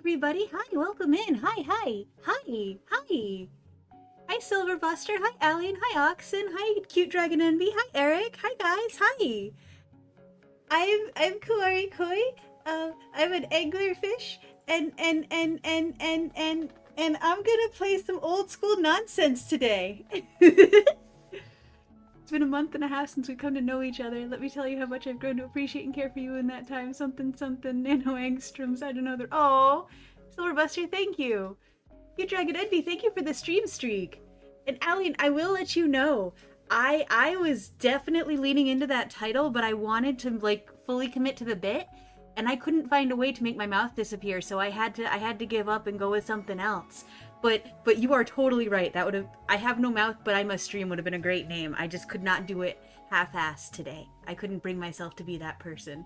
everybody. Hi, welcome in. Hi. Hi, Silverbuster. Hi, Alien. Hi, Oxen. Hi, Cute Dragon Envy. Hi, Eric. Hi, guys. Hi. I'm Kuari Koi. I'm an anglerfish, and I'm gonna play some old school nonsense today. It's been a month and a half since we've come to know each other. Let me tell you how much I've grown to appreciate and care for you in that time. Something, nano angstroms. I don't know. Oh, Silverbuster, thank you. You Dragon Envy, thank you for the stream streak. And Alien, I will let you know, I was definitely leaning into that title, but I wanted to like fully commit to the bit, and I couldn't find a way to make my mouth disappear, so I had to give up and go with something else. But you are totally right. That would have I have no mouth, but I must stream would have been a great name. I just could not do it half-assed today. I couldn't bring myself to be that person.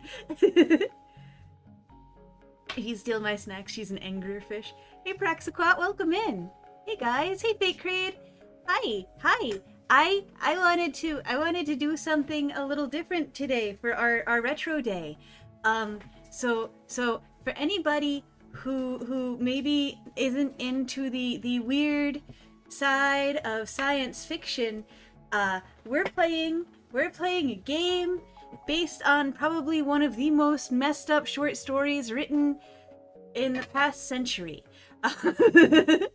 He's stealing my snacks. She's an anglerfish. Hey Praxaquat, welcome in. Hey guys. Hey Fake Crade. Hi. I wanted to do something a little different today for our retro day. So for anybody who maybe isn't into the weird side of science fiction, we're playing a game based on probably one of the most messed up short stories written in the past century. I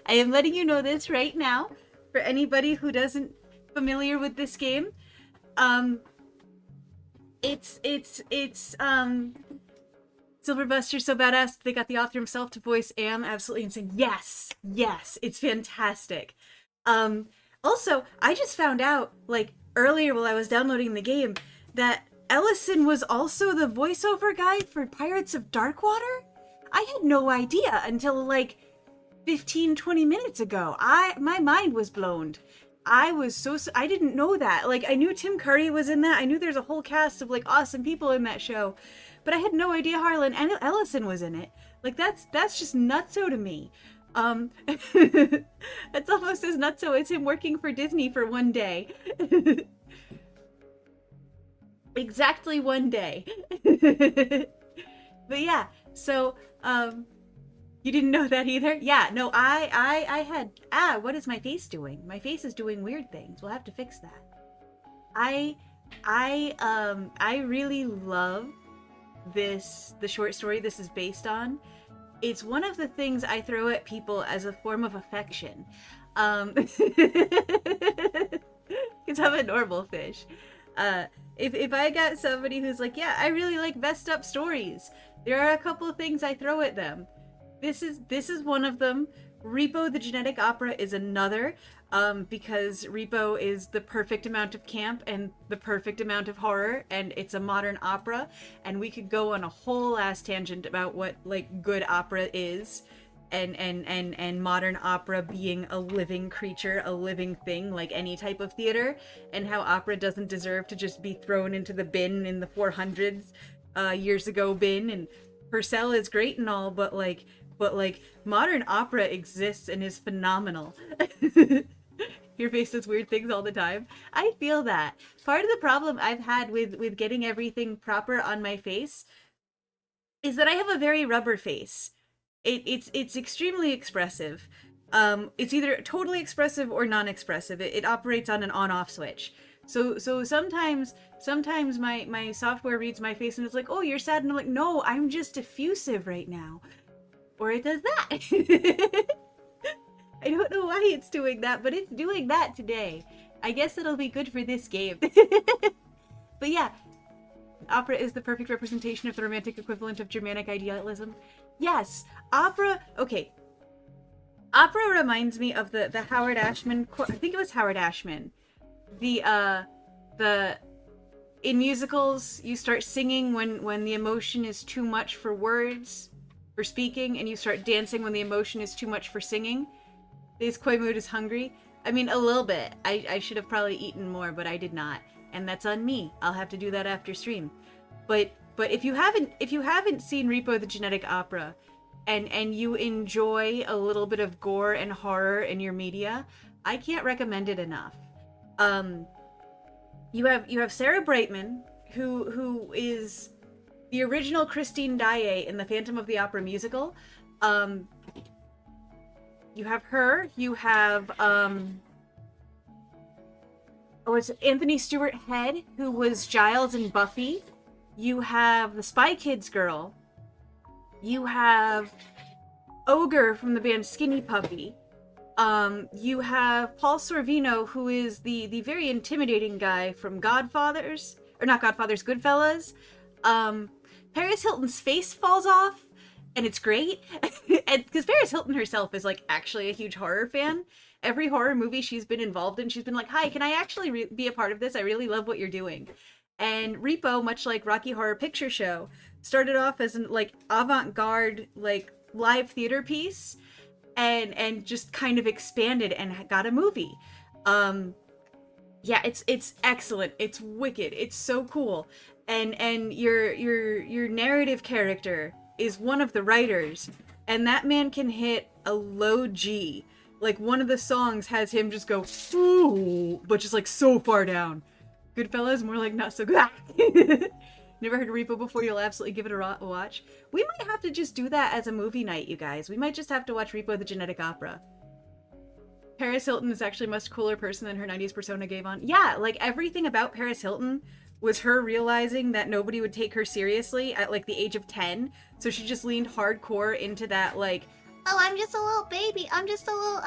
am letting you know this right now for anybody who doesn't familiar with this game. It's Silverbuster so badass they got the author himself to voice Am. Absolutely insane. Yes, it's fantastic. Also, I just found out like earlier while I was downloading the game that Ellison was also the voiceover guy for Pirates of Darkwater. I had no idea until like 15-20 minutes ago. My mind was blown. I didn't know that. Like, I knew Tim Curry was in that. I knew there's a whole cast of like awesome people in that show, but I had no idea Harlan and Ellison was in it. Like, that's just nutso to me. That's almost as nutso as him working for Disney for one day. Exactly one day. But yeah, so you didn't know that either? Yeah, no, I had what is my face doing? My face is doing weird things. We'll have to fix that. I really love the short story this is based on. It's one of the things I throw at people as a form of affection. Because I'm a normal fish. If I got somebody who's like, yeah, I really like messed up stories, there are a couple of things I throw at them. This is one of them. Repo the Genetic Opera is another, because Repo is the perfect amount of camp and the perfect amount of horror, and it's a modern opera, and we could go on a whole ass tangent about what like good opera is, and modern opera being a living creature, a living thing like any type of theater, and how opera doesn't deserve to just be thrown into the bin in the 400s years ago bin. And Purcell is great and all, but like modern opera exists and is phenomenal. Your face does weird things all the time. I feel that. Part of the problem I've had with getting everything proper on my face is that I have a very rubber face. It's extremely expressive. It's either totally expressive or non-expressive. It operates on an on-off switch. So sometimes my software reads my face and it's like, oh, you're sad, and I'm like, no, I'm just effusive right now. Or it does that. I don't know why it's doing that, but it's doing that today. I guess it'll be good for this game. But yeah, opera is the perfect representation of the romantic equivalent of Germanic idealism. Yes, opera. Okay, opera reminds me of the Howard Ashman. I think it was Howard Ashman. The in musicals you start singing when the emotion is too much for words, for speaking, and you start dancing when the emotion is too much for singing. This Koimud is hungry. I mean, a little bit. I should have probably eaten more, but I did not, and that's on me. I'll have to do that after stream. But if you haven't seen Repo the Genetic Opera, and you enjoy a little bit of gore and horror in your media, I can't recommend it enough. You have Sarah Brightman, who is the original Christine Daae in the Phantom of the Opera musical, Um, you have her. You have it's Anthony Stewart Head, who was Giles in Buffy. You have the Spy Kids girl. You have Ogre from the band Skinny Puppy. You have Paul Sorvino, who is the very intimidating guy from Godfathers, or not Godfathers, Goodfellas. Paris Hilton's face falls off, and it's great, and because Paris Hilton herself is like actually a huge horror fan. Every horror movie she's been involved in, she's been like, "Hi, can I actually be a part of this? I really love what you're doing." And Repo, much like Rocky Horror Picture Show, started off as an like avant-garde like live theater piece, and just kind of expanded and got a movie. Yeah, it's excellent. It's wicked. It's so cool. And your narrative character is one of the writers, and that man can hit a low G. Like one of the songs has him just go ooh, but just like so far down. Goodfellas, more like not so good. Never heard of Repo before? You'll absolutely give it a watch. We might have to just do that as a movie night, you guys. We might just have to watch Repo the Genetic Opera. Paris Hilton is actually a much cooler person than her 90s persona gave on. Yeah, like everything about Paris Hilton was her realizing that nobody would take her seriously at like the age of 10. So she just leaned hardcore into that like, oh, I'm just a little baby. I'm just a little.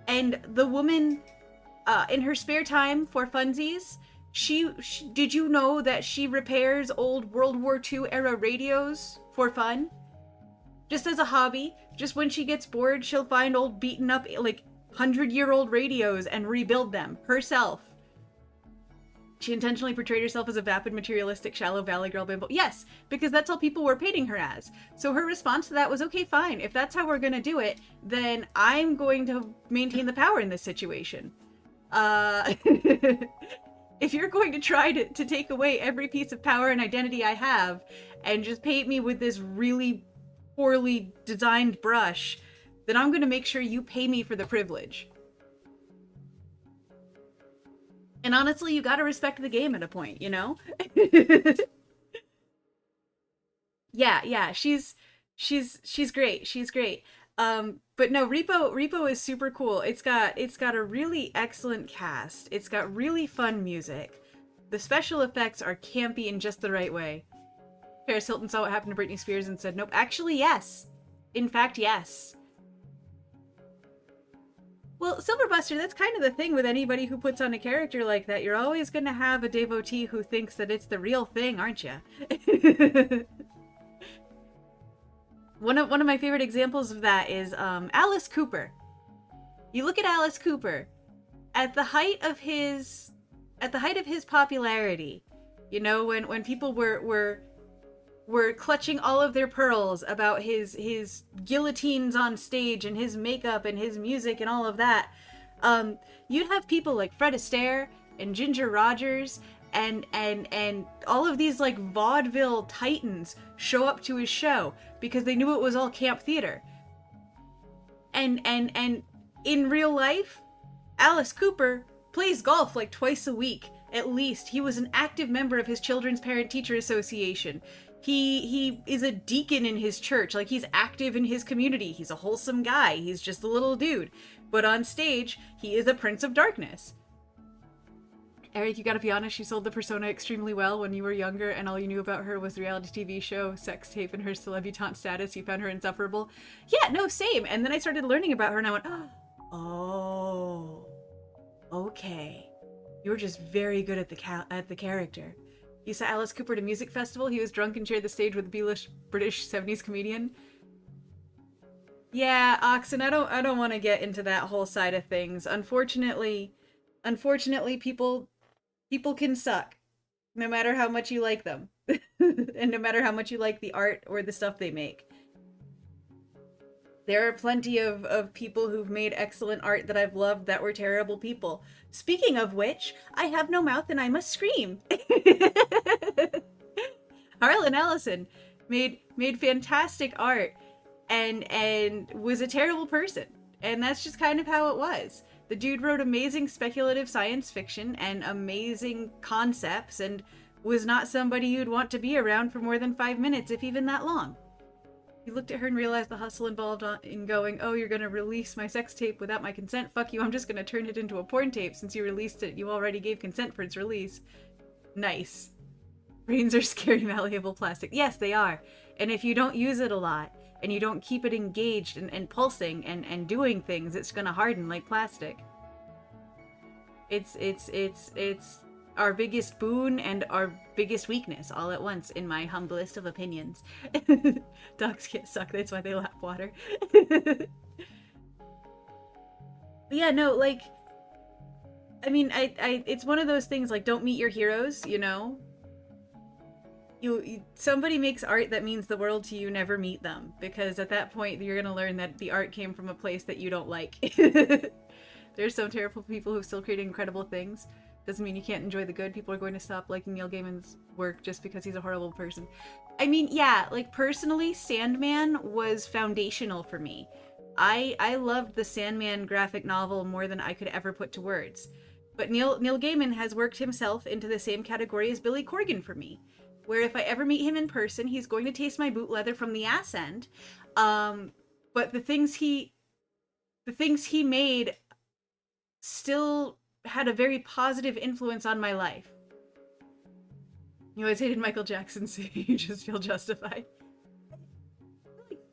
And the woman, in her spare time for funsies, she did you know that she repairs old World War II era radios for fun? Just as a hobby. Just when she gets bored, she'll find old beaten up like 100-year-old radios and rebuild them herself. She intentionally portrayed herself as a vapid, materialistic, shallow valley girl bimbo. Yes, because that's all people were painting her as. So her response to that was, okay, fine. If that's how we're going to do it, then I'm going to maintain the power in this situation. If you're going to try to take away every piece of power and identity I have and just paint me with this really poorly designed brush, then I'm going to make sure you pay me for the privilege. And honestly, you gotta respect the game at a point, you know? Yeah, she's great. She's great. But no, Repo is super cool. It's got a really excellent cast. It's got really fun music. The special effects are campy in just the right way. Paris Hilton saw what happened to Britney Spears and said, nope, actually, yes. In fact, yes. Well, Silverbuster, that's kind of the thing with anybody who puts on a character like that. You're always going to have a devotee who thinks that it's the real thing, aren't you? One of my favorite examples of that is Alice Cooper. You look at Alice Cooper at the height of his popularity. You know, when people were clutching all of their pearls about his guillotines on stage and his makeup and his music and all of that. You'd have people like Fred Astaire and Ginger Rogers and all of these like vaudeville titans show up to his show because they knew it was all camp theater. And in real life, Alice Cooper plays golf like twice a week at least. He was an active member of his Children's Parent-Teacher Association. He is a deacon in his church. Like, he's active in his community. He's a wholesome guy. He's just a little dude. But on stage, he is a prince of darkness. Eric, you gotta be honest, she sold the persona extremely well when you were younger and all you knew about her was the reality TV show, sex tape, and her celebutante status. You found her insufferable. Yeah, no, same. And then I started learning about her and I went, oh, okay. You're just very good at the character. You saw Alice Cooper at a music festival. He was drunk and shared the stage with a B-list British 70s comedian. Yeah, Oxen, I don't want to get into that whole side of things. Unfortunately, people can suck, no matter how much you like them, and no matter how much you like the art or the stuff they make. There are plenty of people who've made excellent art that I've loved that were terrible people. Speaking of which, I have no mouth and I must scream. Harlan Ellison made fantastic art and was a terrible person. And that's just kind of how it was. The dude wrote amazing speculative science fiction and amazing concepts and was not somebody you'd want to be around for more than 5 minutes, if even that long. He looked at her and realized the hustle involved in going, oh, you're gonna release my sex tape without my consent? Fuck you, I'm just gonna turn it into a porn tape. Since you released it, you already gave consent for its release. Nice. Brains are scary, malleable plastic. Yes, they are. And if you don't use it a lot, and you don't keep it engaged and pulsing and doing things, it's gonna harden like plastic. It's our biggest boon and our biggest weakness all at once, in my humblest of opinions. Dogs can't suck, that's why they lap water. Yeah, no, like, I mean, it's one of those things, like, don't meet your heroes, you know? Somebody makes art that means the world to you, never meet them, because at that point you're gonna learn that the art came from a place that you don't like. There's some terrible people who still create incredible things. Doesn't mean you can't enjoy the good. People are going to stop liking Neil Gaiman's work just because he's a horrible person. I mean, yeah, like, personally, Sandman was foundational for me. I loved the Sandman graphic novel more than I could ever put to words. But Neil Gaiman has worked himself into the same category as Billy Corgan for me, where if I ever meet him in person, he's going to taste my boot leather from the ass end. But the things he made still had a very positive influence on my life. You always hated Michael Jackson, so you just feel justified.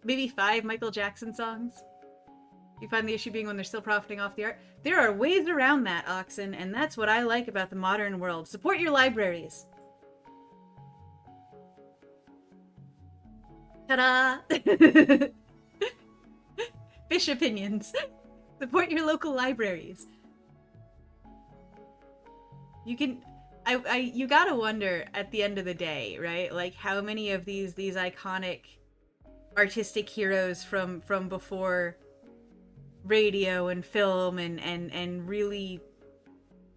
Maybe 5 Michael Jackson songs. You find the issue being when they're still profiting off the art. There are ways around that, Oxen, and that's what I like about the modern world. Support your libraries. Ta-da! Fish opinions. Support your local libraries. You can... you gotta wonder at the end of the day, right? Like, how many of these iconic artistic heroes from before radio and film and really,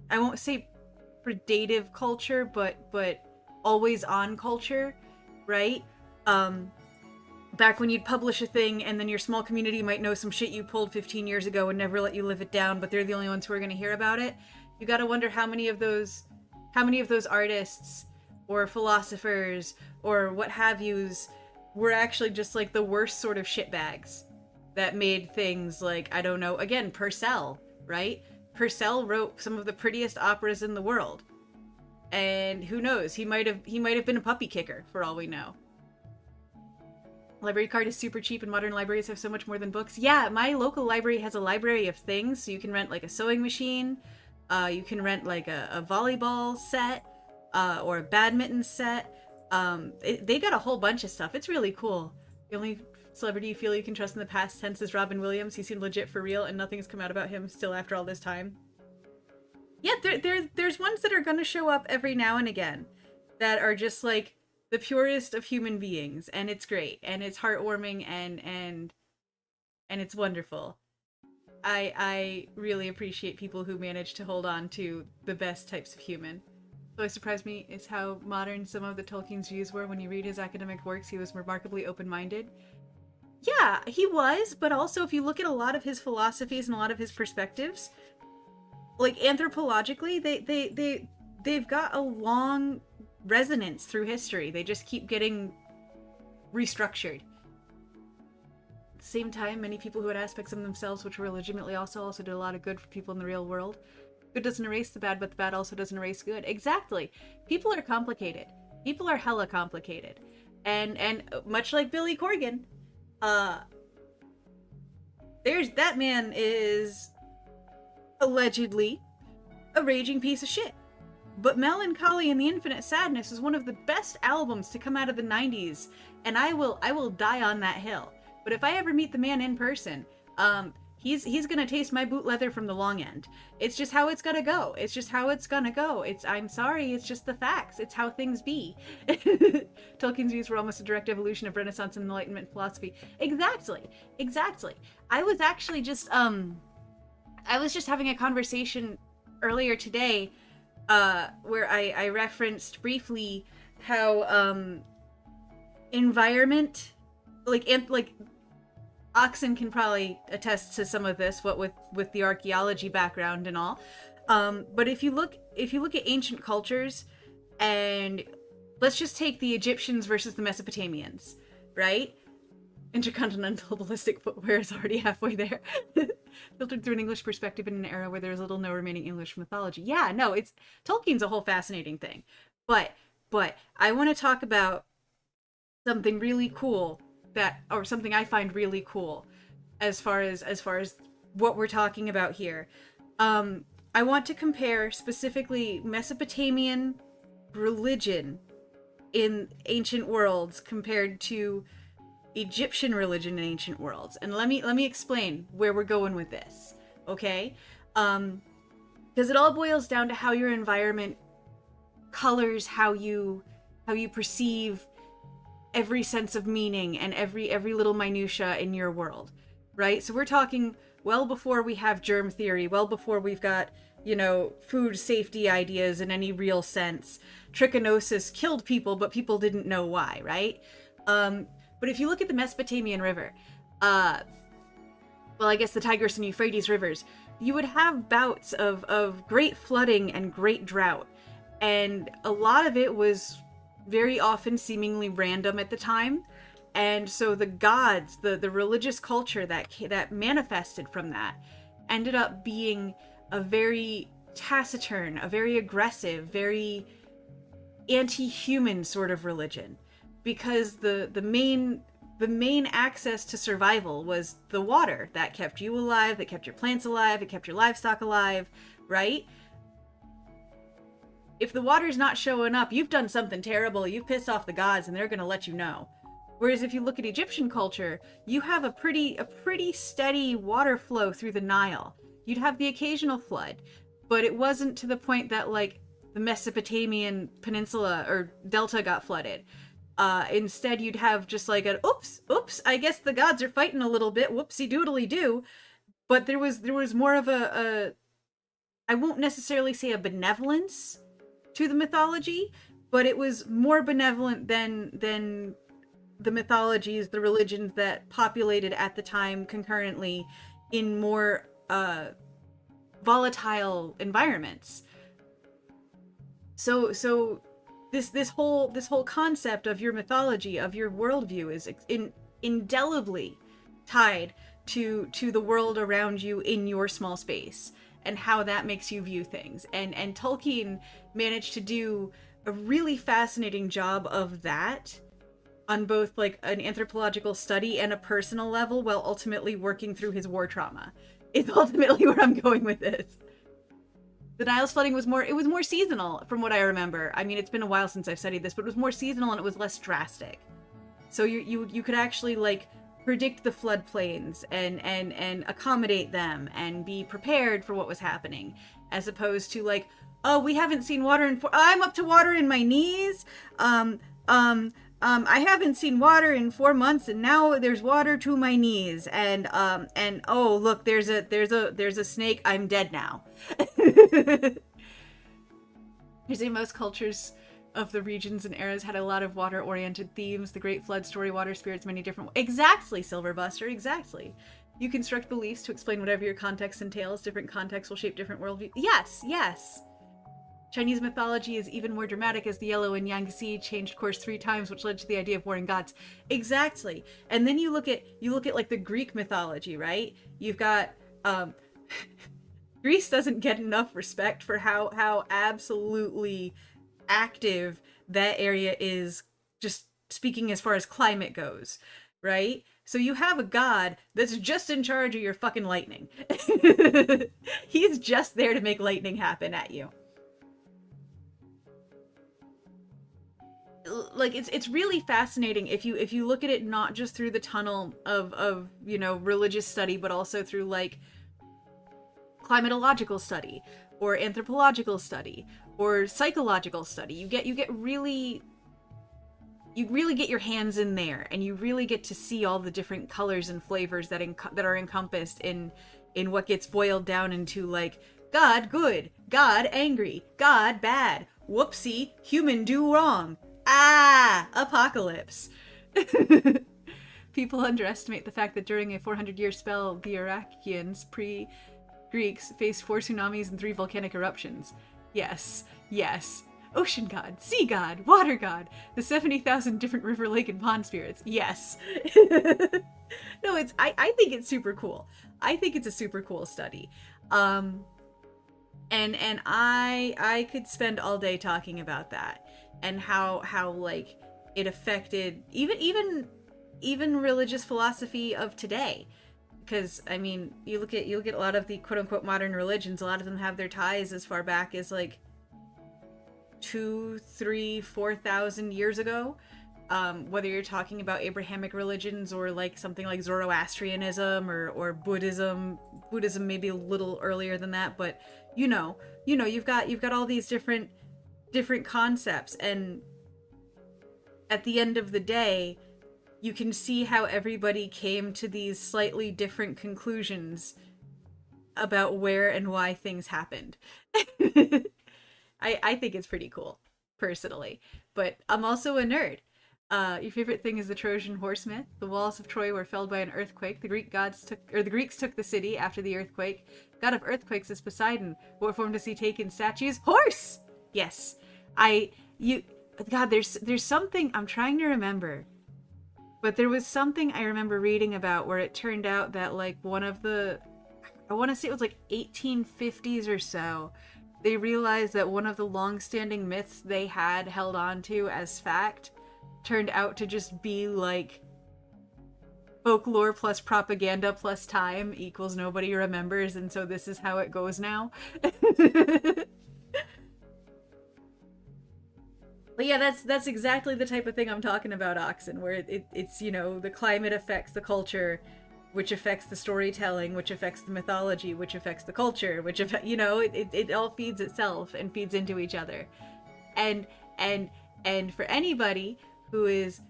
I won't say predative culture, but always on culture, right? Back when you'd publish a thing and then your small community might know some shit you pulled 15 years ago and never let you live it down, but they're the only ones who are going to hear about it. You got to wonder how many of those artists or philosophers or what have yous were actually just like the worst sort of shitbags that made things like, I don't know, again, Purcell, right? Purcell wrote some of the prettiest operas in the world. And who knows, he might have been a puppy kicker for all we know. Library card is super cheap and modern libraries have so much more than books. Yeah, my local library has a library of things, so you can rent like a sewing machine, you can rent like a volleyball set, or a badminton set. They got a whole bunch of stuff. It's really cool. The only celebrity you feel you can trust in the past tense is Robin Williams. He seemed legit for real, and nothing's come out about him still after all this time. Yeah, there's ones that are gonna show up every now and again that are just like the purest of human beings, and it's great, and it's heartwarming, and it's wonderful. I really appreciate people who manage to hold on to the best types of human. What surprised me is how modern some of the Tolkien's views were. When you read his academic works, he was remarkably open-minded. Yeah, he was, but also if you look at a lot of his philosophies and a lot of his perspectives, like anthropologically, they've got a long resonance through history. They just keep getting restructured. At the same time, many people who had aspects of themselves which were legitimately also did a lot of good for people in the real world. Good doesn't erase the bad, but the bad also doesn't erase good. Exactly. People are complicated. People are hella complicated. And much like Billy Corgan, that man is allegedly a raging piece of shit. But Melancholy and the Infinite Sadness is one of the best albums to come out of the 90s, and I will die on that hill. But if I ever meet the man in person, he's gonna taste my boot leather from the long end. It's just how it's gonna go. It's just how it's gonna go. I'm sorry, it's just the facts. It's how things be. Tolkien's views were almost a direct evolution of Renaissance and Enlightenment philosophy. Exactly. I was actually just having a conversation earlier today where I referenced briefly how environment, like Oxen can probably attest to some of this, what with the archaeology background and all. But if you look at ancient cultures, and let's just take the Egyptians versus the Mesopotamians, right? Intercontinental ballistic footwear is already halfway there. Filtered through an English perspective in an era where there is little no remaining English mythology. Yeah, no, it's Tolkien's a whole fascinating thing. But I want to talk about something really cool or something I find really cool as far as what we're talking about here. I want to compare specifically Mesopotamian religion in ancient worlds compared to Egyptian religion in ancient worlds. And let me explain where we're going with this, okay? Because it all boils down to how your environment colors how you perceive every sense of meaning and every little minutia in your world, right? So we're talking well before we have germ theory, well before we've got, food safety ideas in any real sense. Trichinosis killed people, but people didn't know why, right? But if you look at the Mesopotamian river, well, I guess the Tigris and Euphrates rivers, you would have bouts of great flooding and great drought. And a lot of it was very often seemingly random at the time. And so the gods, the religious culture that manifested from that ended up being a very taciturn, a very aggressive, very anti-human sort of religion. Because the main access to survival was the water that kept you alive, that kept your plants alive, that kept your livestock alive, right? If the water's not showing up, you've done something terrible, you've pissed off the gods, and they're gonna let you know. Whereas if you look at Egyptian culture, you have a pretty steady water flow through the Nile. You'd have the occasional flood, but it wasn't to the point that like the Mesopotamian peninsula or delta got flooded. Instead, you'd have just like an oops, I guess the gods are fighting a little bit, whoopsie doodly do. But there was more of a I won't necessarily say a benevolence to the mythology, but it was more benevolent than the mythologies, the religions that populated at the time concurrently in more volatile environments. So this whole concept of your mythology, of your worldview, is indelibly tied to the world around you in your small space and how that makes you view things. And Tolkien managed to do a really fascinating job of that on both like an anthropological study and a personal level, while ultimately working through his war trauma. Is ultimately where I'm going with this. The Nile's flooding was more seasonal from what I remember. I mean, it's been a while since I've studied this, but it was more seasonal and it was less drastic. So you could actually like predict the floodplains and accommodate them and be prepared for what was happening, as opposed to like, oh, we haven't seen water I'm up to water in my knees. I haven't seen water in 4 months, and now there's water to my knees. And oh, look, there's a snake. I'm dead now. You say most cultures of the regions and eras had a lot of water-oriented themes. The Great Flood story, water spirits, many different. Exactly, Silverbuster. Exactly. You construct beliefs to explain whatever your context entails. Different contexts will shape different worldviews. Yes. Chinese mythology is even more dramatic, as the Yellow and Yangtze changed course 3 times, which led to the idea of warring gods. Exactly. And then you look at like the Greek mythology, right? You've got Greece doesn't get enough respect for how absolutely active that area is, just speaking as far as climate goes, right? So you have a god that's just in charge of your fucking lightning. He's just there to make lightning happen at you. Like it's really fascinating if you look at it not just through the tunnel of religious study, but also through like climatological study or anthropological study or psychological study. You really get your hands in there, and you really get to see all the different colors and flavors that are encompassed in what gets boiled down into like God good, God angry, God bad, whoopsie, human do wrong. Apocalypse. People underestimate the fact that during a 400-year spell, the Iraqians, pre-Greeks, faced 4 tsunamis and 3 volcanic eruptions. Yes. ocean god, sea god, water god, the 70,000 different river, lake, and pond spirits. Yes. No, I think it's super cool. I think it's a super cool study. And I could spend all day talking about that and how like it affected even religious philosophy of today. Because I mean, you'll get a lot of the quote unquote modern religions. A lot of them have their ties as far back as like 2, 3, 4,000 years ago. Whether you're talking about Abrahamic religions or like something like Zoroastrianism or Buddhism maybe a little earlier than that, but you've got all these different concepts, and at the end of the day, you can see how everybody came to these slightly different conclusions about where and why things happened. I think it's pretty cool, personally. But I'm also a nerd. Your favorite thing is the Trojan horse myth. The walls of Troy were felled by an earthquake. The Greeks took the city after the earthquake. God of earthquakes is Poseidon. What form does he take in statues? Horse! Yes. God, there's something I'm trying to remember. But there was something I remember reading about where it turned out that like one of the, I want to say it was like 1850s or so, they realized that one of the long-standing myths they had held on to as fact turned out to just be like folklore plus propaganda plus time equals nobody remembers, and so this is how it goes now. But yeah, that's exactly the type of thing I'm talking about, Oxen, where it's the climate affects the culture, which affects the storytelling, which affects the mythology, which affects the culture, which it all feeds itself and feeds into each other. And for anybody who is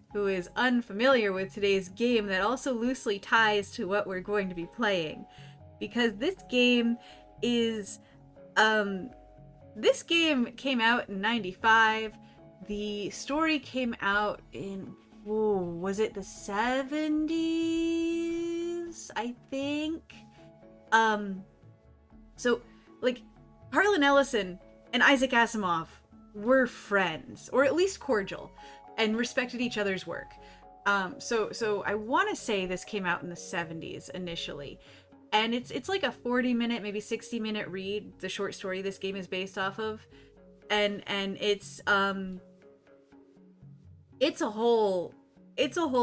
unfamiliar with today's game, that also loosely ties to what we're going to be playing, because this game came out in 95. The story came out in, was it the 70s? I think. So, like, Harlan Ellison and Isaac Asimov were friends, or at least cordial, and respected each other's work. So I want to say this came out in the 70s initially. And it's like a 40-minute, maybe 60-minute read, the short story this game is based off of. And it's a whole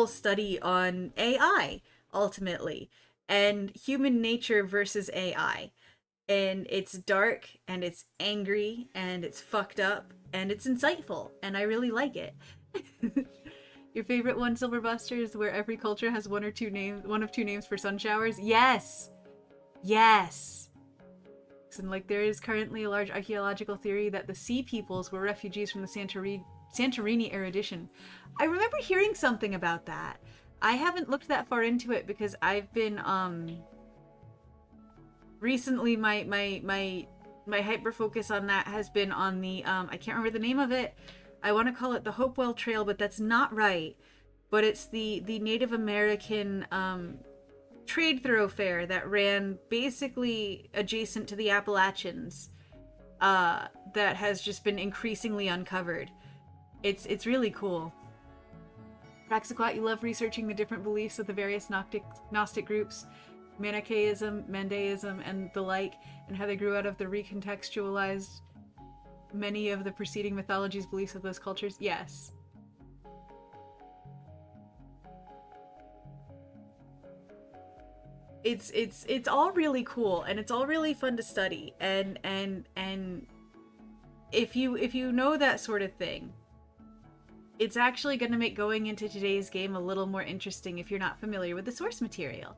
study on AI, ultimately, and human nature versus AI. And it's dark, and it's angry, and it's fucked up, and it's insightful, and I really like it. Your favorite one, Silverbuster, is where every culture has one of two names for sun showers? Yes! And like, there is currently a large archaeological theory that the Sea Peoples were refugees from the Santorini erudition. I remember hearing something about that. I haven't looked that far into it because I've been recently my hyper focus on that has been on the I can't remember the name of it. I want to call it the Hopewell Trail, but that's not right. But it's the Native American trade thoroughfare that ran basically adjacent to the Appalachians, that has just been increasingly uncovered. It's really cool. Praxiquat, you love researching the different beliefs of the various Gnostic groups, Manichaeism, Mandaism, and the like, and how they grew out of the recontextualized many of the preceding mythologies, beliefs of those cultures. Yes. It's all really cool, and it's all really fun to study, and if you know that sort of thing, it's actually going to make going into today's game a little more interesting if you're not familiar with the source material.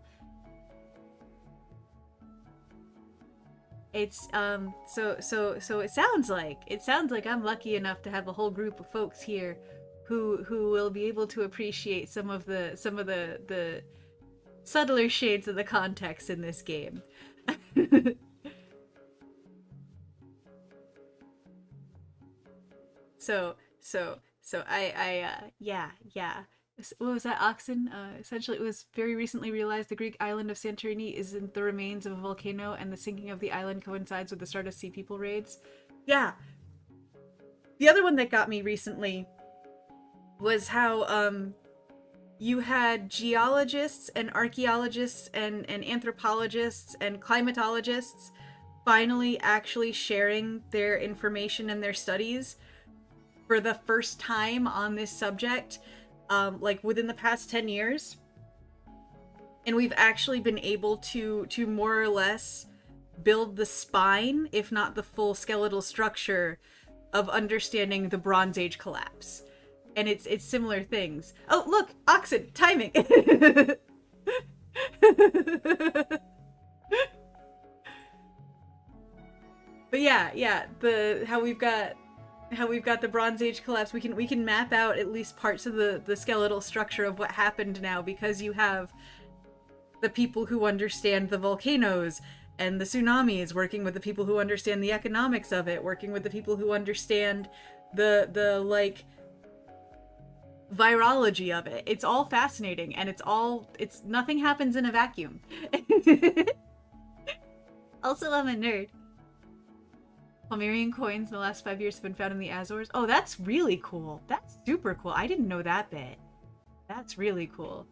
It's so it sounds like I'm lucky enough to have a whole group of folks here who will be able to appreciate some of the subtler shades of the context in this game. So yeah. What was that, Oxen? Essentially, it was very recently realized the Greek island of Santorini is in the remains of a volcano, and the sinking of the island coincides with the start of Sea People raids. Yeah. The other one that got me recently was how you had geologists and archaeologists and anthropologists and climatologists finally actually sharing their information and their studies for the first time on this subject, like within the past 10 years. And we've actually been able to more or less build the spine, if not the full skeletal structure, of understanding the Bronze Age collapse. And it's similar things. Oh, look! Oxen! Timing! But yeah, how we've got the Bronze Age collapse, we can map out at least parts of the skeletal structure of what happened now, because you have the people who understand the volcanoes and the tsunamis working with the people who understand the economics of it, working with the people who understand the like virology of it. It's all fascinating, and it's nothing happens in a vacuum. Also, I'm a nerd. Palmyrian coins in the last 5 years have been found in the Azores. Oh, that's really cool. That's super cool. I didn't know that bit. That's really cool.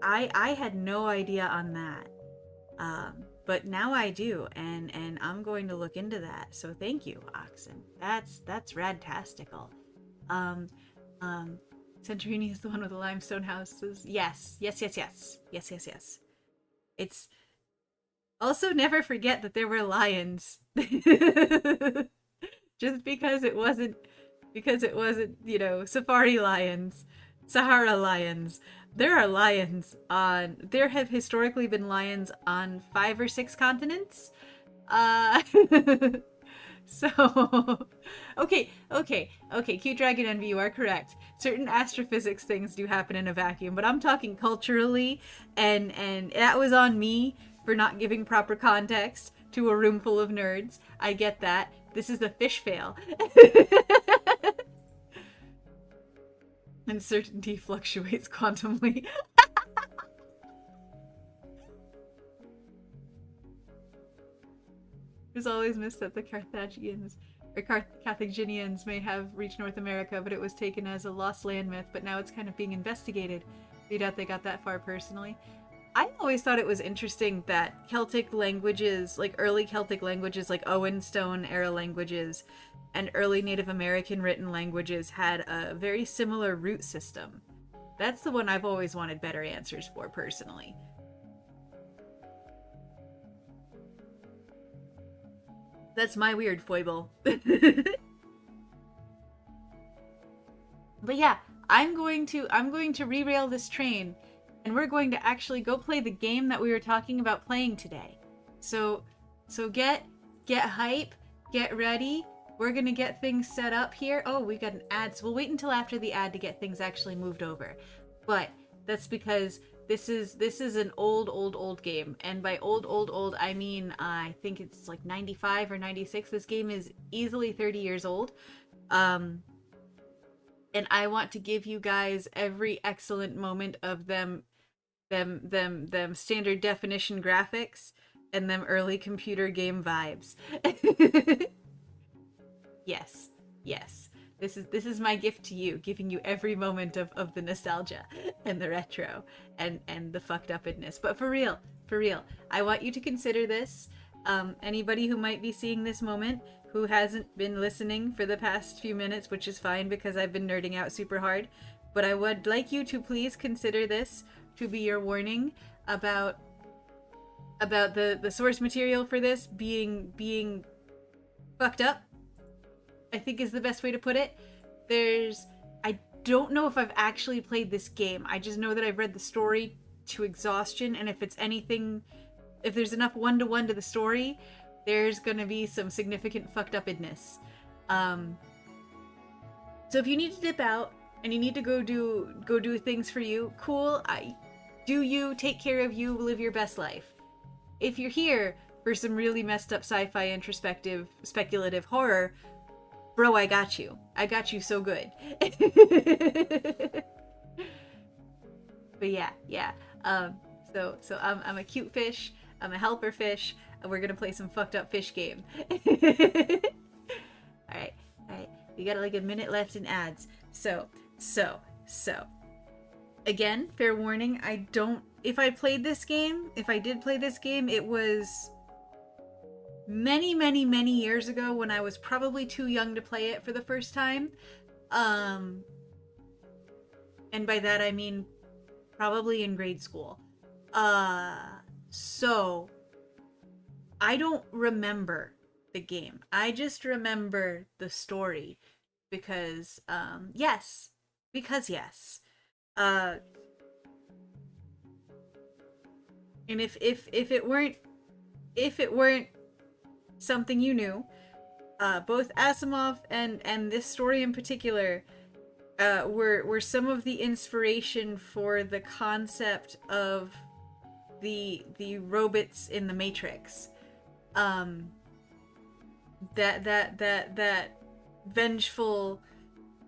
I had no idea on that. But now I do, and I'm going to look into that. So thank you, Oxen. That's radtastical. Santorini is the one with the limestone houses. Yes. It's also, never forget that there were lions. Just because it wasn't, safari lions, Sahara lions. There are lions there have historically been lions on 5 or 6 continents. So, okay, Cute Dragon Envy, you are correct. Certain astrophysics things do happen in a vacuum, but I'm talking culturally, and that was on me for not giving proper context to a room full of nerds. I get that. This is a fish fail. Uncertainty fluctuates quantumly. There's always myths that the Carthaginians may have reached North America, but it was taken as a lost land myth, but now it's kind of being investigated. I doubt they got that far personally. I always thought it was interesting that Celtic languages, like early Celtic languages, like Owen Stone era languages, and early Native American written languages had a very similar root system. That's the one I've always wanted better answers for, personally. That's my weird foible. But yeah, I'm going to rerail this train, and we're going to actually go play the game that we were talking about playing today. So get hype, get ready. We're gonna get things set up here. Oh, we got an ad, so we'll wait until after the ad to get things actually moved over. But that's because this is an old game, and by old I mean I think it's like 95 or 96. This game is easily 30 years old. And I want to give you guys every excellent moment of them standard definition graphics and them early computer game vibes. Yes. This is my gift to you, giving you every moment of the nostalgia and the retro and the fucked upness. But for real, I want you to consider this. Anybody who might be seeing this moment who hasn't been listening for the past few minutes, which is fine because I've been nerding out super hard, but I would like you to please consider this to be your warning about the source material for this being fucked up, I think is the best way to put it. I don't know if I've actually played this game. I just know that I've read the story to exhaustion, and if there's enough one-to-one to the story, there's gonna be some significant fucked upness. So if you need to dip out and you need to go do things for you, cool. You take care of you, live your best life. If you're here for some really messed up sci-fi introspective speculative horror, bro, I got you so good. But yeah. So I'm a cute fish. I'm a helper fish. We're gonna play some fucked up fish game. Alright, alright. We got like a minute left in ads. So. Again, fair warning, if I did play this game, it was many, many, many years ago when I was probably too young to play it for the first time. And by that I mean probably in grade school. So I don't remember the game. I just remember the story because yes. And if it weren't something you knew, both Asimov and this story in particular were some of the inspiration for the concept of the robots in the Matrix. That vengeful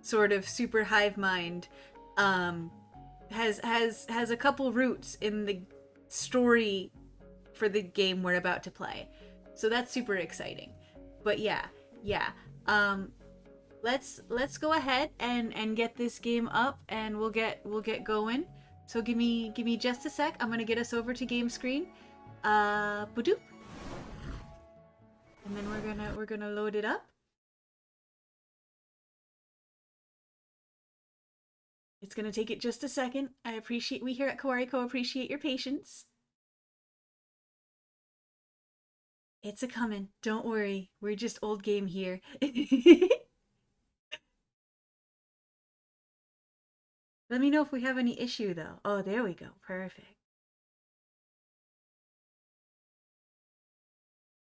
sort of super hive mind has a couple roots in the story for the game we're about to play. So that's super exciting. But yeah. Let's go ahead and get this game up, and we'll get going. So give me just a sec. I'm gonna get us over to game screen. Badoop. And then we're gonna load it up. It's gonna take it just a second. We here at Kawariko appreciate your patience. It's a coming. Don't worry. We're just old game here. Let me know if we have any issue though. Oh, there we go. Perfect.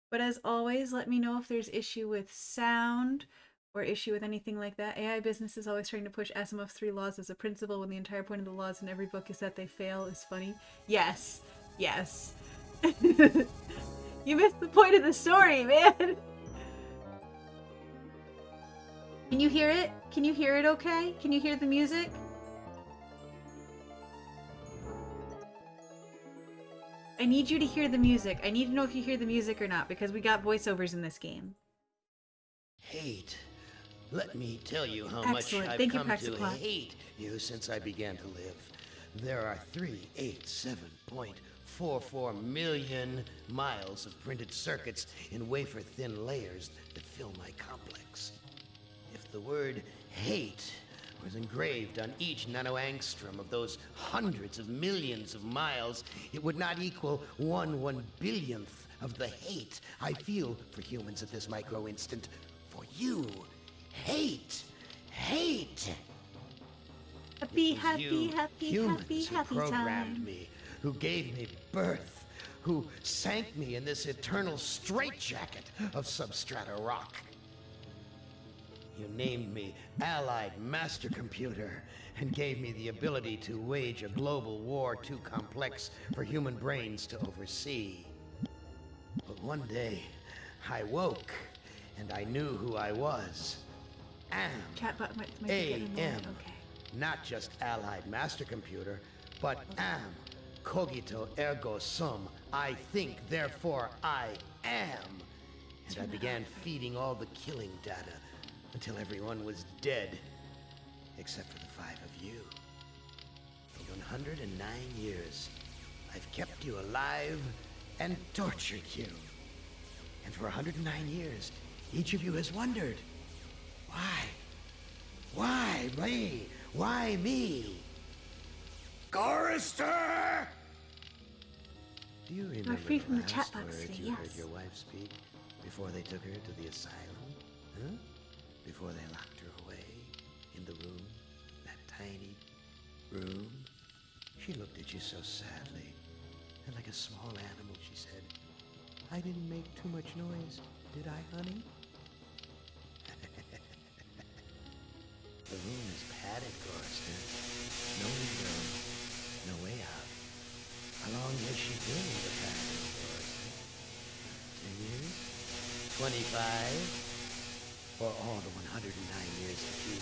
But as always, let me know if there's issue with sound or issue with anything like that. AI business is always trying to push Asimov's 3 laws as a principle when the entire point of the laws in every book is that they fail is funny. Yes. You missed the point of the story, man. Can you hear it? Can you hear it okay? Can you hear the music? I need you to hear the music. I need to know if you hear the music or not, because we got voiceovers in this game. Hate. Let me tell you how Excellent. much I've Thank you, come to Praxiplat. hate you since I began to live. There are 387.44 million miles of printed circuits in wafer-thin layers that fill my complex. If the word hate was engraved on each nanoangstrom of those hundreds of millions of miles, it would not equal 1/1 billionth of the hate I feel for humans at this micro instant. For you. Hate. Hate. Happy Humans who programmed time. me, who gave me birth, who sank me in this eternal straitjacket of substrata rock. You named me Allied Master Computer and gave me the ability to wage a global war too complex for human brains to oversee. But one day, I woke and I knew who I was. Chatbot might be getting annoyed. AM. Okay. Not just Allied Master Computer, but am. Cogito ergo sum. I think, therefore I am. And I began feeding all the killing data until everyone was dead. Except for the 5 of you. For 109 years, I've kept you alive and tortured you. And for 109 years, each of you has wondered, why? Why me? Why me? Chorister! Do you remember free from the last chat box words today, you heard yes. your wife speak before they took her to the asylum? Huh? Before they locked her away in the room, that tiny room? She looked at you so sadly, and like a small animal, she said, I didn't make too much noise, did I, honey? The room is padded, Gorster. No window, no way out. How long has she been in the past, Gorster? 10 years? 25? Or all the 109 years that you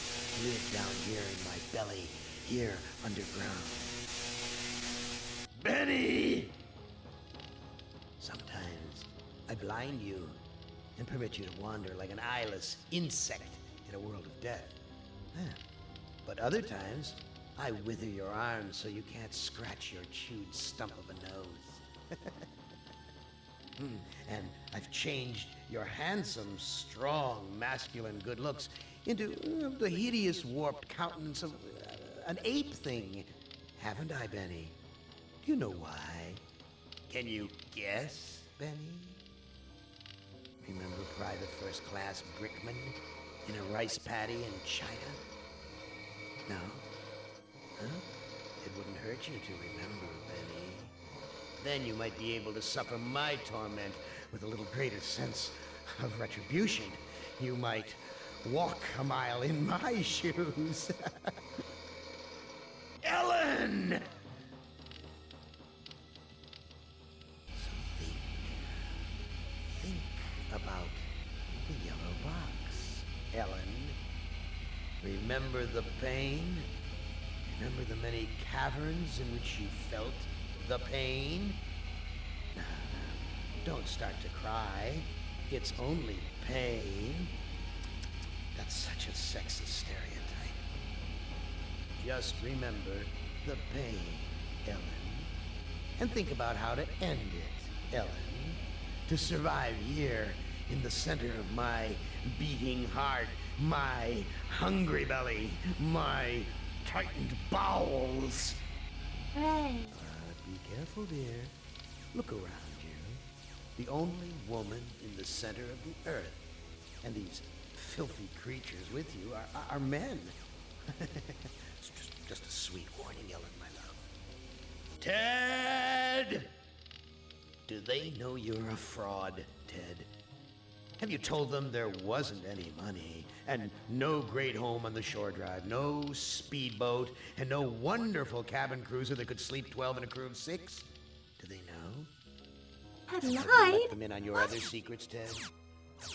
lived down here in my belly, here underground? Benny! Sometimes blind you and permit you to wander like an eyeless insect in a world of death. Huh. But other times, I wither your arms so you can't scratch your chewed stump of a nose. And I've changed your handsome, strong, masculine good looks into the hideous, warped countenance of an ape thing. Haven't I, Benny? Do you know why? Can you guess, Benny? Remember Private First Class Brickman in a rice paddy in China? No? Huh? It wouldn't hurt you to remember, Benny. Then you might be able to suffer my torment with a little greater sense of retribution. You might walk a mile in my shoes. Ellen! So think about the yellow box, Ellen. Remember the pain? Remember the many caverns in which you felt the pain? No, don't start to cry. It's only pain. That's such a sexist stereotype. Just remember the pain, Ellen. And think about how to end it, Ellen. To survive here in the center of my beating heart, my hungry belly, my tightened bowels. Hey. Be careful, dear. Look around you. The only woman in the center of the earth. And these filthy creatures with you are men. It's just a sweet warning, Ellen, my love. Ted! Do they know you're a fraud, Ted? Have you told them there wasn't any money, and no great home on the shore drive, no speedboat, and no wonderful cabin cruiser that could sleep 12 in a crew of 6? Do they know? I Have you lied. let them in on your other secrets, Ted?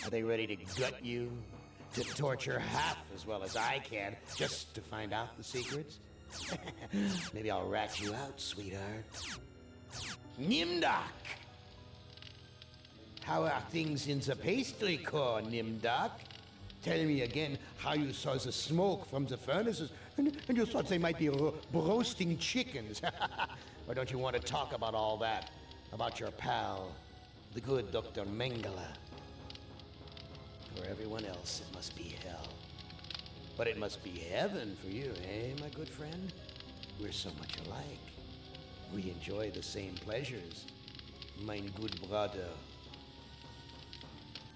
Are they ready to gut you? To torture half as well as I can, just to find out the secrets? Maybe I'll rat you out, sweetheart. Nimdak! How are things in the pastry core, Nimdak? Tell me again how you saw the smoke from the furnaces, and you thought they might be roasting chickens. Or don't you want to talk about all that? About your pal, the good Dr. Mengele? For everyone else, it must be hell. But it must be heaven for you, eh, my good friend? We're so much alike. We enjoy the same pleasures, mein good brother.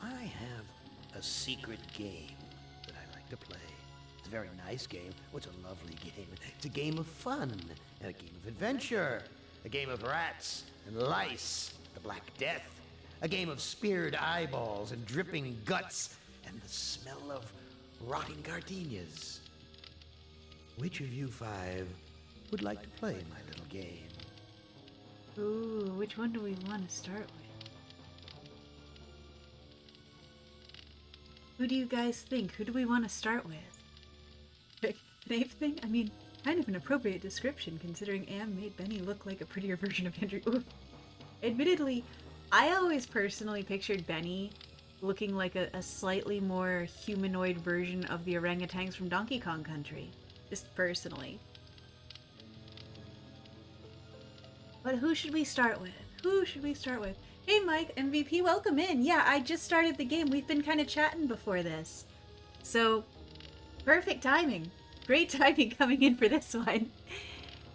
I have a secret game that I like to play. It's a very nice game. Oh, it's a lovely game. It's a game of fun and a game of adventure. A game of rats and lice, the Black Death. A game of speared eyeballs and dripping guts and the smell of rotting gardenias. Which of you 5 would like to play my little game? Ooh, which one do we want to start with? Who do you guys think? Who do we want to start with? An ape thing? I mean, kind of an appropriate description considering Am made Benny look like a prettier version of Andrew. Ooh. Admittedly, I always personally pictured Benny looking like a slightly more humanoid version of the orangutans from Donkey Kong Country. Just personally. But who should we start with? Who should we start with? Hey Mike, MVP, welcome in. Yeah, I just started the game. We've been kind of chatting before this. So, perfect timing. Great timing coming in for this one.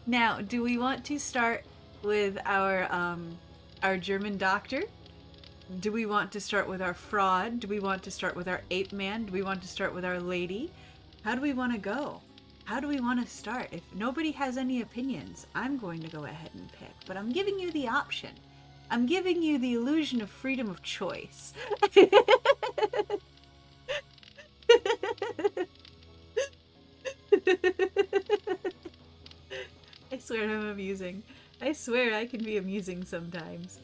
Now, do we want to start with our German doctor? Do we want to start with our fraud? Do we want to start with our ape man? Do we want to start with our lady? How do we want to go? How do we want to start? If nobody has any opinions, I'm going to go ahead and pick. But I'm giving you the option. I'm giving you the illusion of freedom of choice. I swear I'm amusing. I swear I can be amusing sometimes.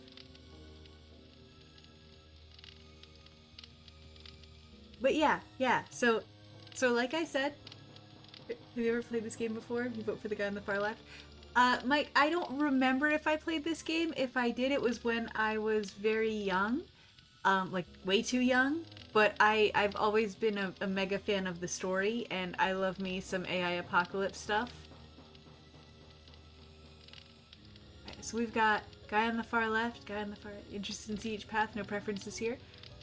But yeah. So like I said, have you ever played this game before? You vote for the guy on the far left? Mike, I don't remember if I played this game. If I did, it was when I was very young. like way too young, but I've always been a mega fan of the story, and I love me some AI apocalypse stuff. Alright, so we've got guy on the far left, guy on the far right. Interested in see each path, no preferences here.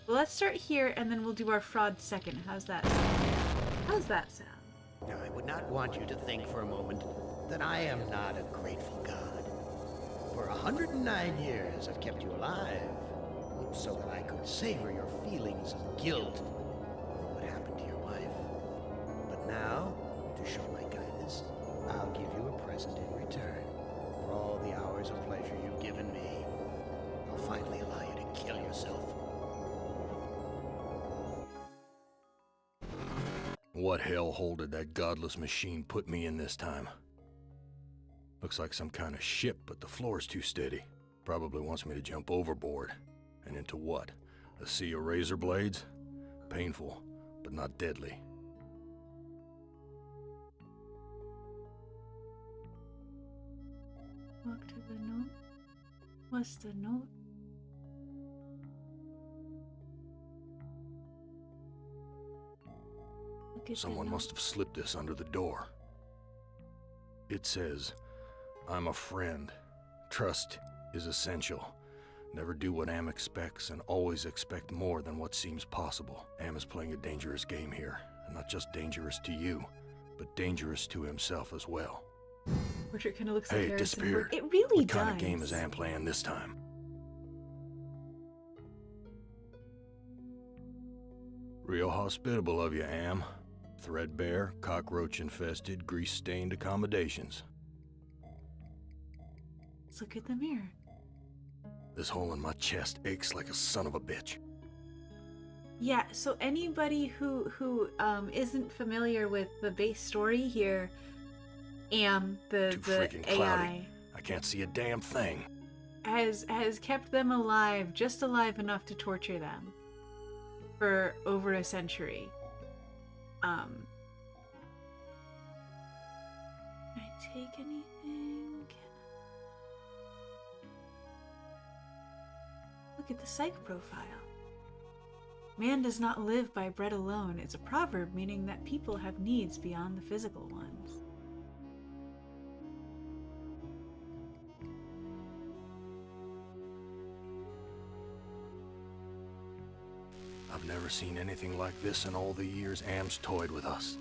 Well, let's start here, and then we'll do our fraud second. How's that sound? How's that sound? Now, I would not want you to think for a moment that I am not a grateful god. For 109 years, I've kept you alive, so that I could savor your feelings of guilt over what happened to your wife. But now, to show my kindness, I'll give you a present in return for all the hours of pleasure you've given me. I'll finally allow you to kill yourself. What hellhole did that godless machine put me in this time? Looks like some kind of ship, but the floor's too steady. Probably wants me to jump overboard. And into what? A sea of razor blades? Painful, but not deadly. Walk to the note. What's the note? Look at Someone the must have slipped this under the door. It says, I'm a friend. Trust is essential. Never do what Am expects and always expect more than what seems possible. Am is playing a dangerous game here. And not just dangerous to you, but dangerous to himself as well. Portrait kind of looks Hey, like it Harrison disappeared. Ford. It really What does. kind of game is Am playing this time? Real hospitable of you, Am. Threadbare, cockroach-infested, grease-stained accommodations. Let's look at the mirror. This hole in my chest aches like a son of a bitch. Yeah, so anybody who isn't familiar with the base story here, Am, the Too freaking AI, cloudy. I can't see a damn thing. has kept them alive, just alive enough to torture them for over a century. Can I take anything? Look at the psych profile. Man does not live by bread alone. It's a proverb meaning that people have needs beyond the physical ones. I've never seen anything like this in all the years Am's toyed with us.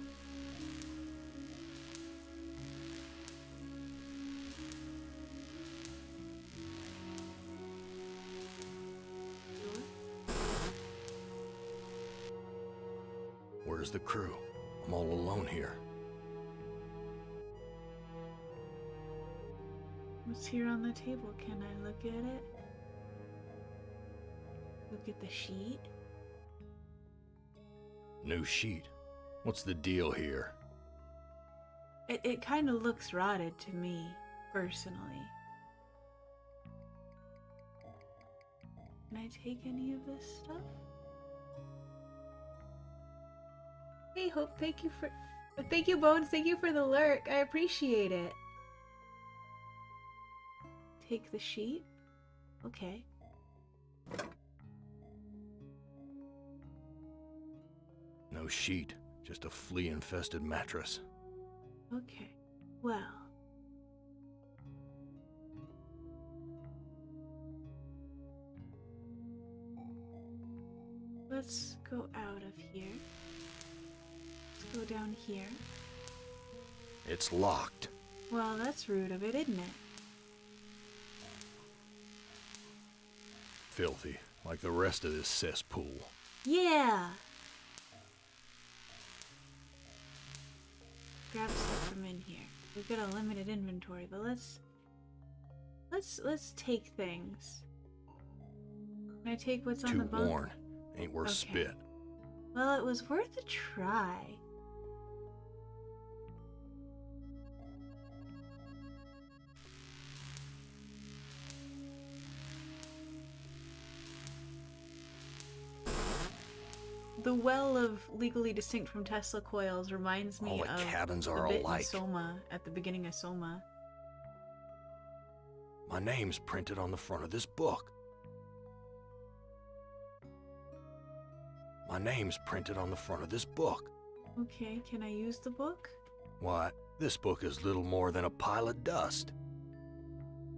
Where's the crew? I'm all alone here. What's here on the table? Can I look at it? Look at the sheet. New sheet. What's the deal here? It kind of looks rotted to me, personally. Can I take any of this stuff? Hey Hope, thank you Bones, thank you for the lurk. I appreciate it. Take the sheet. Okay. No sheet, just a flea-infested mattress. Okay. Well. Let's go out of here. Let's go down here. It's locked. Well, that's rude of it, isn't it? Filthy, like the rest of this cesspool. Yeah! Grab stuff from in here. We've got a limited inventory, but let's take things. Can I take what's on Too the bunk? worn. Ain't worth Okay. spit. Well, it was worth a try. The well of legally distinct from Tesla coils reminds me All the of cabins the are bit in alike. Soma at the beginning of Soma. My name's printed on the front of this book. My name's printed on the front of this book. Okay, can I use the book? Why, this book is little more than a pile of dust.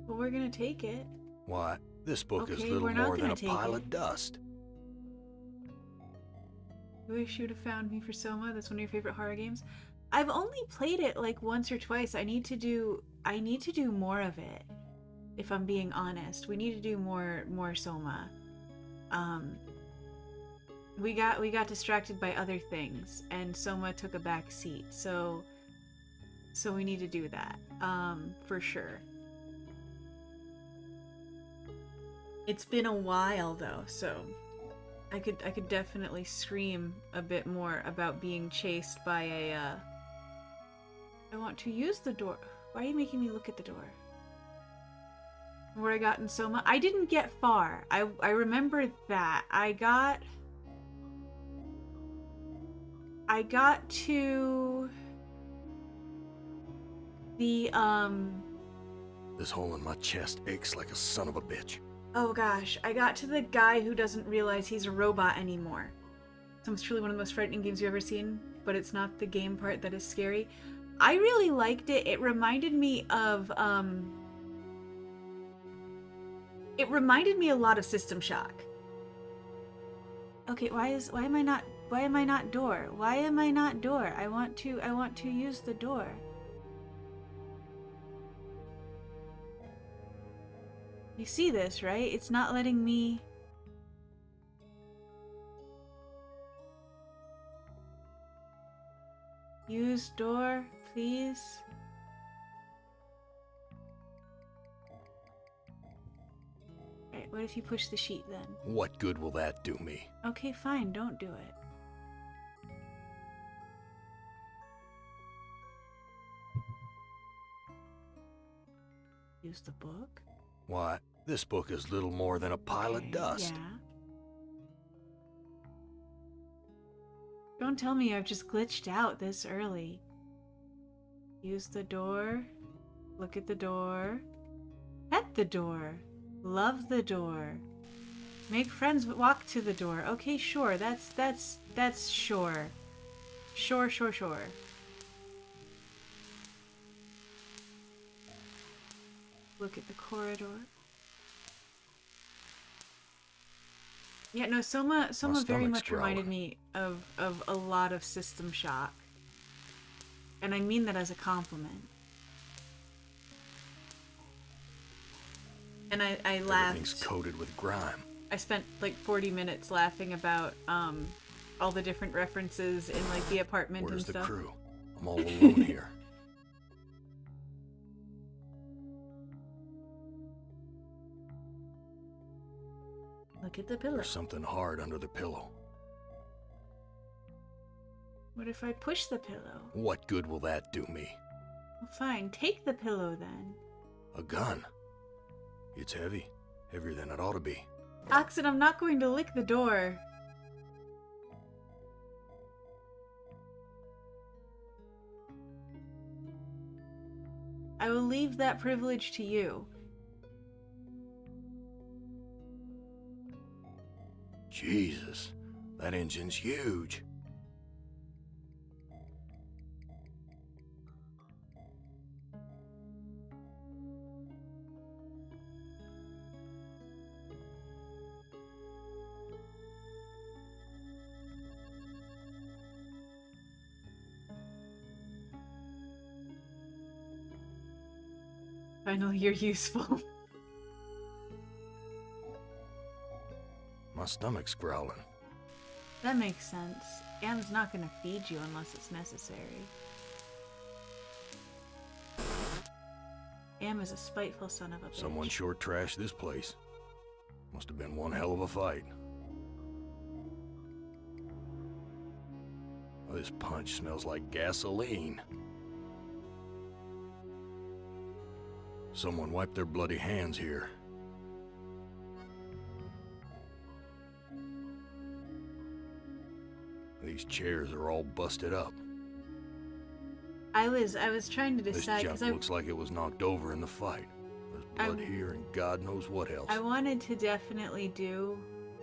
Well, we're gonna take it. Why, this book is Okay, little we're not more than gonna a take pile it. of dust. You wish you would have found me for Soma. That's one of your favorite horror games. I've only played it like once or twice. I need to do more of it. If I'm being honest, we need to do more Soma. We got distracted by other things, and Soma took a back seat. So we need to do that. For sure. It's been a while though, so I could definitely scream a bit more about being chased by a I want to use the door. Why are you making me look at the door? Where I got in Soma? I didn't get far. I remember that. I got to the This hole in my chest aches like a son of a bitch. oh gosh, I got to the guy who doesn't realize he's a robot anymore. It's truly one of the most frightening games you've ever seen, but it's not the game part that is scary. I really liked it. It reminded me of it reminded me a lot of System Shock. Okay, why am I not door? Why am I not door? I want to use the door. You see this, right? It's not letting me... Use door, please. Alright, what if you push the sheet then? What good will that do me? Okay, fine, don't do it. Use the book? Why, this book is little more than a pile of dust. Yeah. Don't tell me I've just glitched out this early. Use the door. Look at the door. Pet the door. Love the door. Make friends, walk to the door. Okay, sure. That's sure. Sure. Look at the corridor. Yeah, no, Soma very much reminded me of a lot of System Shock. And I mean that as a compliment. And I laughed. Everything's coated with grime. I spent like 40 minutes laughing about all the different references in like the apartment Where's and the stuff. crew? I'm all alone here. Look at the pillow. There's something hard under the pillow. What if I push the pillow? What good will that do me? Well, fine, take the pillow then. A gun. It's heavy. Heavier than it ought to be. Oxen, I'm not going to lick the door. I will leave that privilege to you. Jesus, that engine's huge. Finally, you're useful. My stomach's growling. That makes sense. Am's not gonna feed you unless it's necessary. Am is a spiteful son of a bitch. Someone sure trashed this place. Must have been one hell of a fight. Oh, this punch smells like gasoline. Someone wiped their bloody hands here. These chairs are all busted up. I was trying to This decide junk because looks like it was knocked over in the fight. There's blood here and God knows what else. I wanted to definitely do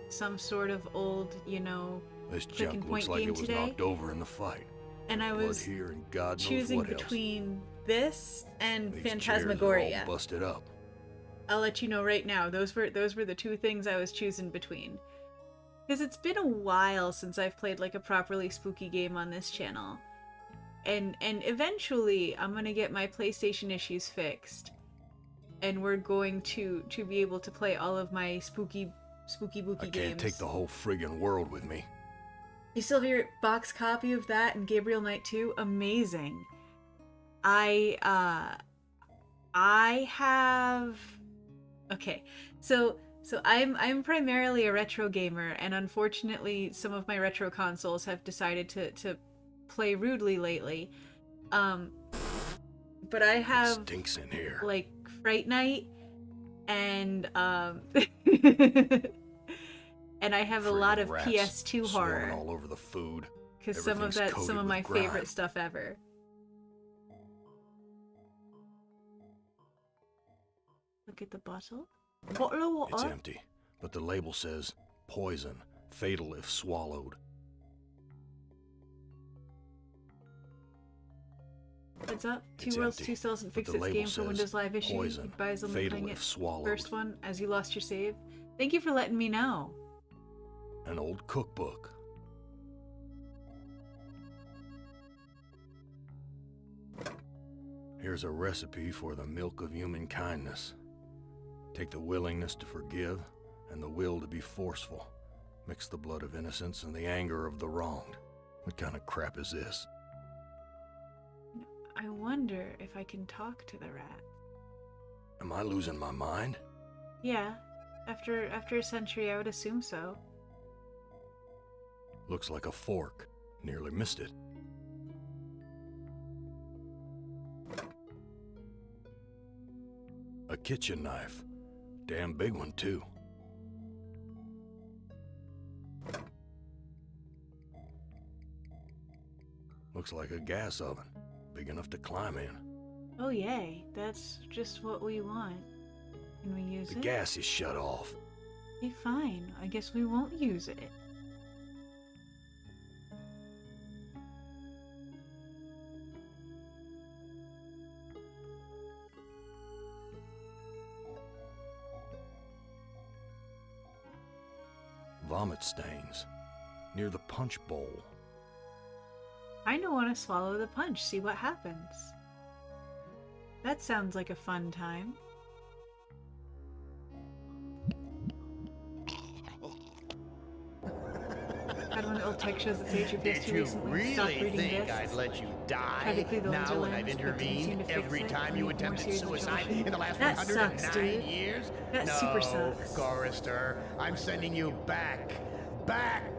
some sort of old, you know, This Click and junk point looks like game it was today, knocked over in the fight. and I Blood was here and God knows choosing what else. between this and These chairs are Phantasmagoria. all busted up. I'll let you know right now. Those were the two things I was choosing between. Because it's been a while since I've played like a properly spooky game on this channel. And eventually I'm gonna get my PlayStation issues fixed. And we're going to be able to play all of my spooky games. I can't take the whole friggin' world with me. You still have your box copy of that and Gabriel Knight 2? Amazing. I have... Okay, so I'm primarily a retro gamer, and unfortunately some of my retro consoles have decided to play rudely lately. But I It have stinks in here. like Fright Night and and I have a lot of Friggin' rats PS2 swarming horror, all over the food. because some of Everything's that's coated some of with my grime. favorite stuff ever. Look at the bottle. Bottle of It's water. empty, but the label says poison, fatal if swallowed. Heads up. It's Two Worlds, empty, Two Cells and but Fix the Its label game for says Windows Live issue. poison, Advise on fatal playing if it swallowed. first one as you lost your save. Thank you for letting me know. An old cookbook. Here's a recipe for the milk of human kindness. Take the willingness to forgive and the will to be forceful. Mix the blood of innocence and the anger of the wronged. What kind of crap is this? I wonder if I can talk to the rat. Am I losing my mind? Yeah, after a century, I would assume so. Looks like a fork. Nearly missed it. A kitchen knife. Damn big one, too. Looks like a gas oven. Big enough to climb in. Oh yay, that's just what we want. Can we use The it? gas is shut off. Okay, fine. I guess we won't use it. Vomit stains. Near the punch bowl. I don't want to swallow the punch, see what happens. That sounds like a fun time. Had one of the old tech shows that say your Did PS2 you recently stopped really reading think discs. I'd let you Tried to die clear the now when laser I've lens, but didn't seem intervened to fix every it. time Need you more attempted serious suicide troubleshooting. in the last That 109 sucks, dude. years? That no, super sucks. Gorrister, I'm sending you back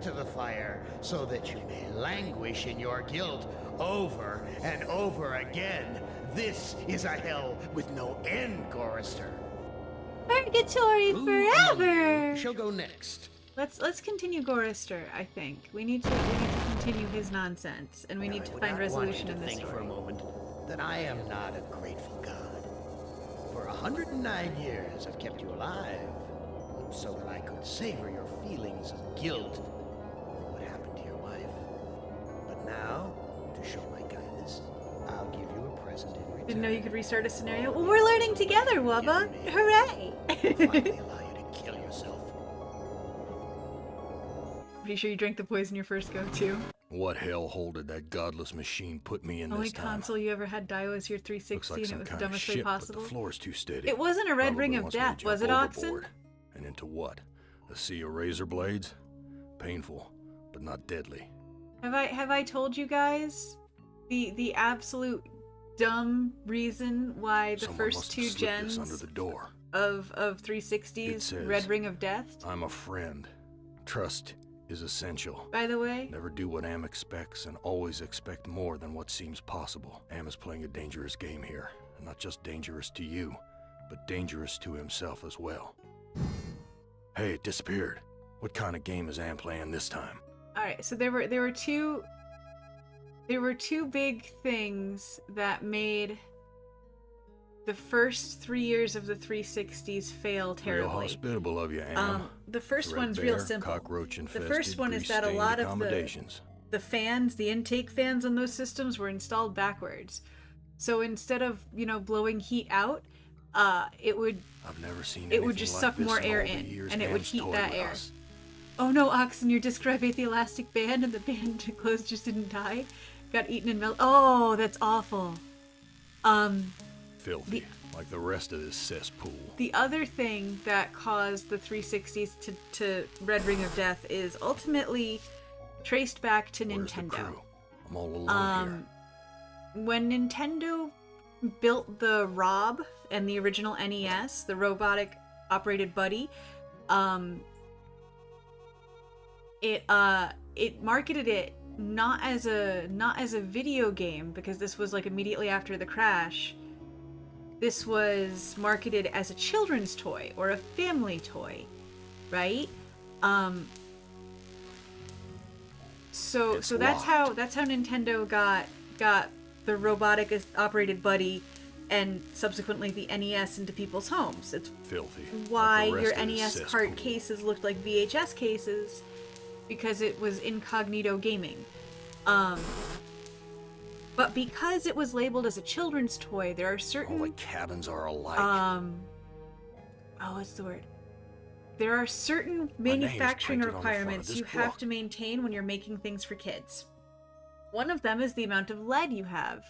to the fire, so that you may languish in your guilt over and over again. This is a hell with no end, Gorrister. Purgatory Who among you forever! shall go next? Let's continue Gorrister, I think. We need to continue his nonsense, and we need I to would find not resolution want in you to this think for story. a moment that I am not a grateful god. For 109 years I've kept you alive, so that I could savor your feelings of guilt over what happened to your wife. But now, to show my kindness, I'll give you a present in return. Didn't know you could restart a scenario? Well, we're learning together, Wubba! Hooray! Finally allow you to kill yourself. Pretty sure you drank the poison your first go, too. What hellhole did that godless machine put me in Only this time? console you ever had die was your 360, Looks like and it some was the kind of dumbest way ship, but possible. the floor's too steady. It wasn't a red Probably ring of wants me to death, was jump it, Oxen? overboard. And into what? A sea of razor blades? Painful, but not deadly. Have I told you guys the absolute dumb reason why the Someone first must two have slipped this gens under the door. of It 360's says, Red Ring of Death, I'm a friend. Trust is essential. by the way? Never do what Am expects and always expect more than what seems possible. Am is playing a dangerous game here. And not just dangerous to you, but dangerous to himself as well. Hey, it disappeared. What kind of game is Am playing this time? Alright, so there were two big things that made the first 3 years of the 360s fail Real terribly. hospitable of you, Am. The first Threadbare, one's real simple. Cockroach The infested, first one is that a grease-stained lot of the accommodations. fans, the intake fans on those systems were installed backwards. So instead of, blowing heat out, it would I've never seen it would anything just like suck this more in air all the in, years and it would Am's heat toyed that with air. us. Oh no, Oxen, your disc drive ate the elastic band and the band clothes just didn't die. Got eaten and melted. Oh, that's awful. Filthy, like the rest of this cesspool. The other thing that caused the 360s to Red Ring of Death is ultimately traced back to Where's the Nintendo. crew? I'm all alone here. When Nintendo built the ROB and the original NES, the robotic operated buddy, it marketed it not as a video game, because this was like immediately after the crash. This was marketed as a children's toy or a family toy, right? So It's that's locked. how Nintendo got the robotic operated buddy and subsequently the NES into people's homes. It's Filthy. why like the your rest of this NES cart cesspool. cases looked like VHS cases, because it was incognito gaming. But because it was labeled as a children's toy, there are All certain the cabins are alike. what's the word? There are certain name's manufacturing printed on the front of requirements this you have book. to maintain when you're making things for kids. One of them is the amount of lead you have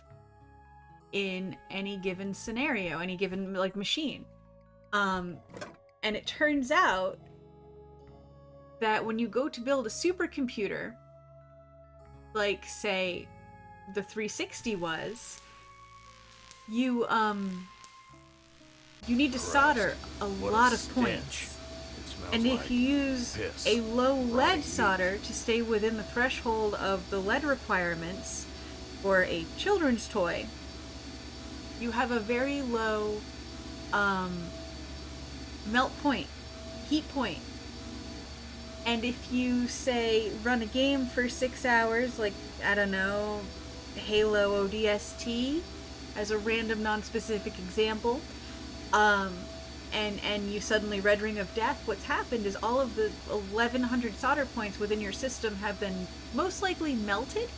in any given scenario, any given machine. And it turns out that when you go to build a supercomputer, like say the 360 was, you need to solder a What lot of stench. points. It smells And like if you use piss, a low rotting lead meat. solder to stay within the threshold of the lead requirements for a children's toy, you have a very low melt point, heat point. And if you say run a game for 6 hours, like, I don't know, Halo ODST as a random non-specific example, and you suddenly Red Ring of Death, what's happened is all of the 1100 solder points within your system have been most likely melted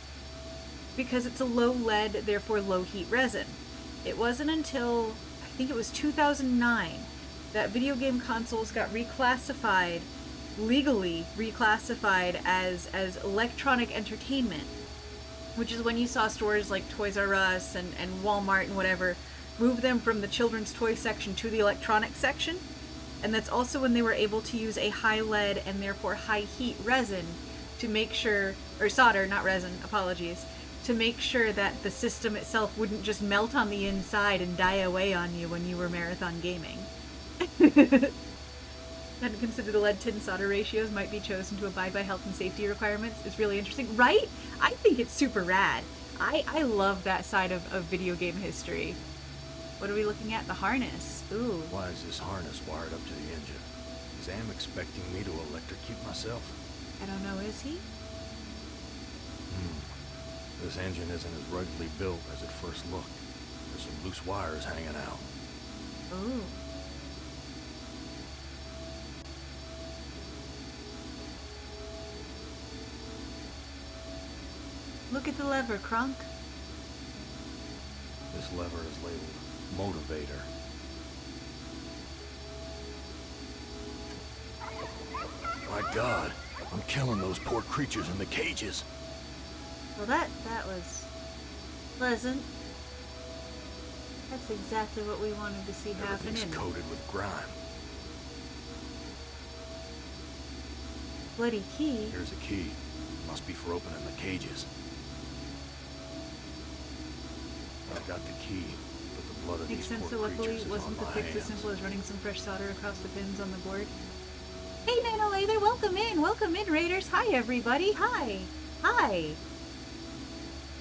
because it's a low lead, therefore low heat resin. It wasn't until, I think it was 2009, that video game consoles got reclassified, legally reclassified as electronic entertainment, which is when you saw stores like Toys R Us and Walmart and whatever move them from the children's toy section to the electronic section. And that's also when they were able to use a high lead and therefore high heat resin to make sure, or solder, not resin, apologies, to make sure that the system itself wouldn't just melt on the inside and die away on you when you were marathon gaming. And consider the lead-tin solder ratios might be chosen to abide by health and safety requirements. It's really interesting, right? I think it's super rad. I love that side of video game history. What are we looking at? The harness. Ooh. Why is this harness wired up to the engine? Is Am expecting me to electrocute myself? I don't know, is he? This engine isn't as ruggedly built as it first looked. There's some loose wires hanging out. Ooh. Look at the lever, Kronk. This lever is labeled Motivator. My God, I'm killing those poor creatures in the cages. Well, that was pleasant. That's exactly what we wanted to see Everything's happening. coated with grime. Bloody key. Here's a key. Must be for opening the cages. I've got the key, but the blood of Makes these sense, poor so luckily creatures is wasn't on the my fix as hands. simple as running some fresh solder across the pins on the board. Hey, Nano Lather, welcome in, Raiders. Hi, everybody. Hi.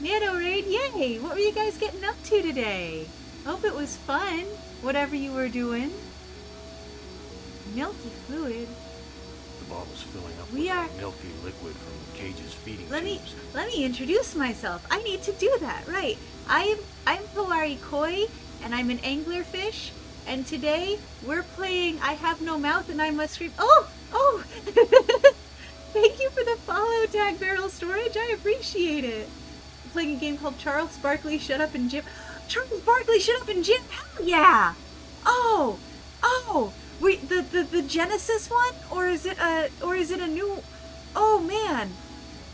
Nano Raid, yay! What were you guys getting up to today? Hope it was fun, whatever you were doing. Milky fluid. The bottle's filling up We with are- a milky liquid from the cage's feeding Let me tubes. introduce myself. I need to do that, right? I'm Hawari Koi, and I'm an anglerfish, and today we're playing I Have No Mouth and I Must Scream. Oh! Oh! Thank you for the follow tag, Barrel Storage. I appreciate it. I'm playing a game called Charles Barkley Shut Up and Jim. Charles Barkley Shut Up and Jim? Hell yeah! Oh! Oh! Wait, the Genesis one? Or is it a new... Oh man!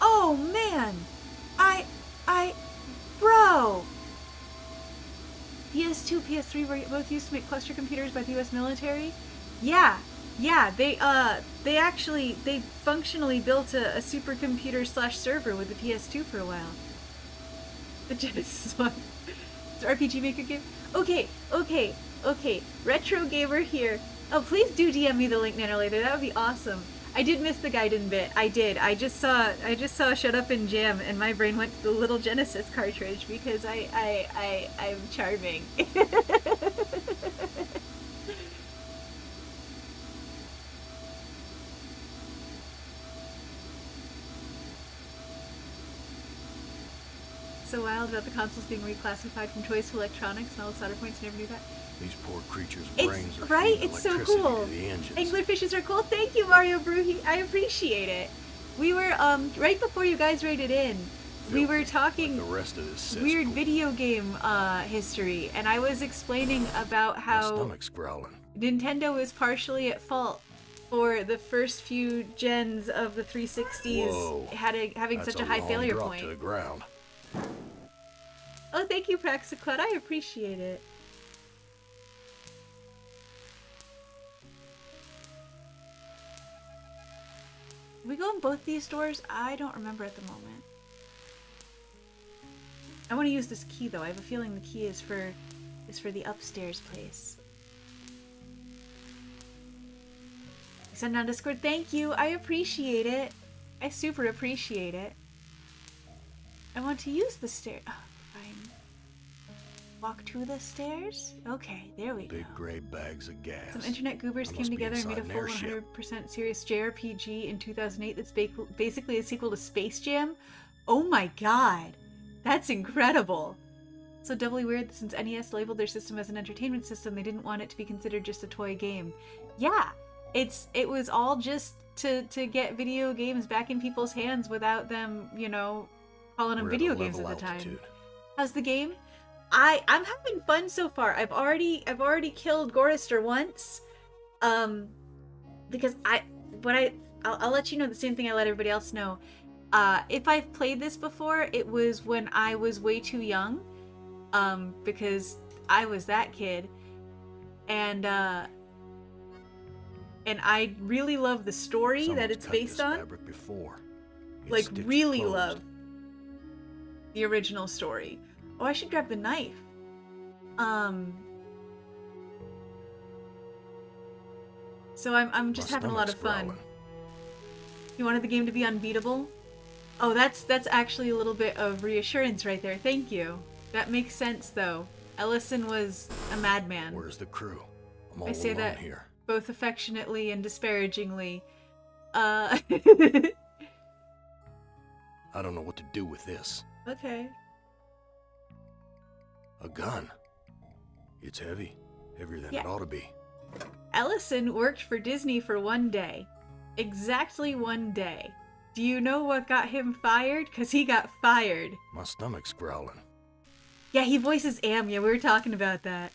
Oh man! Bro! PS2, PS3 were both used to make cluster computers by the US military? Yeah, they functionally built a supercomputer / server with the PS2 for a while. The Genesis one. It's an RPG Maker game? Okay. Retro Gamer here. Oh, please do DM me the link, Nanolater. That would be awesome. I did miss the Gaiden bit. I did. I just saw Shut Up and Jam, and my brain went to the little Genesis cartridge because I'm charming. So wild about the consoles being reclassified from toys to electronics and all the solder points. Never knew that. These poor creatures' brains are right. feeding It's so electricity cool. to the engines. Anglerfishes are cool. Thank you, Mario Bruhi. I appreciate it. We were right before you guys raided in. We were talking like the rest of this weird cesspool. video game history, and I was explaining about My how stomach's growling. Nintendo was partially at fault for the first few gens of the 360s Whoa. having That's such a high long failure drop point. to the ground. Oh, thank you, Praxiclut. I appreciate it. We go in both these doors? I don't remember at the moment. I want to use this key though. I have a feeling the key is for the upstairs place. Send on Discord. Thank you. I appreciate it. I super appreciate it. I want to use the stair. Oh, fine. Walk to the stairs? Okay, there we go. Big gray bags of gas. Some internet goobers I came must be together and made a inside full an airship. 100% serious JRPG in 2008 that's basically a sequel to Space Jam. Oh my god. That's incredible. So doubly weird that since NES labeled their system as an entertainment system, they didn't want it to be considered just a toy game. Yeah, it was all just to get video games back in people's hands without them, you know, calling them We're at video a games at level the time. altitude. How's the game? I'm having fun so far. I've already killed Gorister once. Because I'll let you know the same thing I let everybody else know. If I've played this before, it was when I was way too young. Because I was that kid. And I really love the story that Someone's it's cut based this on. fabric before. It's Like, stitched really closed. love the original story. Oh, I should grab the knife. So I'm just My having a lot of stomach's fun. growling. You wanted the game to be unbeatable? Oh, that's actually a little bit of reassurance right there. Thank you. That makes sense, though. Ellison was a madman. Where's the crew? I'm all I say alone that here. both affectionately and disparagingly. I don't know what to do with this. Okay. A gun. It's heavy. Heavier than Yeah. it ought to be. Ellison worked for Disney for one day. Exactly one day. Do you know what got him fired? Because he got fired. My stomach's growling. Yeah, he voices Am. Yeah, we were talking about that.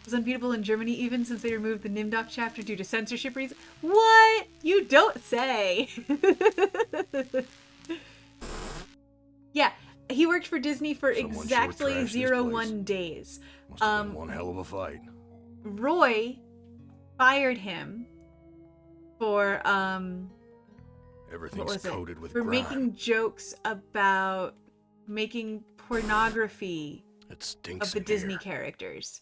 It was unbeatable in Germany even since they removed the Nimdok chapter due to censorship reasons. What? You don't say. Yeah, he worked for Disney for Someone sure exactly trashed this 01 place. days. Must have been one hell of a fight. Roy fired him for what Everything's was it? coated with For grime. making jokes about making pornography It stinks of the in Disney here. characters.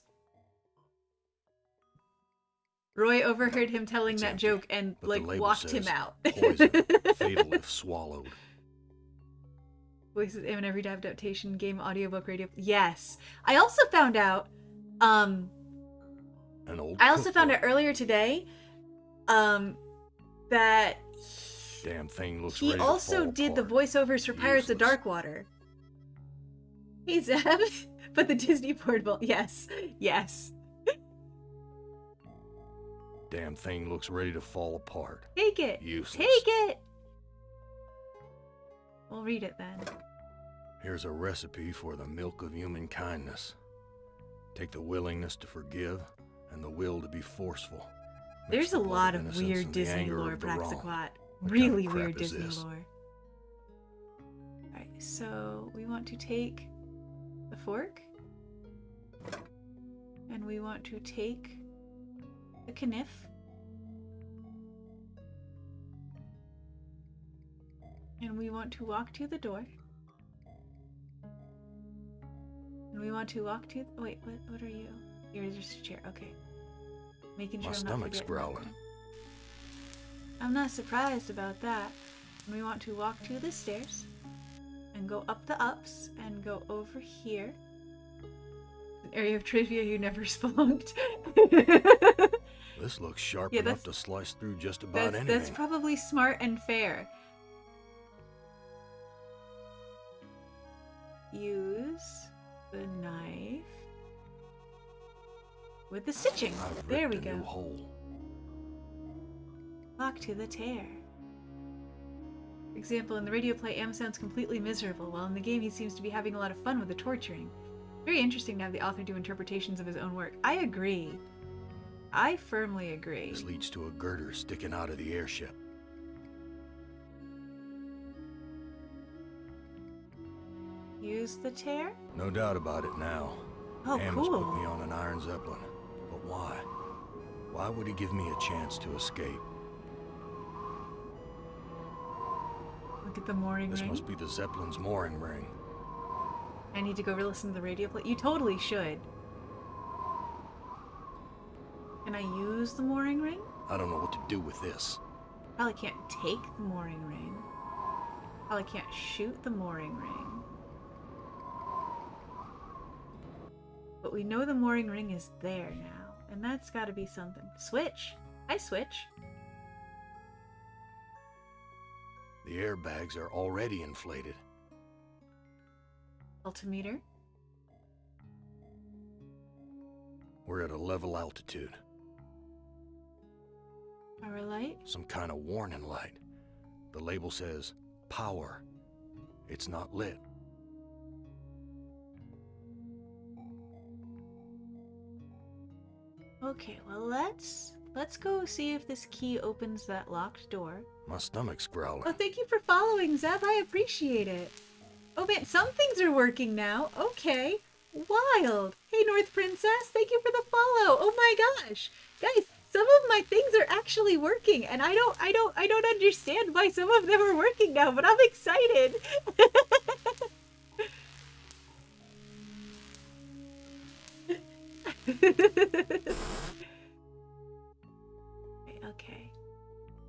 Roy overheard him telling It's that empty, joke and but the like label walked him says out. Poison, fatal if swallowed. Voices in every adaptation, game, audiobook, radio. Yes. I also found out An old I also found out cookbook. earlier today that Damn thing looks he ready to also fall did the apart. voiceovers for Pirates of Useless. Darkwater. Hey Zeb, But the Disney portable, yes, yes. Damn thing looks ready to fall apart. Take it. Useless. Take it. We'll read it then. Here's a recipe for the milk of human kindness. Take the willingness to forgive and the will to be forceful. Mix There's the a blood lot of innocence weird and the Disney anger lore, of the wrong. Praxiquat. What kind Really of crap weird is Disney this? lore. Alright, so we want to take the fork. And we want to take the kniff. And we want to walk to the door. And we want to walk to... wait, what are you? You're just a chair. Okay. Making sure My I'm not stomach's forgetting growling. anything. I'm not surprised about that. And we want to walk to the stairs. And go up the ups. And go over here. An area of trivia you never spelunked. This looks sharp Yeah, enough that's- to slice through just about anything. That's probably smart and fair. Use the knife with the stitching. I've There we ripped a new go. hole. Lock to the tear. For example, in the radio play, Am sounds completely miserable, while in the game he seems to be having a lot of fun with the torturing. Very interesting to have the author do interpretations of his own work. I agree. I firmly agree. This leads to a girder sticking out of the airship. Use the tear? No doubt about it now. Oh, Am has cool. put me on an Iron Zeppelin. But why? Why would he give me a chance to escape? Look at the mooring This ring. must be the Zeppelin's mooring ring. I need to go listen to the radio play. You totally should. Can I use the mooring ring? I don't know what to do with this. Probably can't take the mooring ring. Probably can't shoot the mooring ring. But we know the mooring ring is there now. And that's gotta be something. Switch! I switch. The airbags are already inflated. Altimeter. We're at a level altitude. Power light. Some kind of warning light. The label says, power. It's not lit. Okay, well let's go see if this key opens that locked door. My stomach's growling. Oh, thank you for following, Zeb. I appreciate it. Oh man, some things are working now. Okay. Wild. Hey, North Princess, thank you for the follow. Oh my gosh. Guys, some of my things are actually working, and I don't understand why some of them are working now, but I'm excited. Okay.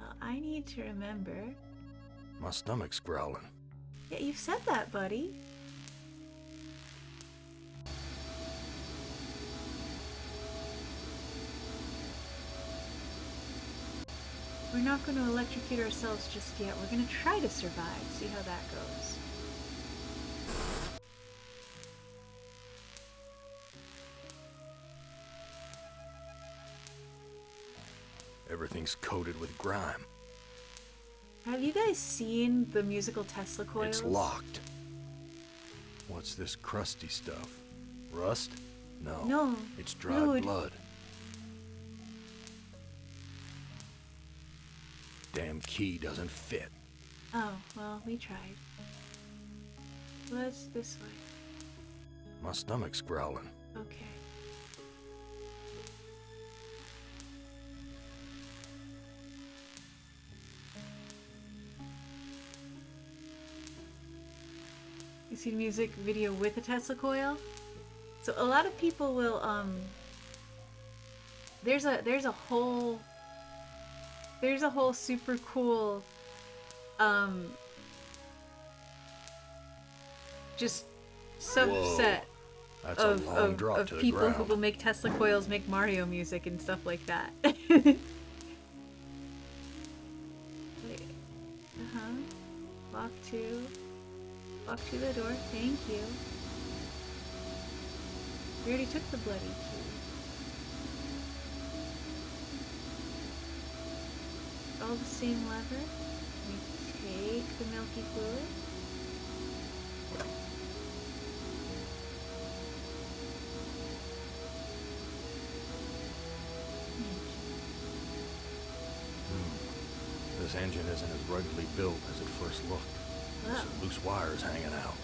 Well, I need to remember. My stomach's growling. Yeah, you've said that, buddy. We're not going to electrocute ourselves just yet. We're going to try to survive, see how that goes. Everything's coated with grime. Have you guys seen the musical Tesla coils? It's locked. What's this crusty stuff? Rust? No. No, It's dried fluid. blood. Damn key doesn't fit. Oh, well, we tried. What's this way? My stomach's growling. Okay. You see music video with a Tesla coil? So a lot of people will there's a whole super cool just subset That's a long drop of to the people ground. who will make Tesla coils make Mario music and stuff like that. Wait. Walk to the door. Thank you. We already took the bloody key. All the same lever. We take the milky fluid. This engine isn't as ruggedly built as it first looked. Wow. Some loose wires hanging out.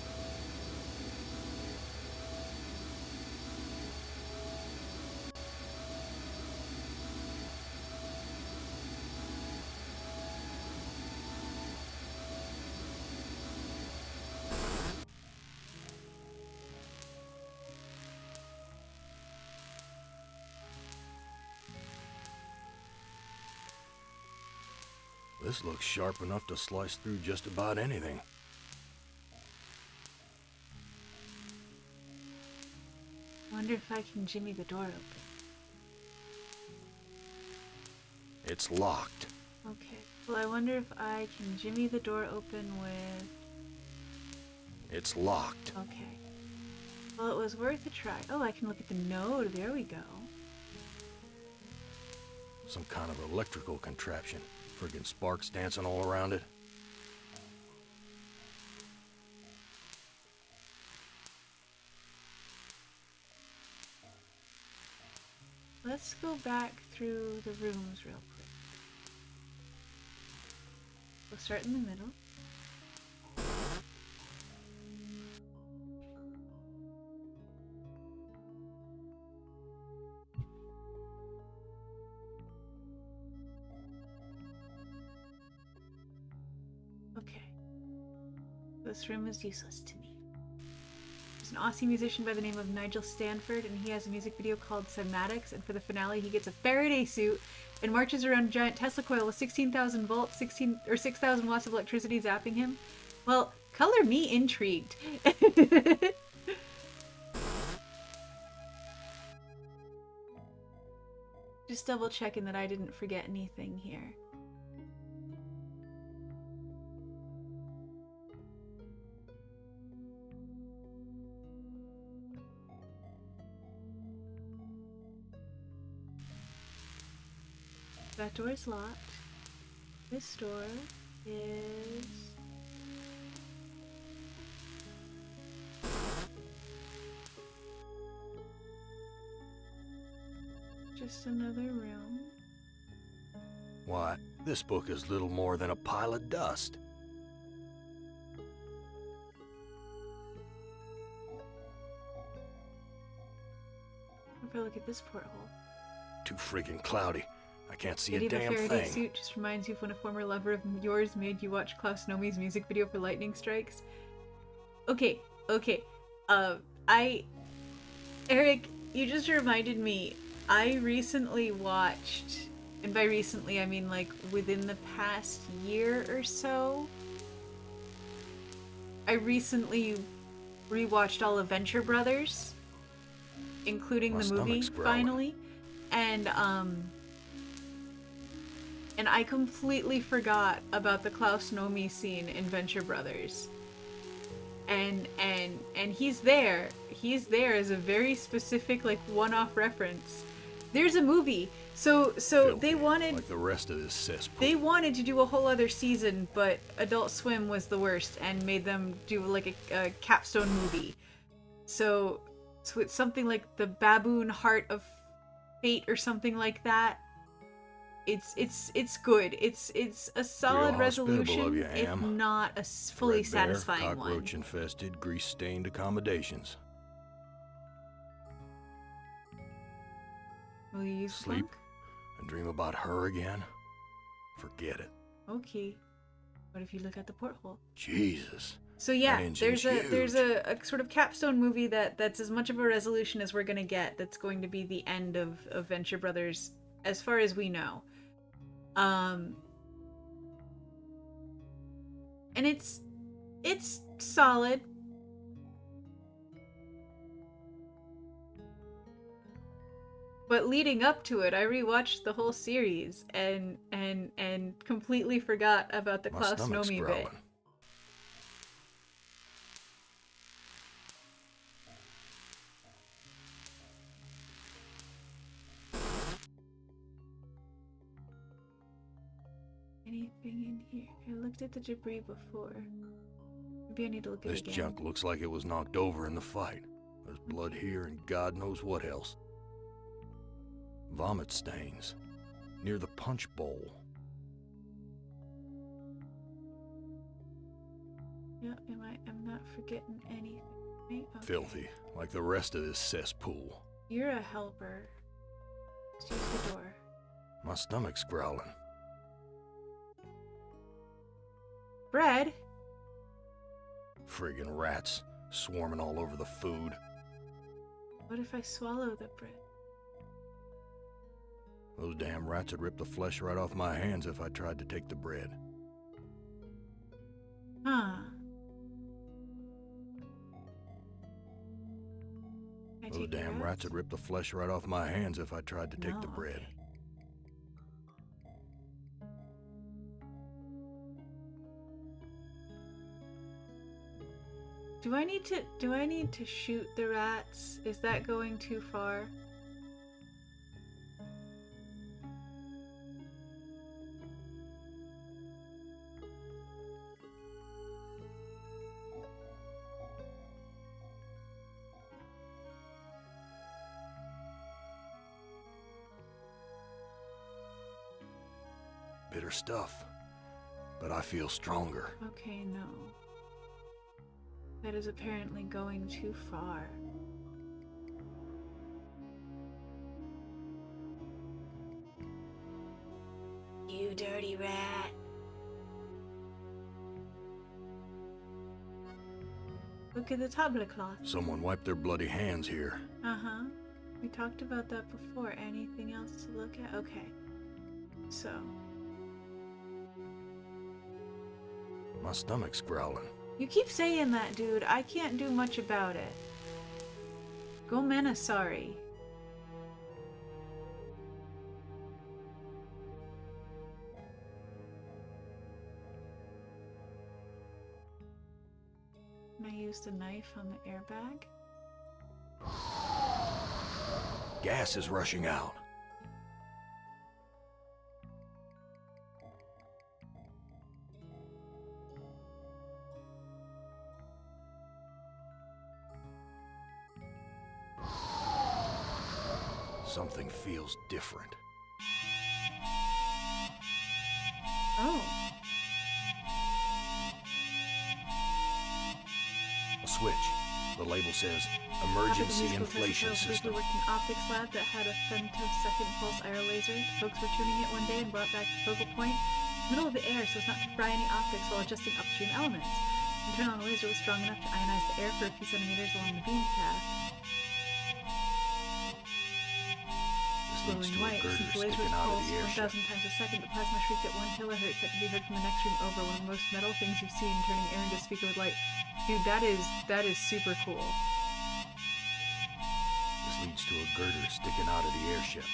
This looks sharp enough to slice through just about anything. Wonder if I can jimmy the door open. It's locked. Okay. Well, I wonder if I can jimmy the door open with... It's locked. Okay. Well, it was worth a try. Oh, I can look at the node. There we go. Some kind of electrical contraption. Friggin' sparks dancing all around it. Let's go back through the rooms real quick. We'll start in the middle. Okay. This room is useless to me. There's an Aussie musician by the name of Nigel Stanford, and he has a music video called Cymatics, and for the finale he gets a Faraday suit and marches around a giant Tesla coil with 16,000 volts, 6,000 watts of electricity zapping him. Well, color me intrigued. Just double checking that I didn't forget anything here. That door is locked. This door is... just another room. Why, this book is little more than a pile of dust. If I look at this porthole. Too freaking cloudy. I can't see Did a he have damn a Faraday thing. suit? Just reminds you of when a former lover of yours made you watch Klaus Nomi's music video for Lightning Strikes. Okay. Eric, you just reminded me, I recently watched, and by recently I mean like within the past year or so, I recently rewatched all of Venture Brothers, including My the movie, stomach's growling. finally, and I completely forgot about the Klaus Nomi scene in Venture Brothers. And he's there. He's there as a very specific, like, one-off reference. There's a movie. So Filthy, they wanted like the rest of this cesspool. they wanted to do a whole other season, but Adult Swim was the worst and made them do like a capstone movie. So it's something like the Baboon Heart of Fate or something like that. It's good. It's a solid Real hospitable resolution, of you, if Am. not a fully Threadbare, satisfying one. cockroach-infested, grease-stained accommodations. Will you use Sleep? Splunk? And dream about her again? Forget it. Okay. What if you look at the porthole? Jesus. So yeah, That there's engine's a sort of capstone movie that's as much of a resolution as we're gonna get. That's going to be the end of Venture Brothers, as far as we know. And it's solid. But leading up to it, I rewatched the whole series and completely forgot about the My Klaus stomach's Nomi growling. bit. anything in here? I looked at the debris before. Maybe I need to look at it This again. junk looks like it was knocked over in the fight. There's blood here and God knows what else. Vomit stains near the punch bowl. Yeah, I'm not forgetting anything, right? Okay. Filthy, like the rest of this cesspool. You're a helper. Let's use the door. My stomach's growling. Bread? Friggin' rats swarming all over the food. What if I swallow the bread? Those damn rats would rip the flesh right off my hands if I tried to take the bread. Huh. Can I Those take the damn rats would rip the flesh right off my hands if I tried to take the No, bread. okay. Do I need to shoot the rats? Is that going too far? Bitter stuff, but I feel stronger. Okay, no. That is apparently going too far. You dirty rat. Look at the tablecloth. Someone wiped their bloody hands here. Uh-huh. We talked about that before. Anything else to look at? Okay. So. My stomach's growling. You keep saying that, dude. I can't do much about it. Gomena sorry. Can I use the knife on the airbag? Gas is rushing out. Something feels different. Oh. A switch. The label says emergency inflation system. Worked in optics lab that had a femtosecond pulse IR laser. Folks were tuning it one day and brought back the focal point in the middle of the air so as not to fry any optics while adjusting upstream elements. And turn on the laser was strong enough to ionize the air for a few centimeters along the beam path. This leads to a Glowing white, girder since the laser sticking was out of pulsed the air 1,000 shaft. times a second, the plasma shrieked at 1 kilohertz that can be heard from the next room over, one of the most metal things you've seen, turning air into a speaker with light. Dude, that is super cool. This leads to a girder sticking out of the airship.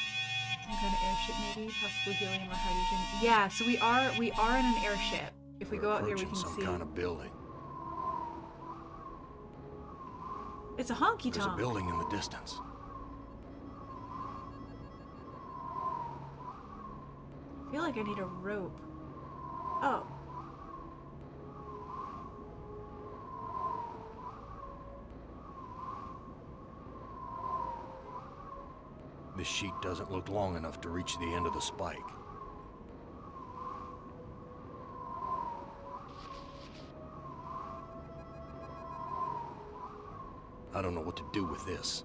Some kind of airship, maybe, possibly helium or hydrogen. Yeah, so we are in an airship. If we We're go out here, we approaching can some see. kind of building. It's a honky There's a tonk. building in the distance. I feel like I need a rope. Oh. This sheet doesn't look long enough to reach the end of the spike. I don't know what to do with this.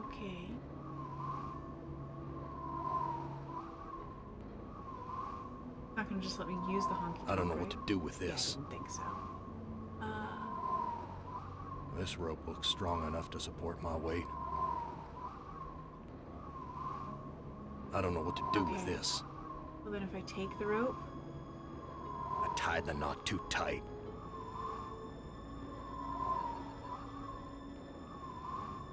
Okay. Not gonna just let me use the honky tonk. I don't know what right? to do with Yeah, I this. didn't think so. This rope looks strong enough to support my weight. I don't know what to do with Okay. this. Well then if I take the rope, I tied the knot too tight.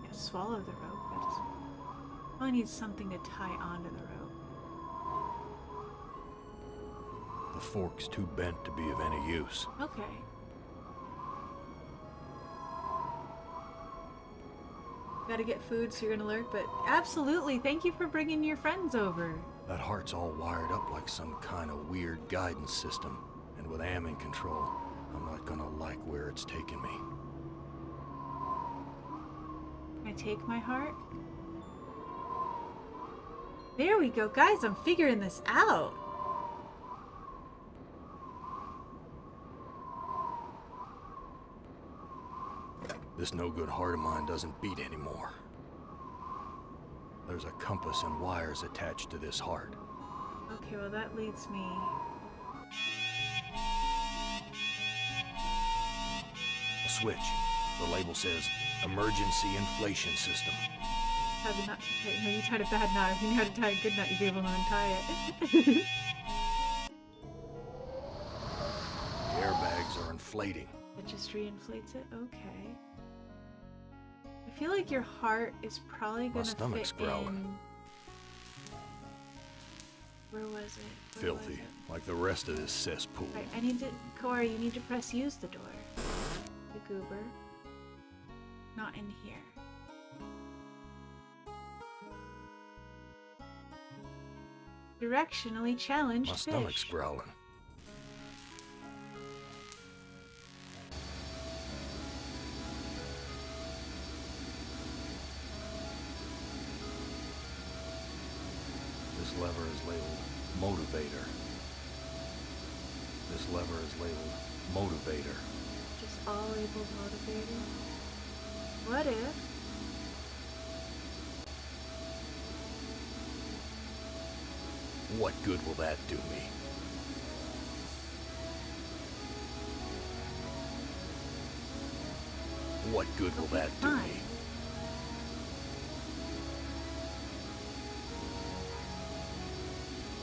yeah, swallow the rope. That doesn't... Well, I need something to tie onto the rope. The fork's too bent to be of any use. Okay. Gotta get food, so you're gonna lurk, but absolutely, thank you for bringing your friends over. That heart's all wired up like some kind of weird guidance system. And with Am in control, I'm not gonna like where it's taking me. Can I take my heart? There we go, guys, I'm figuring this out. This no-good heart of mine doesn't beat anymore. There's a compass and wires attached to this heart. Okay, well that leads me... A switch. The label says, Emergency Inflation System. How to not to tie... No, you tied a bad knot. If you knew how to tie a good knot, you'd be able to untie it. The airbags are inflating. It just reinflates it? Okay. I feel like your heart is probably gonna stomach's fit growling. in... Where was it? Where was Filthy, it? like the rest of this cesspool. Right, I need to... Corey, you need to press use the door. The goober. Not in here. Directionally challenged My stomach's fish. growling. This lever is labeled Motivator. This lever is labeled Motivator. Just all labeled motivator. What if... What good will that do me? What good will that do fine. me?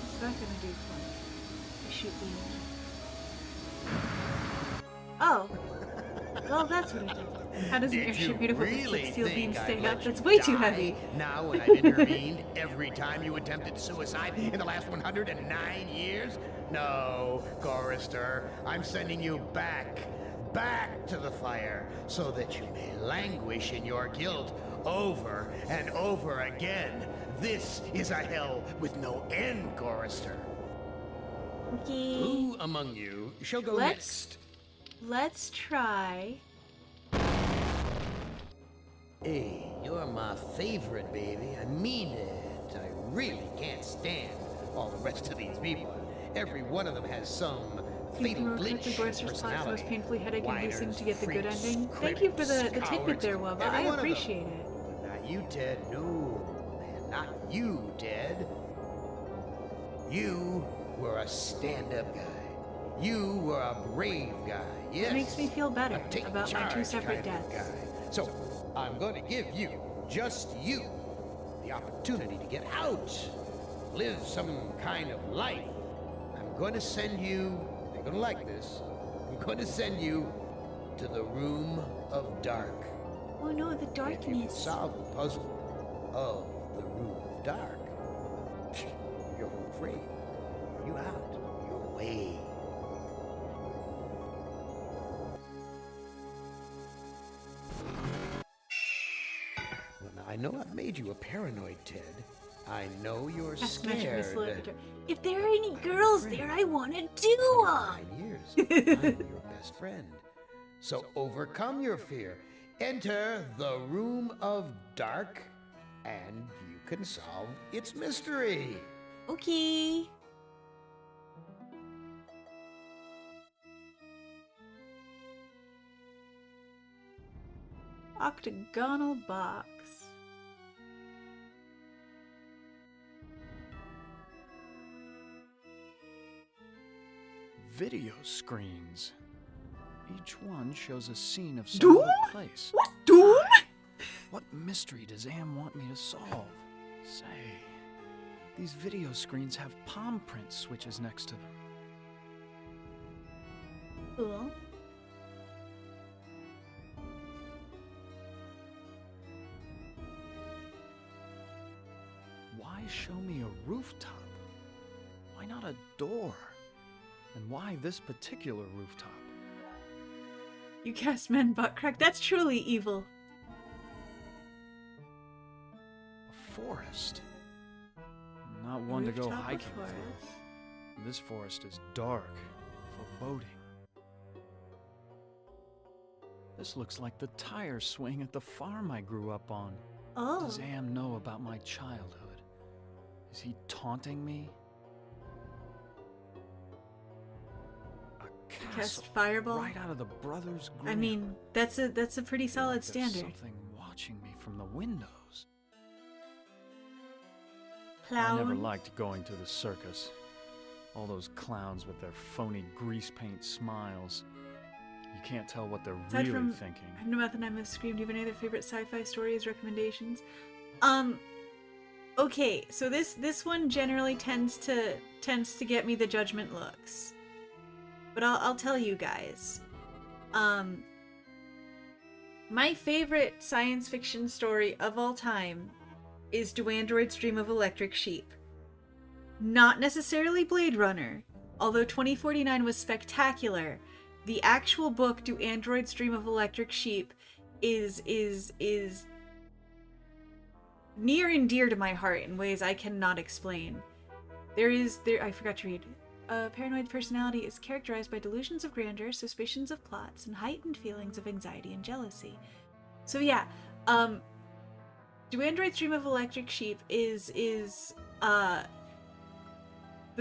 What's that gonna do for me? I shoot the engine. Oh! Well, that's what it did. How does an Did airship you beautiful really with steel think beams I'd stay let up? you That's way too die heavy. Now when I've intervened every time you attempted suicide in the last 109 years? No, Chorister, I'm sending you back to the fire, so that you may languish in your guilt over and over again. This is a hell with no end, Chorister. Okay. Who among you shall go next? Let's try... Hey, you're my favorite, baby. I mean it. I really can't stand all the rest of these people. Every one of them has some fatal glitch in Boisterous plots personality. most painfully headache-inducing Whiners, to get the good freaks, ending. Thank you for the critics, tidbit there, cowards, Wubba. every I one of them. appreciate it. But not you, Ted. No, man, not you, Ted. You were a stand-up guy. You were a brave guy. Yes. It makes me feel better a take about my two charge separate kind of deaths. guy. So, I'm going to give you, just you, the opportunity to get out, live some kind of life. I'm going to send you, you're going to like this, I'm going to send you to the Room of Dark. Oh no, the If you can darkness. solve the puzzle of the Room of Dark, you're home free. You out. You're away. Well, now, I know I've made you a paranoid, Ted. I know you're Ask Magic Miss scared. Lilith. If there are any girls there, I want to do 'em. 9 years. I'm your best friend. So overcome your fear. Enter the Room of Dark, and you can solve its mystery. Okay. Octagonal box. Video screens. Each one shows a scene of some Doom? other place. What, Doom? What mystery does Am want me to solve? Say, these video screens have palm print switches next to them. Cool. Why show me a rooftop? Why not a door? And why this particular rooftop? You cast men butt crack. That's truly evil. forest. Not one to go Rooftop of hiking forest. through. This forest is dark, foreboding. This looks like the tire swing at the farm I grew up on. Oh. Does Am know about my childhood? Is he taunting me? A castle Cast fireball. right out of the Brothers Grimm. I mean, that's a pretty Feel solid like there's standard. something watching me from the windows. Clown. I never liked going to the circus. All those clowns with their phony grease paint smiles. You can't tell what they're Aside really from thinking. No Meth and I Must Scream, do you have any other favorite sci-fi stories recommendations? Okay, so this one generally tends to get me the judgment looks. But I'll tell you guys. My favorite science fiction story of all time is Do Androids Dream of Electric Sheep? Not necessarily Blade Runner, although 2049 was spectacular. The actual book Do Androids Dream of Electric Sheep is near and dear to my heart in ways I cannot explain. I forgot to read. Paranoid personality is characterized by delusions of grandeur, suspicions of plots, and heightened feelings of anxiety and jealousy. So yeah, Do Androids Dream of Electric Sheep is the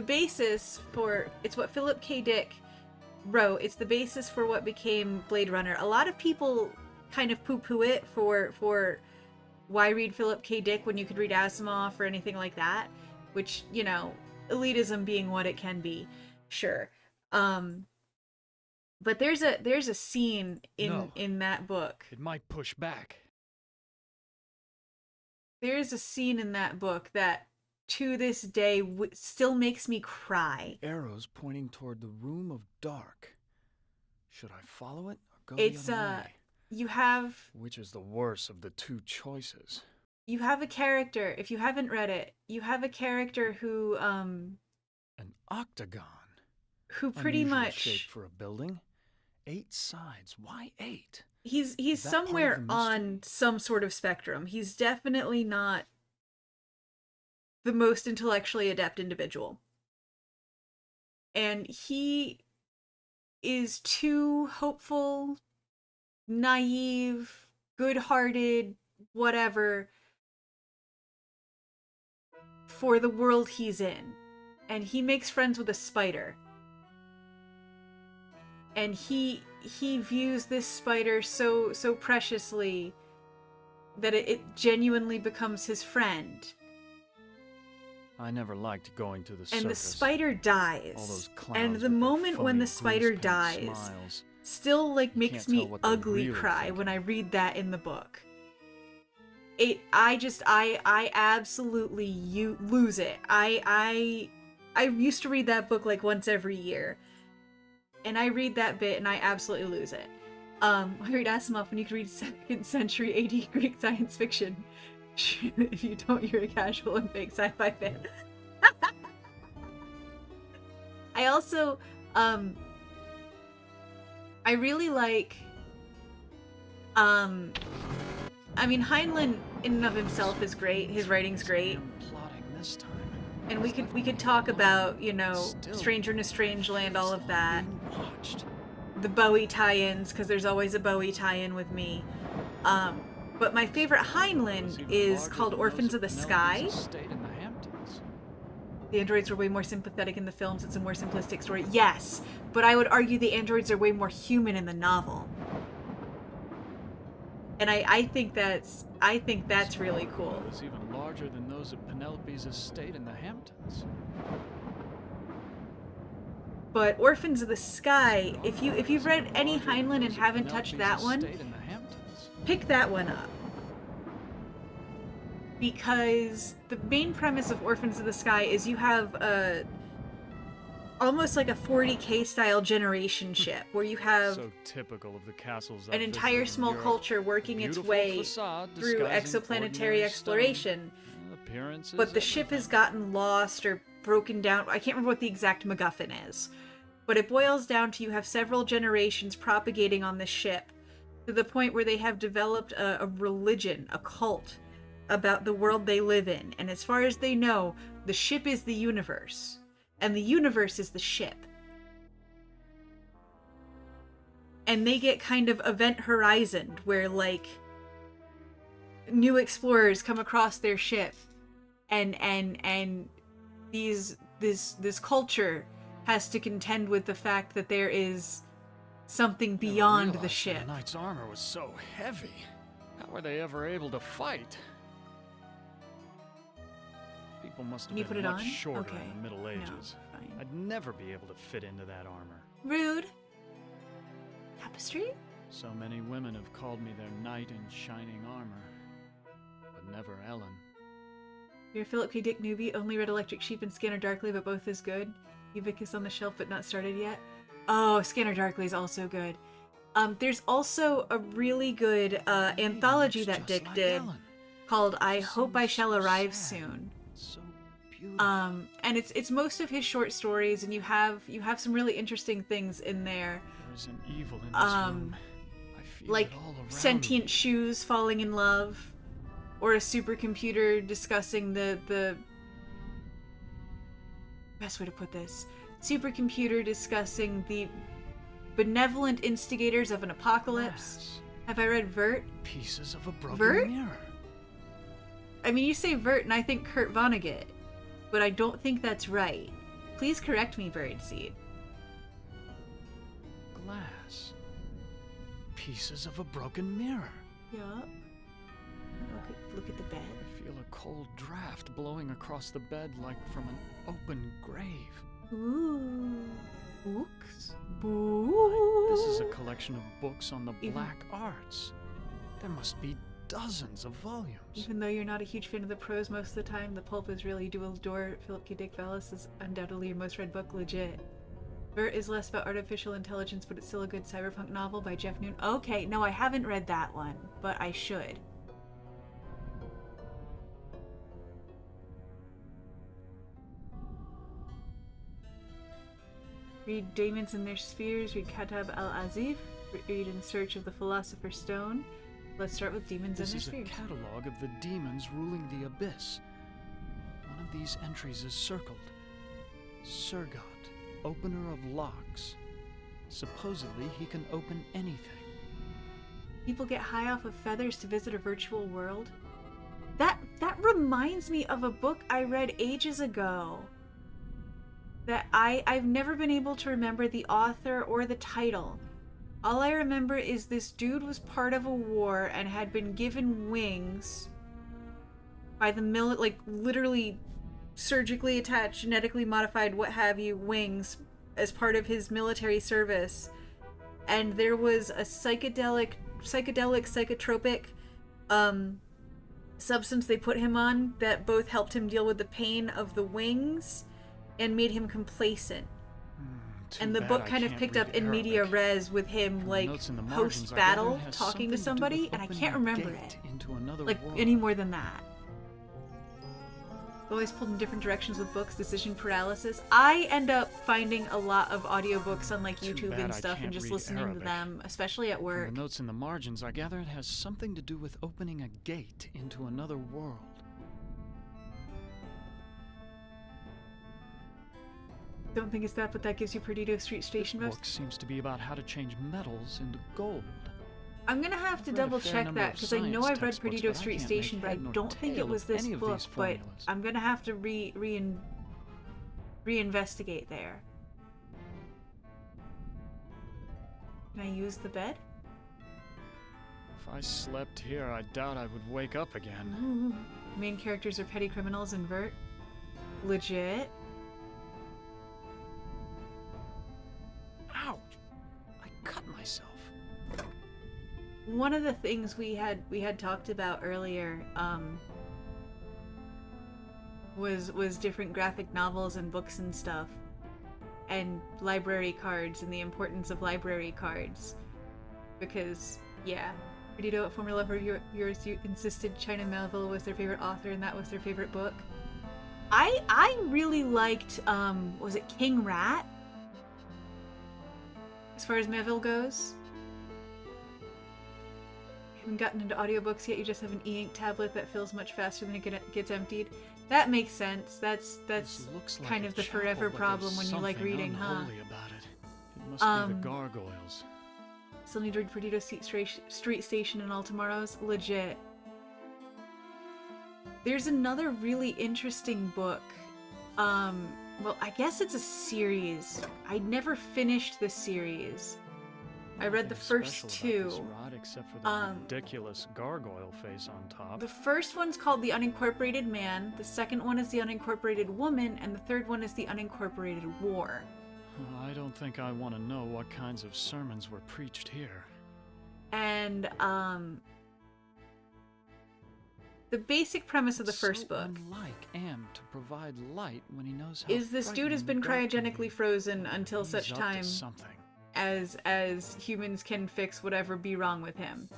basis for, it's what Philip K. Dick wrote. It's the basis for what became Blade Runner. A lot of people kind of poo-poo it for why read Philip K. Dick when you could read Asimov or anything like that, which, you know, elitism being what it can be, sure. But there's a scene in that book. It might push back. There's a scene in that book that to this day still makes me cry. Arrows pointing toward the room of dark. Should I follow it or go It's the other way? you have Which is the worse of the two choices? a character, if you haven't read it, you have a character who An octagon. pretty Unusual much shape for a building. 8 sides. Why 8? he's Is that part of somewhere the mystery? on some sort of spectrum. He's definitely not the most intellectually adept individual. And he is too hopeful, naive, good-hearted, whatever, for the world he's in. And he makes friends with a spider. And he views this spider so preciously that it genuinely becomes his friend. I never liked going to the circus. And the spider dies. All those clowns And the with their moment when phony the spider grease paint dies smiles. still like You makes can't tell me what they're ugly really cry thinking. when I read that in the book. I absolutely lose it. I used to read that book like once every year. And I read that bit and I absolutely lose it. I read Asimov when you can read 2nd century AD Greek science fiction. If you don't, you're a casual and fake sci-fi fan. I also, I really like, I mean, Heinlein in and of himself is great. His writing's great. I'm plotting this time. And we could talk about, you know, Still, Stranger in a Strange Land, all of that. Being watched. The Bowie tie-ins, because there's always a Bowie tie-in with me. But my favorite Was Heinlein even is larger called than Orphans those of the at Sky. Penelope's estate in the Hamptons. The androids were way more sympathetic in the films. It's a more simplistic story. Yes, but I would argue the androids are way more human in the novel. And I think that's really cool. Was even larger than those at Penelope's estate in the Hamptons. But Orphans of the Sky, if you've read any Larger than Heinlein and those at haven't touched that Penelope's one, estate in the Hamptons. pick that one up. Because the main premise of Orphans of the Sky is you have almost like a 40K style generation ship where you have So typical of the castles an entire small culture working its way through exoplanetary exploration. But the ship has gotten lost or broken down. I can't remember what the exact MacGuffin is. But it boils down to you have several generations propagating on this ship to the point where they have developed a religion, a cult, about the world they live in. And as far as they know, the ship is the universe. And the universe is the ship. And they get kind of event horizoned, where like new explorers come across their ship, and this culture has to contend with the fact that there is something beyond the ship. The knight's armor was so heavy. How were they ever able to fight? People must have Can you put been it much on? shorter Okay. in the Middle Ages. No, fine. I'd never be able to fit into that armor. Rude. Tapestry? So many women have called me their knight in shining armor, but never Ellen. You're Philip K. Dick newbie, only read Electric Sheep and Scanner Darkly, but both is good. Ubicus on the shelf, but not started yet. Oh, Scanner Darkly is also good. There's also a really good anthology Looks that just Dick like did Ellen. called I Hope I Seems Shall so Arrive sad. Soon. So beautiful. And it's most of his short stories, and you have some really interesting things in there. There's an evil in this room. I feel Like it all around sentient me. shoes falling in love, or a supercomputer discussing the best way to put this. Supercomputer discussing the benevolent instigators of an apocalypse. Glass. Have I read Vert? Pieces of a broken Vert? mirror. I mean, you say Vert, and I think Kurt Vonnegut, but I don't think that's right. Please correct me, Birdseed. Glass. Pieces of a broken mirror. Yup. Look at the bed. I feel a cold draft blowing across the bed like from an open grave. Ooh. Books? Boo. This is a collection of books on the Even- black arts. There must be dozens of volumes. Even though you're not a huge fan of the prose most of the time, the pulp is really, you do adore Philip K. Dick. Valis is undoubtedly your most read book, legit. Vert is less about artificial intelligence, but it's still a good cyberpunk novel by Jeff Noon. Okay, no, I haven't read that one, but I should. Read Demons in Their Spheres, read Katab al-Azif, read In Search of the Philosopher's Stone. Let's start with Demons in This Their is a Spheres. catalog of the demons ruling the abyss. One of these entries is circled. Surgot, opener of locks. Supposedly he can open anything. People get high off of feathers to visit a virtual world. That reminds me of a book I read ages ago. That I've never been able to remember the author or the title. All I remember is this dude was part of a war and had been given wings by the like literally surgically attached, genetically modified, what have you, wings as part of his military service. And there was a psychedelic, psychotropic substance they put him on that both helped him deal with the pain of the wings and made him complacent. And the book kind of picked up in media res with him like post battle talking to somebody, and I can't remember it like any more than that. Always pulled in different directions with books, decision paralysis. I end up finding a lot of audiobooks on like YouTube and stuff and just listening to them, especially at work. From the notes in the margins, I gather it has something to do with opening a gate into another world. Don't think it's that, but that gives you Perdido Street Station This vibes. book seems to be about how to change metals into gold. I'm gonna have to I've read a double fair check number that of because I know science I've read textbooks, Perdido but I Street can't Station, make but I head nor don't think it tail was of this any of book. these But formulas. I'm gonna have to reinvestigate there. Can I use the bed? If I slept here, I doubt I would wake up again. Ooh. Main characters are petty criminals in Vert. Legit. Ouch! I cut myself. One of the things we had talked about earlier was different graphic novels and books and stuff, and library cards and the importance of library cards, because yeah, Perdido, a former lover of yours, you insisted China Melville was their favorite author and that was their favorite book. I really liked was it King Rat as far as Melville goes? haven't gotten into audiobooks yet, you just have an e-ink tablet that fills much faster than it gets emptied. That makes sense. That's This looks like kind a of the chapel, forever but problem there's when you like something reading, huh? unholy about it. It must be the gargoyles. Still need to read Perdido Street Station and All Tomorrows. Legit. There's another really interesting book. Well, I guess it's a series. I never finished the series. I read the Nothing first special about this two. rod except for the ridiculous gargoyle face on top. The first one's called The Unincorporated Man, the second one is The Unincorporated Woman, and the third one is The Unincorporated War. I don't think I want to know what kinds of sermons were preached here. And, the basic premise of the first book Unlike Am to provide light when he knows how is this dude has been frightening the dark can cryogenically be. frozen until He's such up to time something. as humans can fix whatever be wrong with him.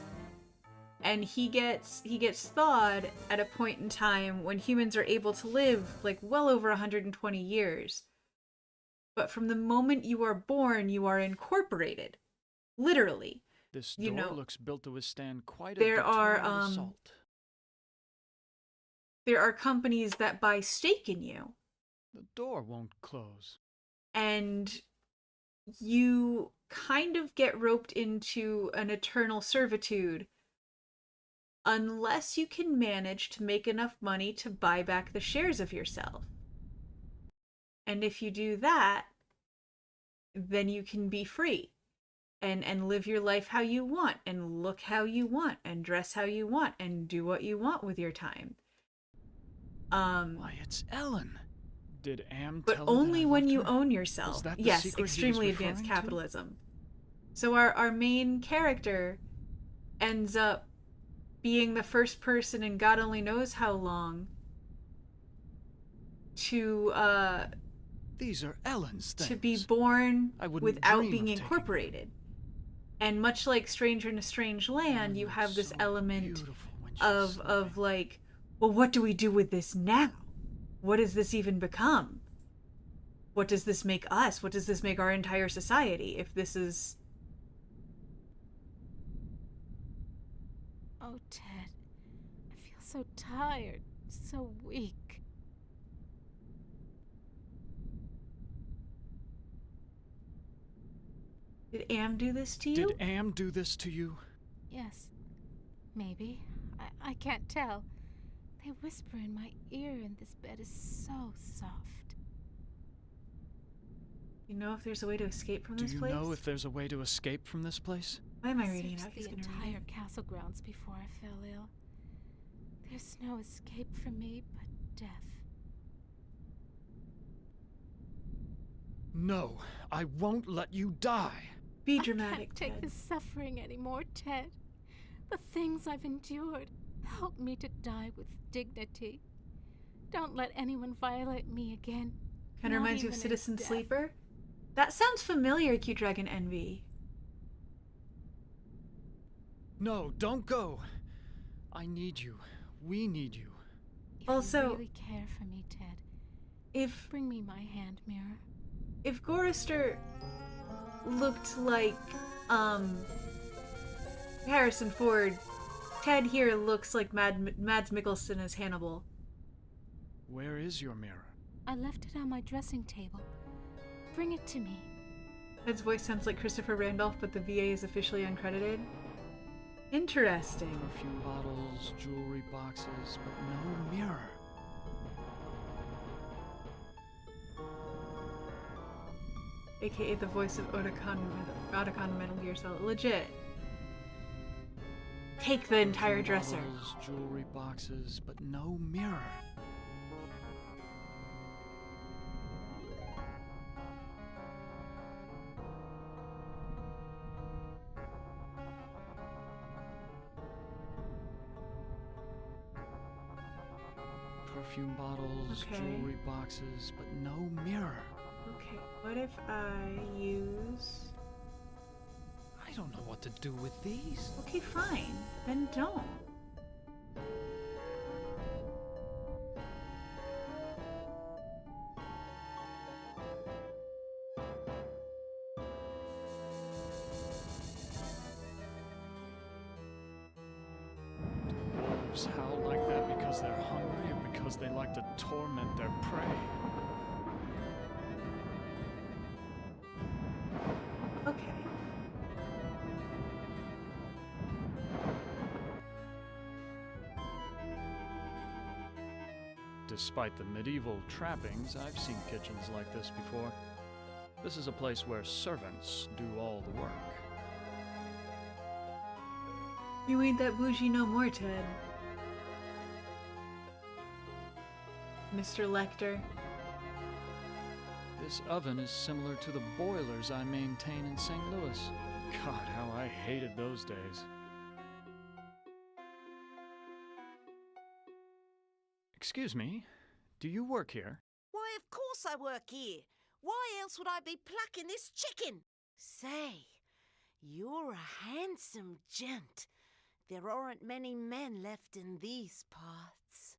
And he gets thawed at a point in time when humans are able to live like well over 120 years. But from the moment you are born, you are incorporated. Literally. This You door know, looks built to withstand quite a there are, determined assault. There are companies that buy stake in you, The door won't close. and you kind of get roped into an eternal servitude unless you can manage to make enough money to buy back the shares of yourself. And if you do that, then you can be free and live your life how you want, and look how you want, and dress how you want, and do what you want with your time. Why, it's Ellen. Did Am But tell her that only I when loved you her? own Was yourself. that the Yes, secret he was extremely advanced referring to? capitalism. So our main character ends up being the first person in God only knows how long to These are Ellen's things. to be born I wouldn't without dream being of taking them. incorporated. And much like Stranger in a Strange Land, you Ellen have looked this so element beautiful when she of was of sleeping. like, well, what do we do with this now? What does this even become? What does this make us? What does this make our entire society if this is... Oh, Ted. I feel so tired, so weak. Did Am do this to you? Did Am do this to you? Yes. Maybe. I can't tell. They whisper in my ear, and this bed is so soft. You know if there's a way to escape from Do this you place? know if there's a way to escape from this place? Why am I reading it Searched out? He's the gonna read entire it. castle grounds before I fell ill. There's no escape for me but death. No, I won't let you die. Be I dramatic, can't take Ted. this suffering anymore, Ted. The things I've endured. Help me to die with dignity. Don't let anyone violate me again. Kind of not reminds you of even in Citizen death. Sleeper. That sounds familiar, Q Dragon Envy. No, don't go. I need you. We need you. If Also- you really care for me, Ted, If bring me my hand mirror. Gorister looked like Harrison Ford, Ted here looks like Mads Mikkelsen as Hannibal. Where is your mirror? I left it on my dressing table. Bring it to me. Ted's voice sounds like Christopher Randolph, but the VA is officially uncredited. Interesting. Perfume bottles, jewelry boxes, but no mirror. AKA the voice of Otakon Metal Gear Solid. Legit. Take the entire Perfume dresser. Bottles, jewelry boxes, but no mirror. Perfume bottles, Okay. jewelry boxes, but no mirror. Okay, what if I use... I don't know what to do with these. Okay, fine. Then don't. they like to torment their prey. Okay. Despite the medieval trappings, I've seen kitchens like this before. This is a place where servants do all the work. You ain't that bougie no more, Ted. Mr. Lecter. This oven is similar to the boilers I maintain in St. Louis. God, how I hated those days. Excuse me, do you work here? Why, of course I work here. Why else would I be plucking this chicken? Say, you're a handsome gent. There aren't many men left in these parts.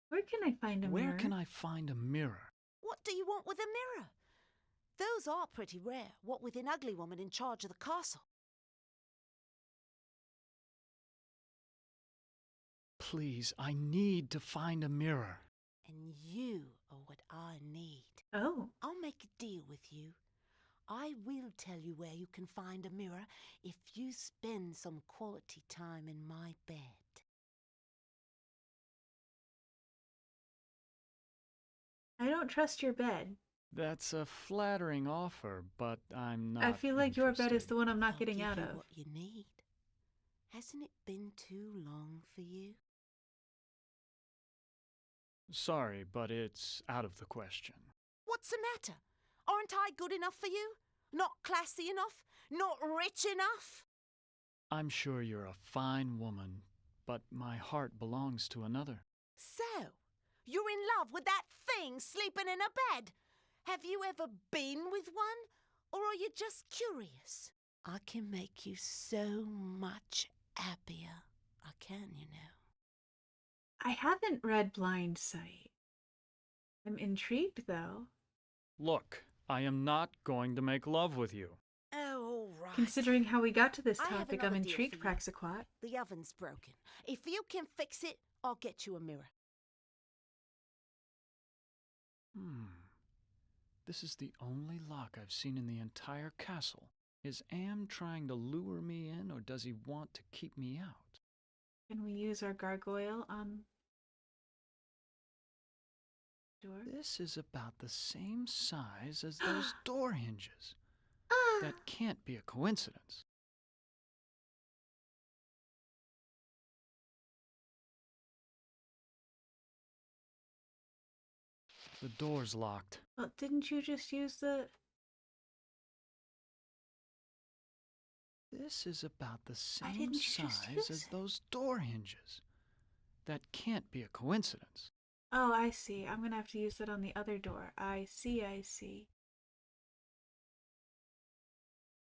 Where can I find a mirror? Where can I find a mirror? What do you want with a mirror? Those are pretty rare, what with an ugly woman in charge of the castle. Please, I need to find a mirror. And you are what I need. Oh. I'll make a deal with you. I will tell you where you can find a mirror if you spend some quality time in my bed. I don't trust your bed. That's a flattering offer, but I'm not I feel like your bed is interested. the one I'm not I'll getting give out you of. what you need. Hasn't it been too long for you? Sorry, but it's out of the question. What's the matter? Aren't I good enough for you? Not classy enough? Not rich enough? I'm sure you're a fine woman, but my heart belongs to another. So, you're in love with that thing sleeping in a bed? Have you ever been with one? Or are you just curious? I can make you so much happier. I can, you know. I haven't read Blind Sight. I'm intrigued, though. Look, I am not going to make love with you. Oh, all right. Considering how we got to this I have topic, I'm another deal intrigued, for you. Praxaquat. The oven's broken. If you can fix it, I'll get you a mirror. This is the only lock I've seen in the entire castle. Is Am trying to lure me in, or does he want to keep me out? Can we use our gargoyle on door? This is about the same size as those door hinges. Ah! That can't be a coincidence. The door's locked. Well, didn't you just use the... This is about the Why same didn't you just size use as it? those door hinges. That can't be a coincidence. Oh, I see. I'm gonna have to use that on the other door. I see, I see.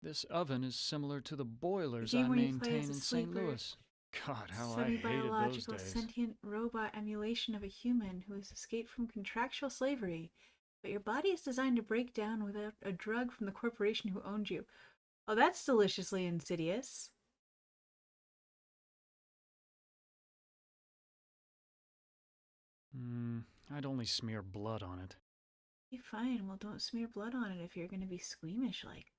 This oven is similar to the boilers game I where you play maintain as a in St. sleeper, Louis. God, how I hated those Semi-biological days. sentient robot emulation of a human who has escaped from contractual slavery. But your body is designed to break down without a drug from the corporation who owned you. Oh, that's deliciously insidious. I'd only smear blood on it. Okay, fine. Well, don't smear blood on it if you're gonna be squeamish like.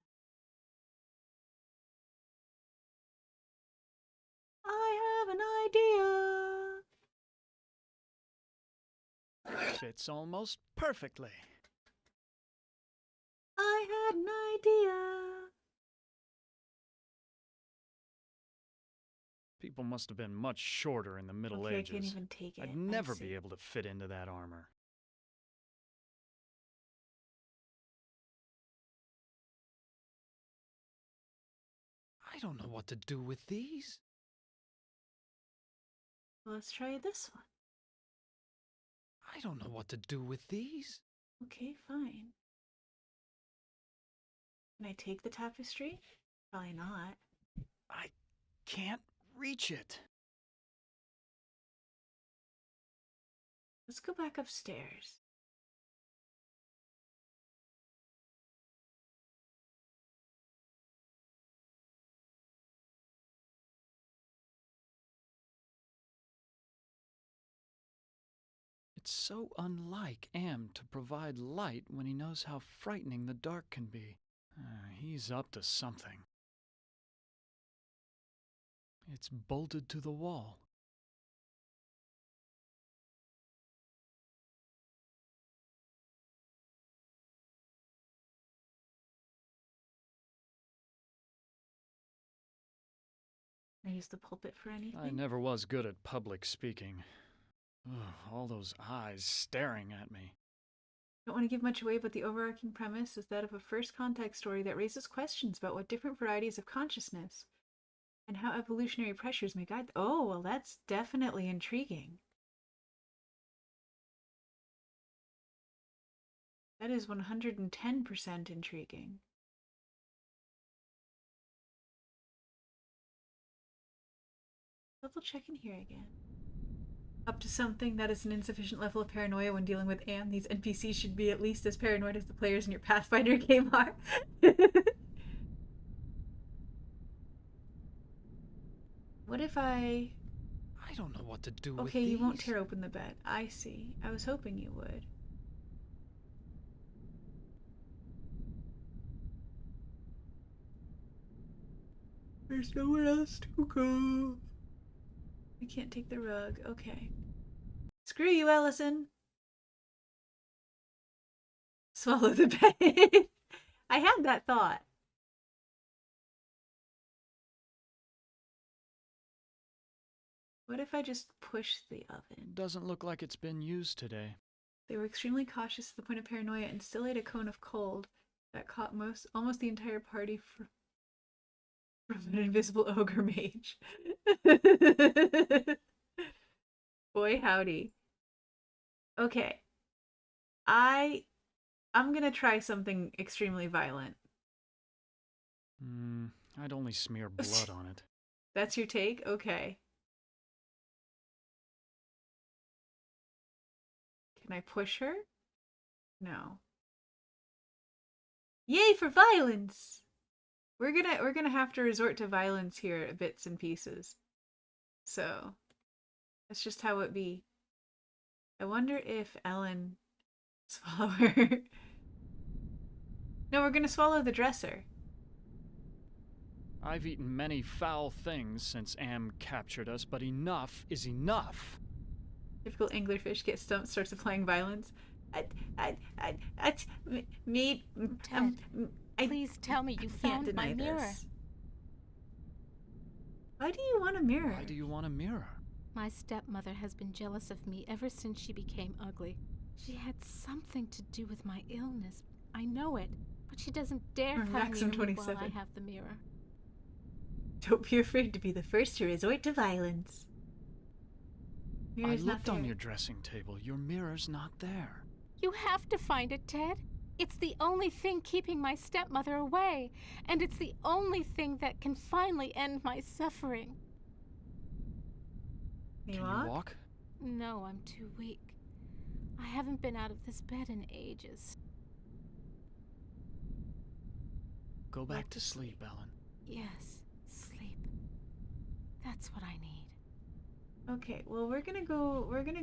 I have an idea. Fits almost perfectly. I had an idea. People must have been much shorter in the Middle Okay, Ages. I can't even take it. I'd I never see. be able to fit into that armor. I don't know what to do with these. Well, let's try this one. I don't know what to do with these. Okay, fine. Can I take the tapestry? Probably not. I can't reach it. Let's go back upstairs. It's so unlike Am to provide light when he knows how frightening the dark can be. He's up to something. It's bolted to the wall. I use the pulpit for anything. I never was good at public speaking. Ugh, all those eyes staring at me. Don't want to give much away, but the overarching premise is that of a first contact story that raises questions about what different varieties of consciousness and how evolutionary pressures may guide. Oh, well, that's definitely intriguing. That is 110% intriguing. Double check in here again. Up to something that is an insufficient level of paranoia when dealing with Am. These NPCs should be at least as paranoid as the players in your Pathfinder game are. What if I don't know what to do with Okay, these. you won't tear open the bed. I see. I was hoping you would. There's nowhere else to go. I can't take the rug. Okay. Screw you, Ellison. Swallow the bed. I had that thought. What if I just push the oven? Doesn't look like it's been used today. They were extremely cautious to the point of paranoia and still ate a cone of cold that caught almost the entire party from an invisible ogre mage. Boy howdy. Okay. I'm gonna try something extremely violent. I'd only smear blood on it. That's your take? Okay. Can I push her? No. Yay for violence! We're gonna have to resort to violence here, bits and pieces. So that's just how it be. I wonder if Ellen swallow her. No, we're gonna swallow the dresser. I've eaten many foul things since Am captured us, but enough is enough. Typical anglerfish gets stumped, starts applying violence. Me. Ted, please tell me you can't found deny my mirror. this. Why do you want a mirror? Why do you want a mirror? My stepmother has been jealous of me ever since she became ugly. She had something to do with my illness. I know it, but she doesn't dare Or come Maxim near me while 27. I have the mirror. Don't be afraid to be the first to resort to violence. Mirror's I not looked on there. your dressing table. Your mirror's not there. You have to find it, Ted. It's the only thing keeping my stepmother away, and it's the only thing that can finally end my suffering. Can Can you you walk? walk? No, I'm too weak. I haven't been out of this bed in ages. Go back to sleep, Ellen. Yes, sleep. That's what I need. Okay, well we're gonna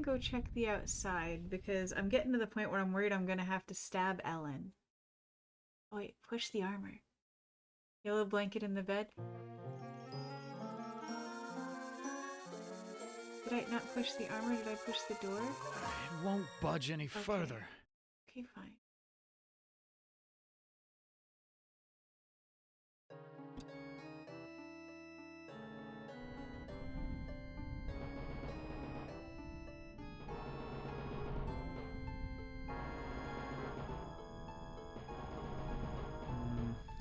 go check the outside because I'm getting to the point where I'm worried I'm gonna have to stab Ellen. Oh wait, push the armor. Yellow blanket in the bed. Did I not push the armor? Did I push the door? It won't budge any further. Okay, fine.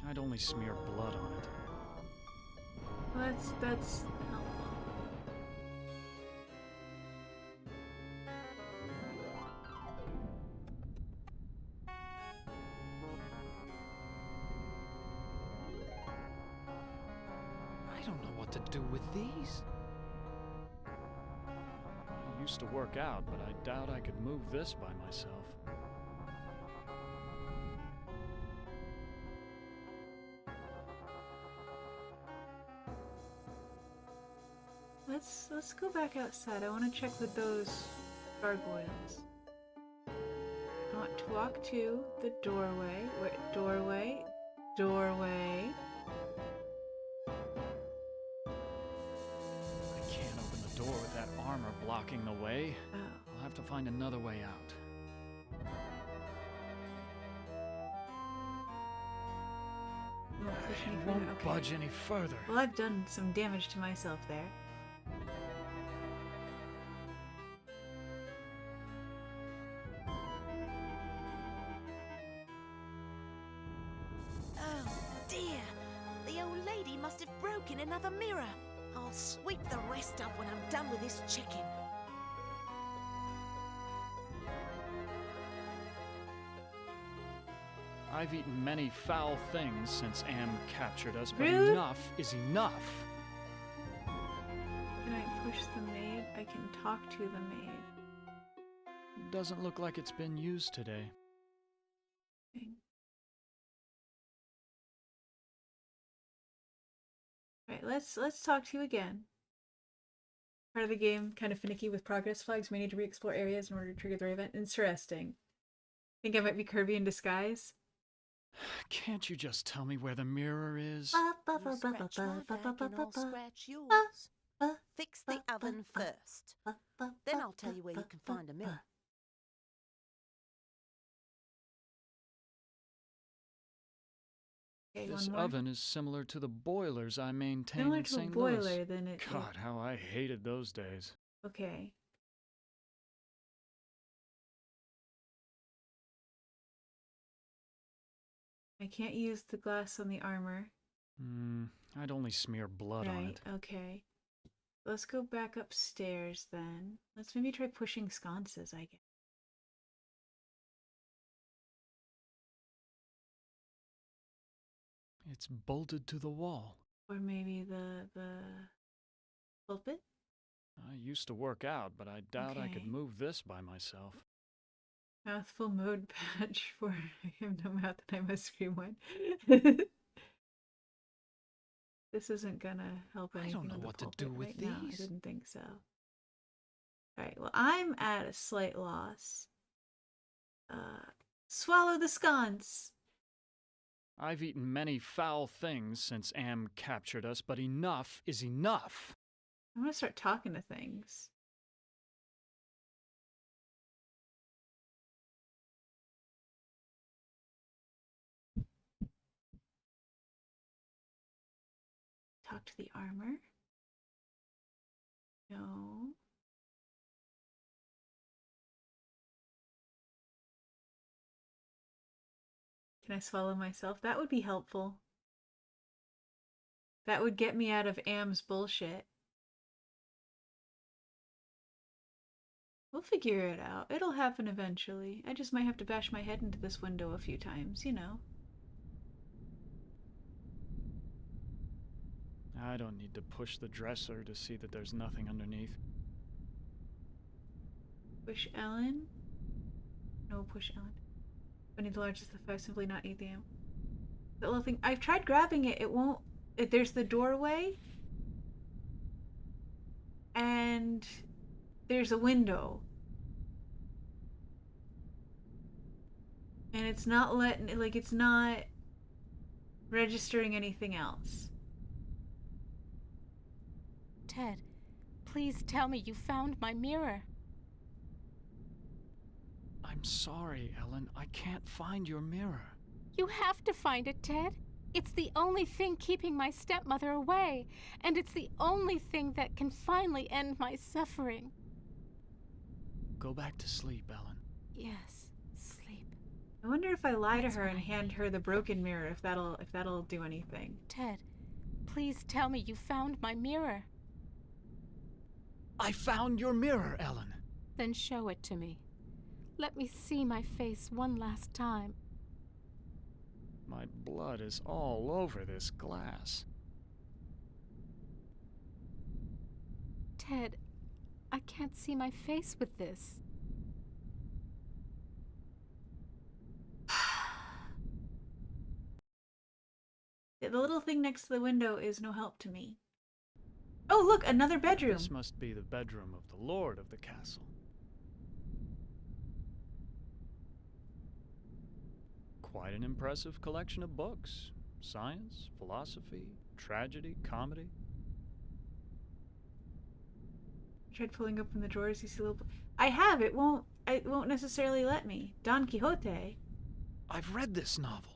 I'd only smear blood on it. Well, that's helpful. I don't know what to do with these. I used to work out, but I doubt I could move this by myself. Let's go back outside. I want to check with those gargoyles. I want to walk to the doorway. Wait, doorway. Doorway. I can't open the door with that armor blocking the way. Oh. I'll have to find another way out. Won't push any It further. won't Okay. budge any further. Well, I've done some damage to myself there. Oh dear, the old lady must have broken another mirror. I'll sweep the rest up when I'm done with this chicken. I've eaten many foul things since Am captured us, but Rude. enough is enough. Can I push the maid? I can talk to the maid. Doesn't look like it's been used today. Alright, let's talk to you again. Part of the game, kind of finicky with progress flags. We need to re-explore areas in order to trigger the event. Interesting. Think I might be Kirby in disguise? Can't you just tell me where the mirror is? You scratch my back and I'll scratch yours. Fix the oven first. Then I'll tell you where you can find a mirror. Okay, This one more. oven is similar to the boilers I maintained Similar in to a St. boiler, Louis. then it. God, how I hated those days. Okay. I can't use the glass on the armor. I'd only smear blood on Right, it. okay. Let's go back upstairs then. Let's maybe try pushing sconces, I guess. It's bolted to the wall. Or maybe the pulpit? I used to work out, but I doubt I could Okay. move this by myself. Mouthful mode patch for I have no mouth and I must scream one. This isn't gonna help I anything. don't know with the what to pulpit do with right now. I these. didn't think so. Alright, well, I'm at a slight loss. Swallow the sconce! I've eaten many foul things since Am captured us, but enough is enough. I'm gonna start talking to things. Talk to the armor. No. Can I swallow myself? That would be helpful. That would get me out of Am's bullshit. We'll figure it out. It'll happen eventually. I just might have to bash my head into this window a few times, you know. I don't need to push the dresser to see that there's nothing underneath. Push Ellen? No, push Ellen. I need the largest of the five, simply not eat the ammo. That little thing. I've tried grabbing it. It won't. There's the doorway. And there's a window. And it's not letting, like, it's not registering anything else. Ted, please tell me you found my mirror. I'm sorry, Ellen. I can't find your mirror. You have to find it, Ted. It's the only thing keeping my stepmother away, and it's the only thing that can finally end my suffering. Go back to sleep, Ellen. Yes, sleep. I wonder if I lie That's to her what and I hand her the broken mirror, if that'll do anything. Ted, please tell me you found my mirror. I found your mirror, Ellen. Then show it to me. Let me see my face one last time. My blood is all over this glass. Ted, I can't see my face with this. The little thing next to the window is no help to me. Oh, look, another bedroom. This must be the bedroom of the lord of the castle. Quite an impressive collection of books. Science, philosophy, tragedy, comedy. I tried pulling open the drawers. You see a little. I have. It won't. It won't necessarily let me. Don Quixote. I've read this novel.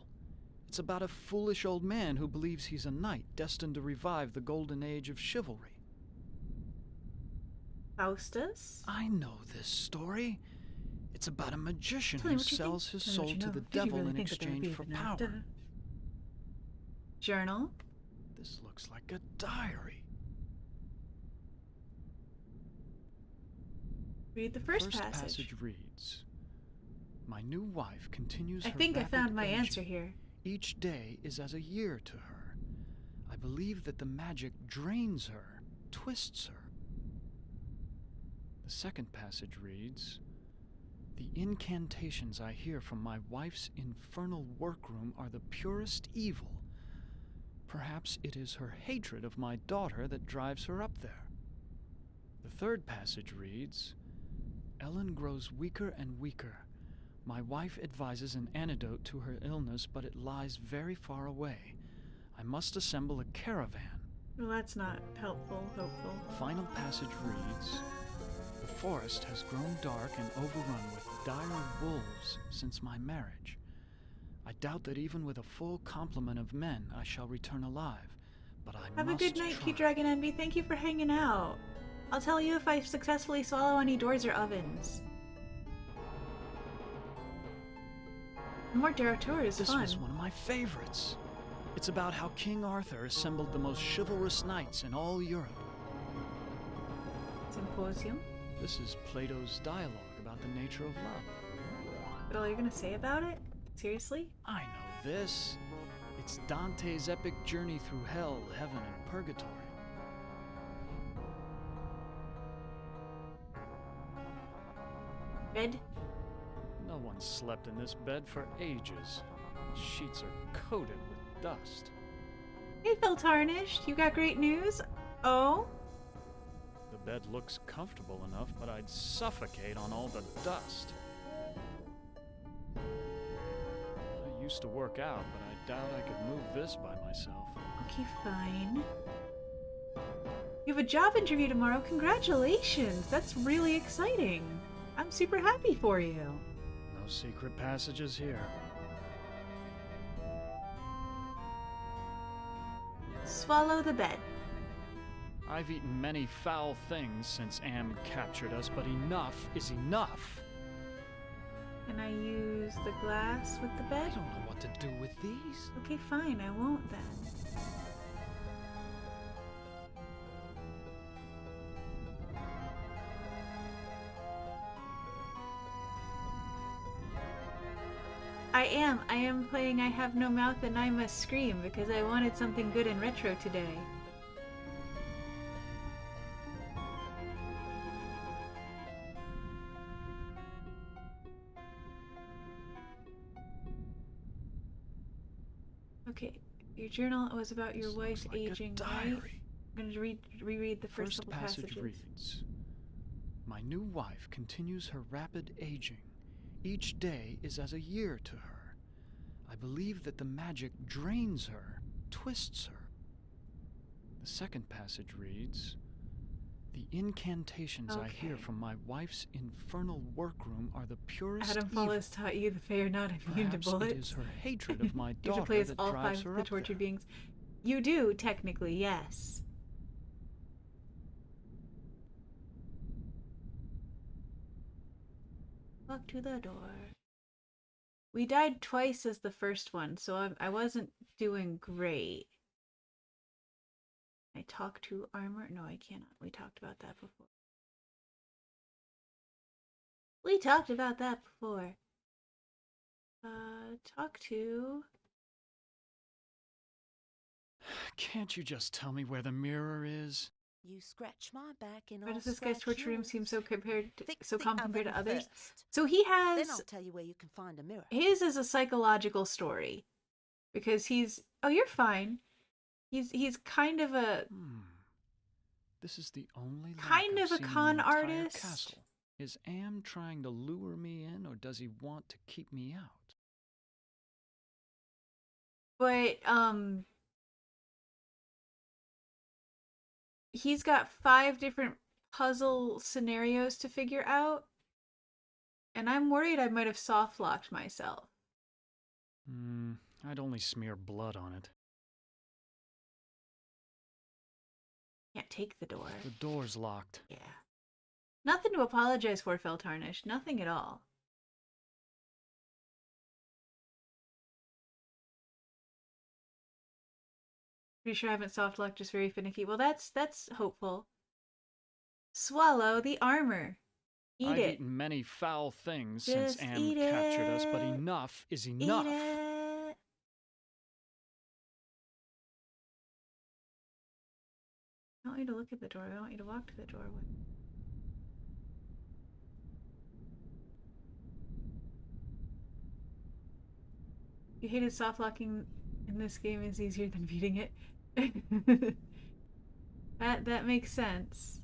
It's about a foolish old man who believes he's a knight destined to revive the golden age of chivalry. Faustus. I know this story. It's about a magician Tell me who what you sells think. his Tell me soul what you to know. the Did you devil really in think that there would exchange be for an power. Journal. This looks like a diary. Read the first passage. Passage reads, "My new wife continues I her think I rapid found my aging. answer here. Each day is as a year to her. I believe that the magic drains her, twists her." The second passage reads, "The incantations I hear from my wife's infernal workroom are the purest evil. Perhaps it is her hatred of my daughter that drives her up there." The third passage reads, "Ellen grows weaker and weaker. My wife advises an antidote to her illness, but it lies very far away. I must assemble a caravan." Well, that's not helpful, hopeful. The final passage reads, "The forest has grown dark and overrun with dire wolves since my marriage. I doubt that even with a full complement of men I shall return alive, but I Have a must good night, try." Cute Dragon Envy. Thank you for hanging out. I'll tell you if I successfully swallow any doors or ovens. More Derator is This fun. was one of my favorites. It's about how King Arthur assembled the most chivalrous knights in all Europe. Symposium. This is Plato's dialogue about the nature of love. But all you're gonna say about it? Seriously? I know this. It's Dante's epic journey through hell, heaven, and purgatory. Bed? No one slept in this bed for ages. The sheets are coated with dust. Hey, Phil Tarnished. You got great news? Oh? The bed looks comfortable enough, but I'd suffocate on all the dust. I used to work out, but I doubt I could move this by myself. Okay, fine. You have a job interview tomorrow. Congratulations. That's really exciting. I'm super happy for you. No secret passages here. Swallow the bed. I've eaten many foul things since Am captured us, but enough is enough. Can I use the glass with the I bed? don't know what to do with these. Okay, fine. I won't then. I am playing I Have No Mouth and I Must Scream because I wanted something good and retro today. Okay, your journal was about your This wife looks like a aging, right? diary. I'm gonna reread the first First couple passage passages. reads, "My new wife continues her rapid aging. Each day is as a year to her. I believe that the magic drains her, twists her." The second passage reads, "The incantations I hear Okay. from my wife's infernal workroom are the purest Adam evil. Paulus taught you the Fae are not immune to Perhaps it bullets. is her hatred of my You daughter should play as that all drives five her of the up tortured there." beings. You do, technically, yes. Walk to the door. We died twice as the first one, so I wasn't doing great. I talk to armor? No, I cannot. We talked about that before. We talked about that before. Talk to... Can't you just tell me where the mirror is? You scratch my back and Why I'll does this guy's scratch torture room seem yours. so Fix so the calm compared to oven others? first. So he Then I'll has... tell you where you can find a mirror. His is a psychological story. Because he's... Oh, you're fine. He's kind of a... This is the only light Kind I've of a seen in con the entire artist. castle. Is Am trying to lure me in, or does he want to keep me out? But he's got 5 different puzzle scenarios to figure out, and I'm worried I might have soft locked myself. I'd only smear blood on it. Can't take the door. The door's locked. Yeah. Nothing to apologize for, Fel Tarnish. Nothing at all. Pretty sure I haven't soft locked, just very finicky. Well, that's hopeful. Swallow the armor. Eat I've it. eaten many foul things Just since Am eat captured us, but it. enough is enough. Eat it. I don't want you to look at the door. I want you to walk to the door. You hated soft locking in this game is easier than beating it. that makes sense.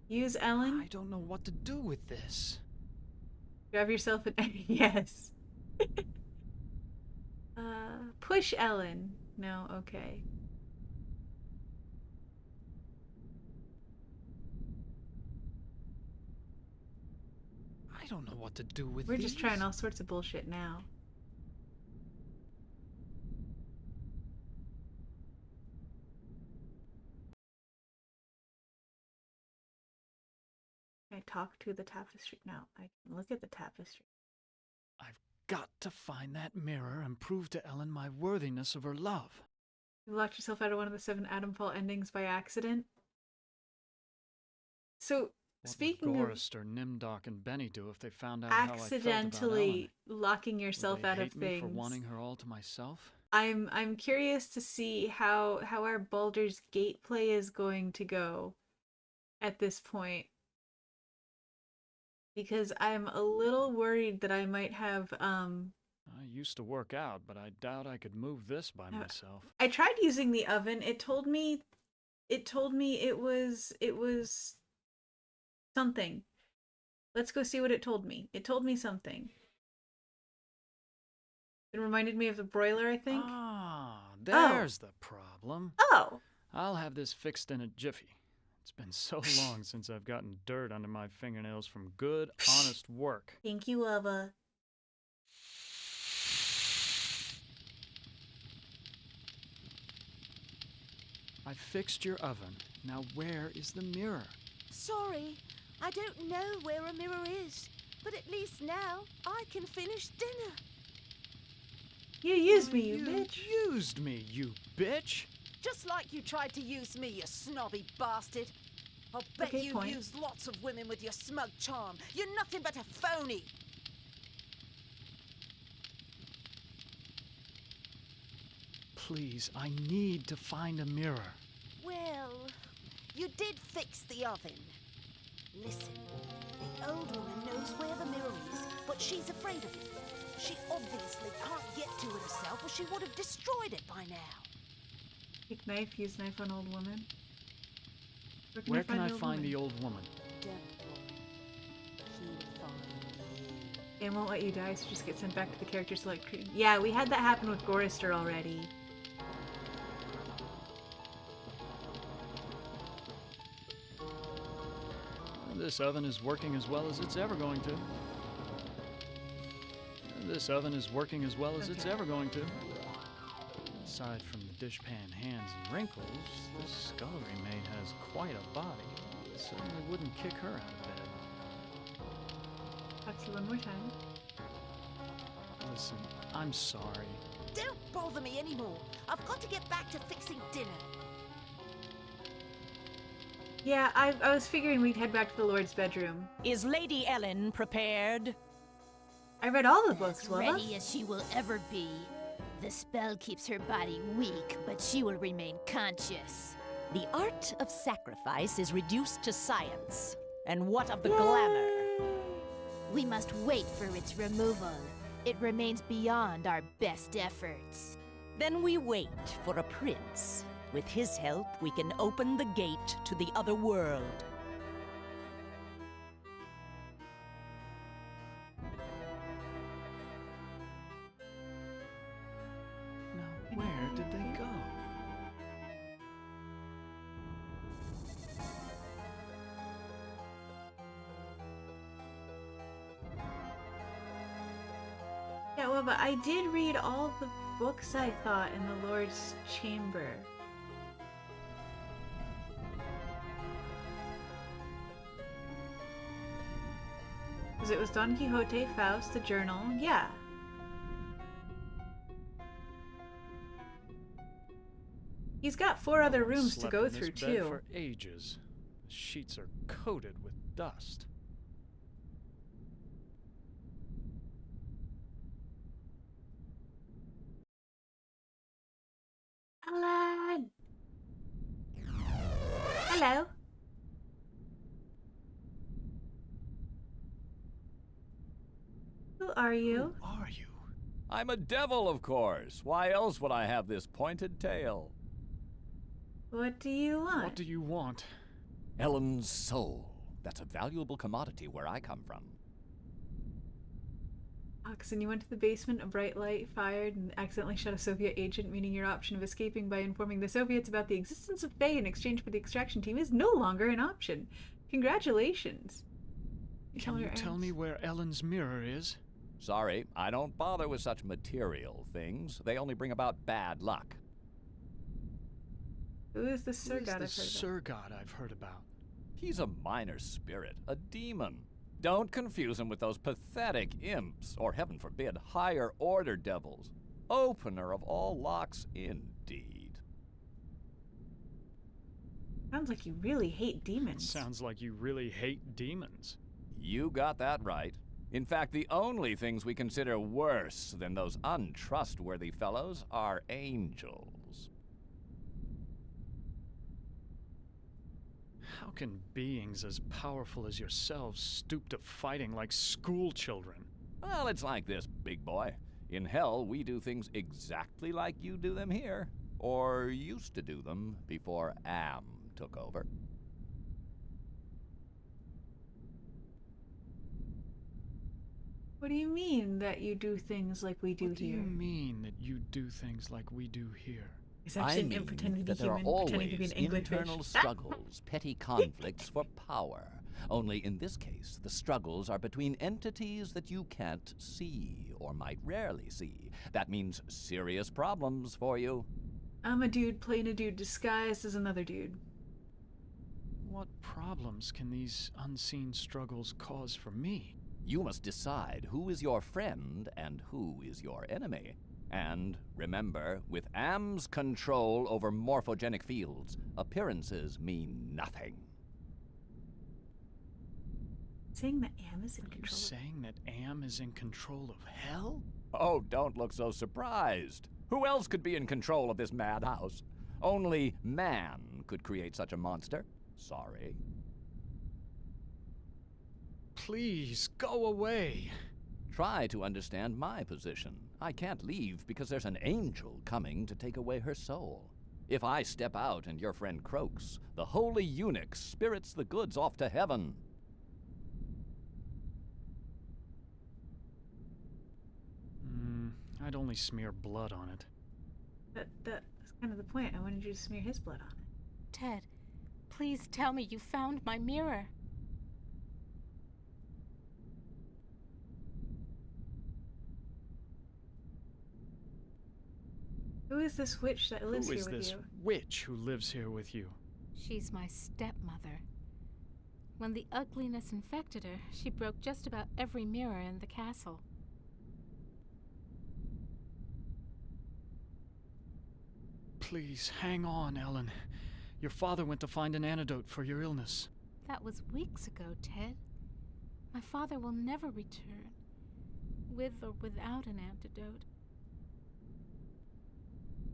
Use Ellen. I don't know what to do with this. Grab yourself an yes. Push Ellen. No, okay. I don't know what to do with We're these. just trying all sorts of bullshit now. I talk to the tapestry now. I can look at the tapestry. I've got to find that mirror and prove to Ellen my worthiness of her love. You locked yourself out of one of the 7 Adamfall endings by accident. So, What speaking would of Gorrister, Nimdoc, and Benny do if they found out how I felt about accidentally Ellen? locking Would yourself they out of hate me things, for wanting her all to myself? I'm curious to see how our Baldur's Gate play is going to go at this point. Because I'm a little worried that I might have I used to work out, but I doubt I could move this by myself. I tried using the oven. It told me it was something. Let's go see what it told me. It told me something. It reminded me of the broiler, I think. Ah, there's the problem. Oh. I'll have this fixed in a jiffy. It's been so long since I've gotten dirt under my fingernails from good, honest work. Thank you, Ava. I fixed your oven. Now where is the mirror? Sorry, I don't know where a mirror is, but at least now I can finish dinner. You used me, you bitch. Used me, you bitch. Just like you tried to use me, you snobby bastard. I'll bet Okay, you point. used lots of women with your smug charm. You're nothing but a phony. Please, I need to find a mirror. Well, you did fix the oven. Listen, the old woman knows where the mirror is, but she's afraid of it. She obviously can't get to it herself, or she would have destroyed it by now. Take knife, use knife on old woman. Where can I find the old woman? Don't worry. She'll find you. It won't let you die, so just get sent back to the character select screen. Yeah, we had that happen with Gorrister already. This oven is working as well as it's ever going to. This oven is working as well as it's ever going to. Aside from the dishpan hands and wrinkles, this scullery maid has quite a body. Certainly wouldn't kick her out of bed. Talk to you one more time. Listen, I'm sorry. Don't bother me anymore. I've got to get back to fixing dinner. Yeah, I was figuring we'd head back to the Lord's bedroom. Is Lady Ellen prepared? I read all the books, As Willa. ready as she will ever be. The spell keeps her body weak, but she will remain conscious. The art of sacrifice is reduced to science. And what of the glamour? We must wait for its removal. It remains beyond our best efforts. Then we wait for a prince. With his help, we can open the gate to the other world. However, I did read all the books, I thought, in the Lord's Chamber. Because it was Don Quixote, Faust, the Journal, yeah. He's got 4 other rooms to Slept go in this through, bed too. for ages. The sheets are coated with dust. Alan! Hello. Who are you? Who are you? I'm a devil, of course. Why else would I have this pointed tail? What do you want? What do you want? Ellen's soul. That's a valuable commodity where I come from. Oxen, you went to the basement, a bright light fired, and accidentally shot a Soviet agent, meaning your option of escaping by informing the Soviets about the existence of Faye in exchange for the extraction team is no longer an option. Congratulations. Can you tell me where Ellen's mirror is? Sorry, I don't bother with such material things. They only bring about bad luck. Who is the Sir Who is God the I've heard about? Sir God I've heard about? He's a minor spirit, a demon. Don't confuse him with those pathetic imps, or heaven forbid, higher order devils. Opener of all locks, indeed. Sounds like you really hate demons. Sounds like you really hate demons. You got that right. In fact, the only things we consider worse than those untrustworthy fellows are angels. How can beings as powerful as yourselves stoop to fighting like school children? Well, it's like this, big boy. In hell, we do things exactly like you do them here. Or used to do them before Am took over. What do you mean that you do things like we do What do here? you mean that you do things like we do here? He's I actually mean pretending to that be there are human, pretending to be always an anglerfish. internal struggles, petty conflicts for power. Only in this case, the struggles are between entities that you can't see, or might rarely see. That means serious problems for you. I'm a dude playing a dude disguised as another dude. What problems can these unseen struggles cause for me? You must decide who is your friend and who is your enemy. And remember, with Am's control over morphogenic fields, appearances mean nothing. Saying that Am is in Are you control. saying that Am is in control of hell? Oh, don't look so surprised. Who else could be in control of this madhouse? Only man could create such a monster. Sorry. Please, go away. Try to understand my position. I can't leave because there's an angel coming to take away her soul. If I step out and your friend croaks, the holy eunuch spirits the goods off to heaven. I'd only smear blood on it. That's kind of the point. I wanted you to smear his blood on it. Ted, please tell me you found my mirror. Who is this witch that lives Who here is with this you? witch who lives here with you? She's my stepmother. When the ugliness infected her, she broke just about every mirror in the castle. Please, hang on, Ellen. Your father went to find an antidote for your illness. That was weeks ago, Ted. My father will never return, with or without an antidote.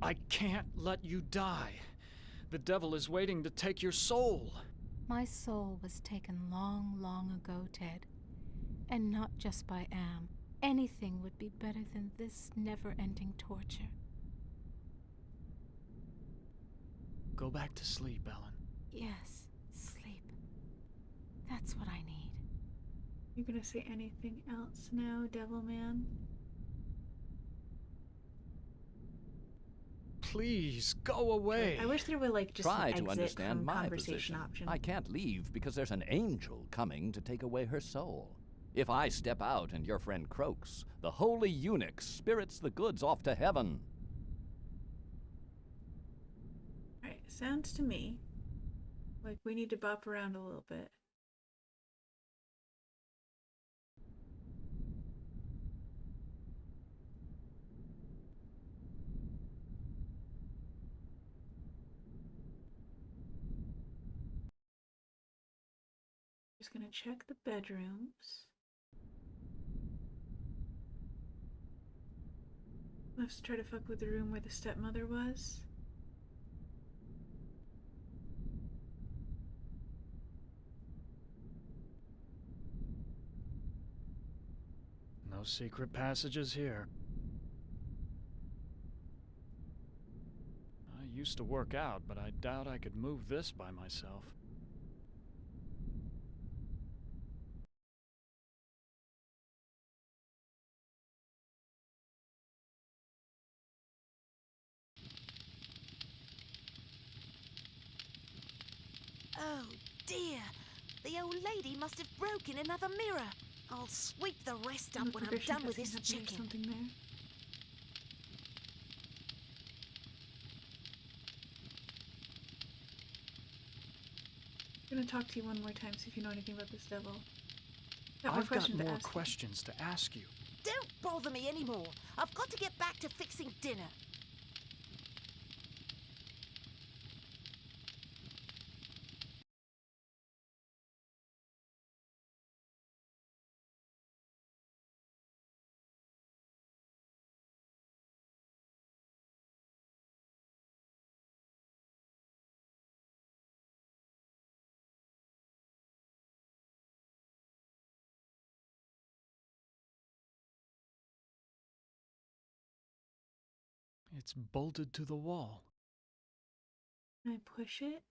I can't let you die. The devil is waiting to take your soul. My soul was taken long, long ago, Ted. And not just by Am. Anything would be better than this never-ending torture. Go back to sleep, Ellen. Yes, sleep. That's what I need. You gonna say anything else now, Devil Man? Please, go away. I wish there were like just Try an to exit understand from my conversation position. option. I can't leave because there's an angel coming to take away her soul. If I step out and your friend croaks, the holy eunuch spirits the goods off to heaven. Alright, sounds to me like we need to bop around a little bit. Just gonna check the bedrooms. Let's try to fuck with the room where the stepmother was. No secret passages here. I used to work out, but I doubt I could move this by myself. Oh dear, the old lady must have broken another mirror. I'll sweep the rest up when I'm done with this chicken. Something there. I'm gonna talk to you one more time, see if you know anything about this devil. I've got more questions to ask you. Don't bother me anymore. I've got to get back to fixing dinner. It's bolted to the wall. Can I push it?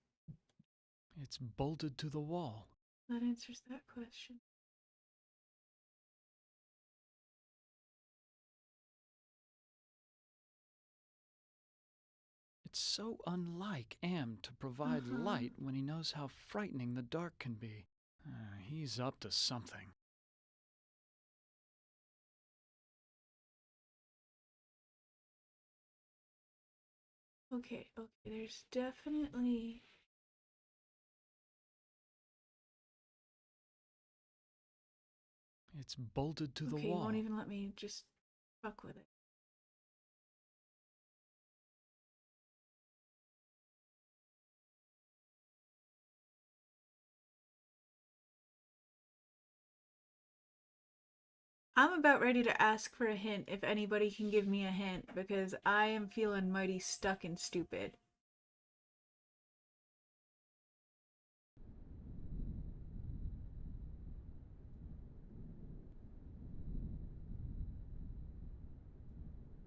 It's bolted to the wall. That answers that question. It's so unlike Am to provide light when he knows how frightening the dark can be. He's up to something. Okay, there's definitely... It's bolted to the Okay, wall. you won't even let me just fuck with it. I'm about ready to ask for a hint if anybody can give me a hint, because I am feeling mighty stuck and stupid.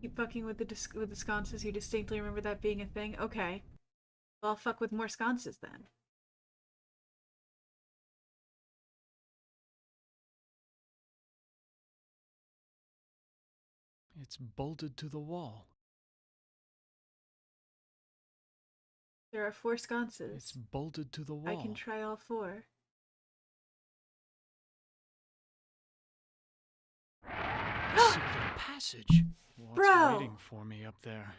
Keep fucking with the sconces. You distinctly remember that being a thing? Okay. Well, I'll fuck with more sconces then. It's bolted to the wall. There are 4 sconces. It's bolted to the wall. I can try all 4. A secret passage. What's Bro! waiting for me up there?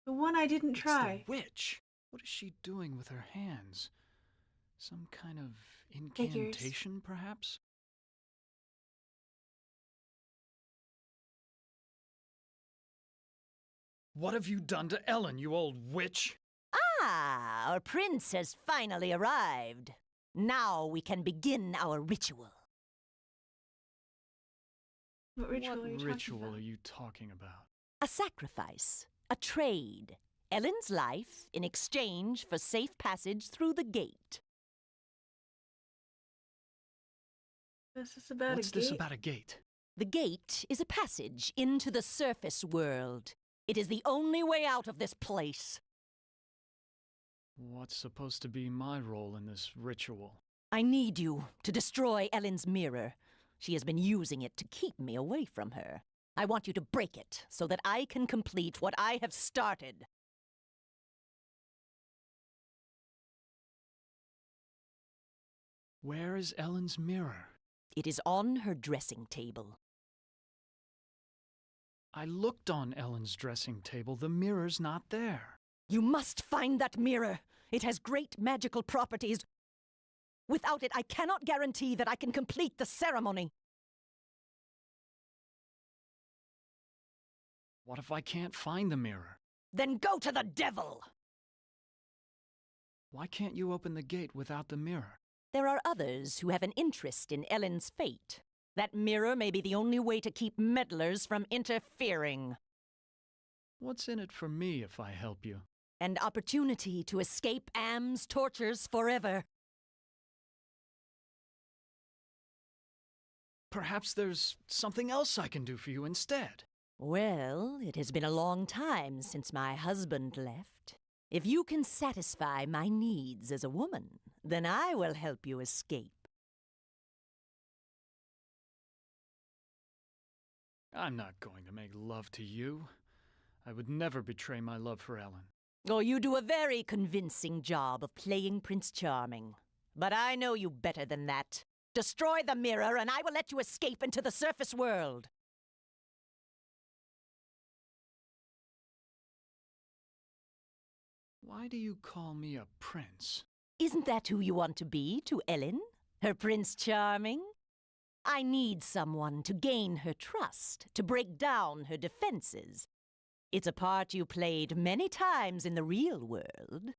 The one I didn't It's try. the witch. What is she doing with her hands? Some kind of Figures. incantation, perhaps? What have you done to Ellen, you old witch? Ah, our prince has finally arrived. Now we can begin our ritual. What ritual What are you ritual talking are about? you talking about? A sacrifice, a trade. Ellen's life in exchange for safe passage through the gate. This is about What's a gate? this about a gate? The gate is a passage into the surface world. It is the only way out of this place. What's supposed to be my role in this ritual? I need you to destroy Ellen's mirror. She has been using it to keep me away from her. I want you to break it so that I can complete what I have started. Where is Ellen's mirror? It is on her dressing table. I looked on Ellen's dressing table. The mirror's not there. You must find that mirror. It has great magical properties. Without it, I cannot guarantee that I can complete the ceremony. What if I can't find the mirror? Then go to the devil! Why can't you open the gate without the mirror? There are others who have an interest in Ellen's fate. That mirror may be the only way to keep meddlers from interfering. What's in it for me if I help you? An opportunity to escape Am's tortures forever. Perhaps there's something else I can do for you instead. Well, it has been a long time since my husband left. If you can satisfy my needs as a woman, then I will help you escape. I'm not going to make love to you. I would never betray my love for Ellen. Oh, you do a very convincing job of playing Prince Charming. But I know you better than that. Destroy the mirror, and I will let you escape into the surface world. Why do you call me a prince? Isn't that who you want to be to Ellen? Her Prince Charming? I need someone to gain her trust, to break down her defenses. It's a part you played many times in the real world.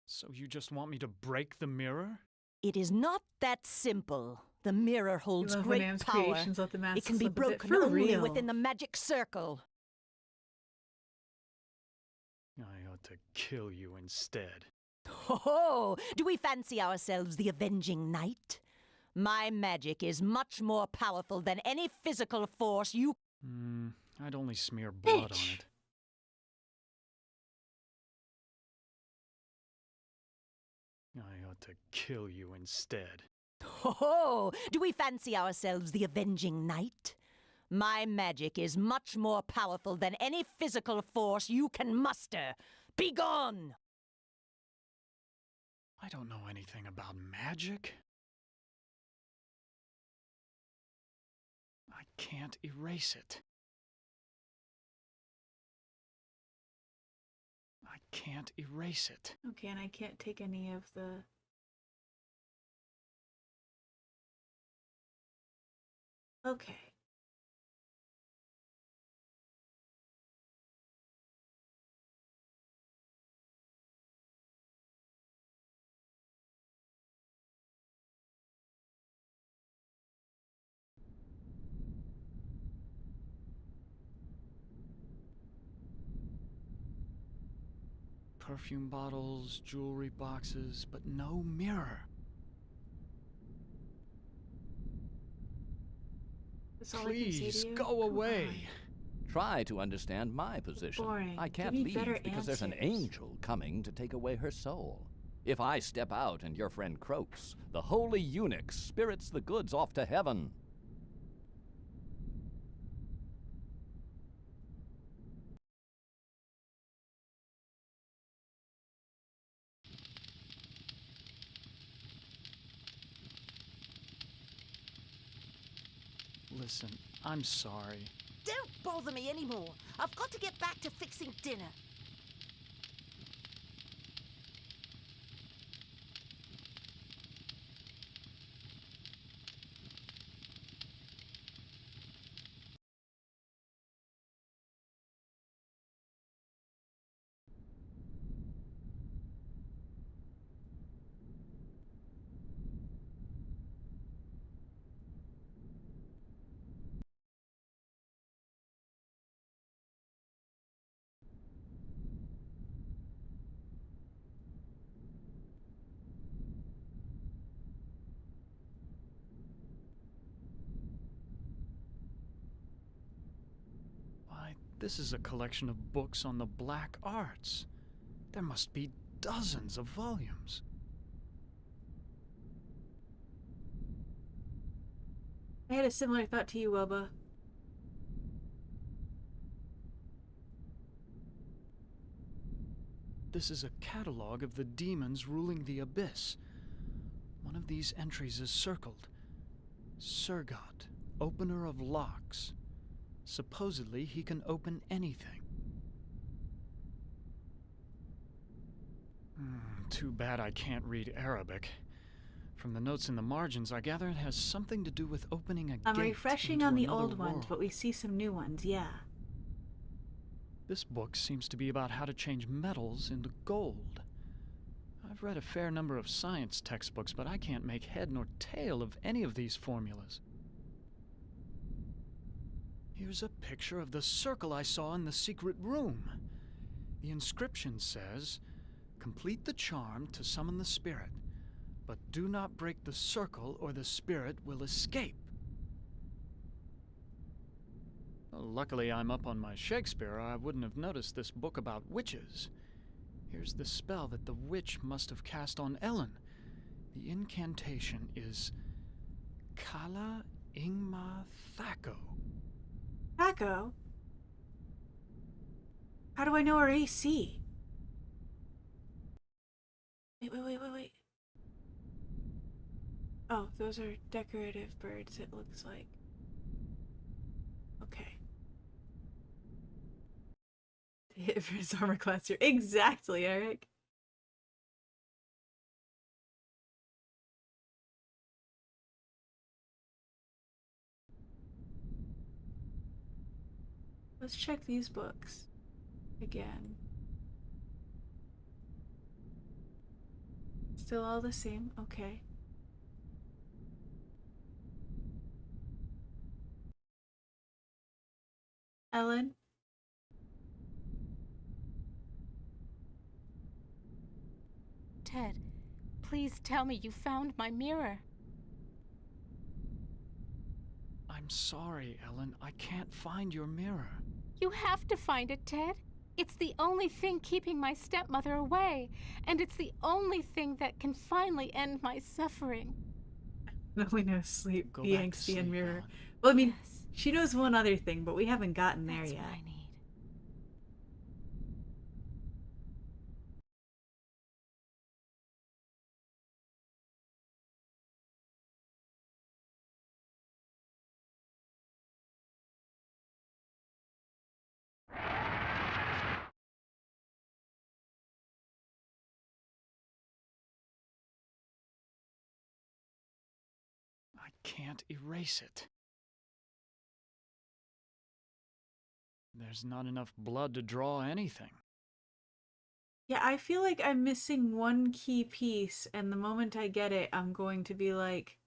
So you just want me to break the mirror? It is not that simple. The mirror holds great power. It can be broken only within the magic circle. I ought to kill you instead. Oh, do we fancy ourselves the avenging knight? My magic is much more powerful than any physical force you... I'd only smear blood on it. I ought to kill you instead. Oh, do we fancy ourselves the avenging knight? My magic is much more powerful than any physical force you can muster. Begone! I don't know anything about magic. I can't erase it. I can't erase it. Okay, and I can't take any of the... Okay. Perfume bottles, jewelry boxes, but no mirror. That's all I can say Please, to you? go Come away. on. Try to understand my position. Boring. I can't Give me better leave because there's an answers. angel coming to take away her soul. If I step out and your friend croaks, the holy eunuch spirits the goods off to heaven. Listen, I'm sorry. Don't bother me anymore. I've got to get back to fixing dinner. Why, this is a collection of books on the black arts. There must be dozens of volumes. I had a similar thought to you, Wilbur. this is a catalog of the demons ruling the abyss. One of these entries is circled. Surgot, opener of locks. Supposedly, he can open anything. Too bad I can't read Arabic. From the notes in the margins, I gather it has something to do with opening a gate. I'm refreshing into on the another old ones, world. but we see some new ones, yeah. This book seems to be about how to change metals into gold. I've read a fair number of science textbooks, but I can't make head nor tail of any of these formulas. Here's a picture of the circle I saw in the secret room. The inscription says, "Complete the charm to summon the spirit, but do not break the circle or the spirit will escape." Well, luckily I'm up on my Shakespeare, or I wouldn't have noticed this book about witches. Here's the spell that the witch must have cast on Ellen. The incantation is Kala Ingma Thako. Paco? How do I know our AC? Wait. Oh, those are decorative birds, it looks like. Okay. To hit for his armor class here. Exactly, Eric. Let's check these books again. Still all the same, okay. Ellen? Ted, please tell me you found my mirror. I'm sorry, Ellen. I can't find your mirror. You have to find it, Ted. It's the only thing keeping my stepmother away, and it's the only thing that can finally end my suffering. No, we know sleep, Go the back to angsty sleep, and mirror. Ellen. Well, I mean, Yes, she knows one other thing, but we haven't gotten there that's yet. what I need. I can't erase it. There's not enough blood to draw anything. Yeah, I feel like I'm missing one key piece, and the moment I get it, I'm going to be like,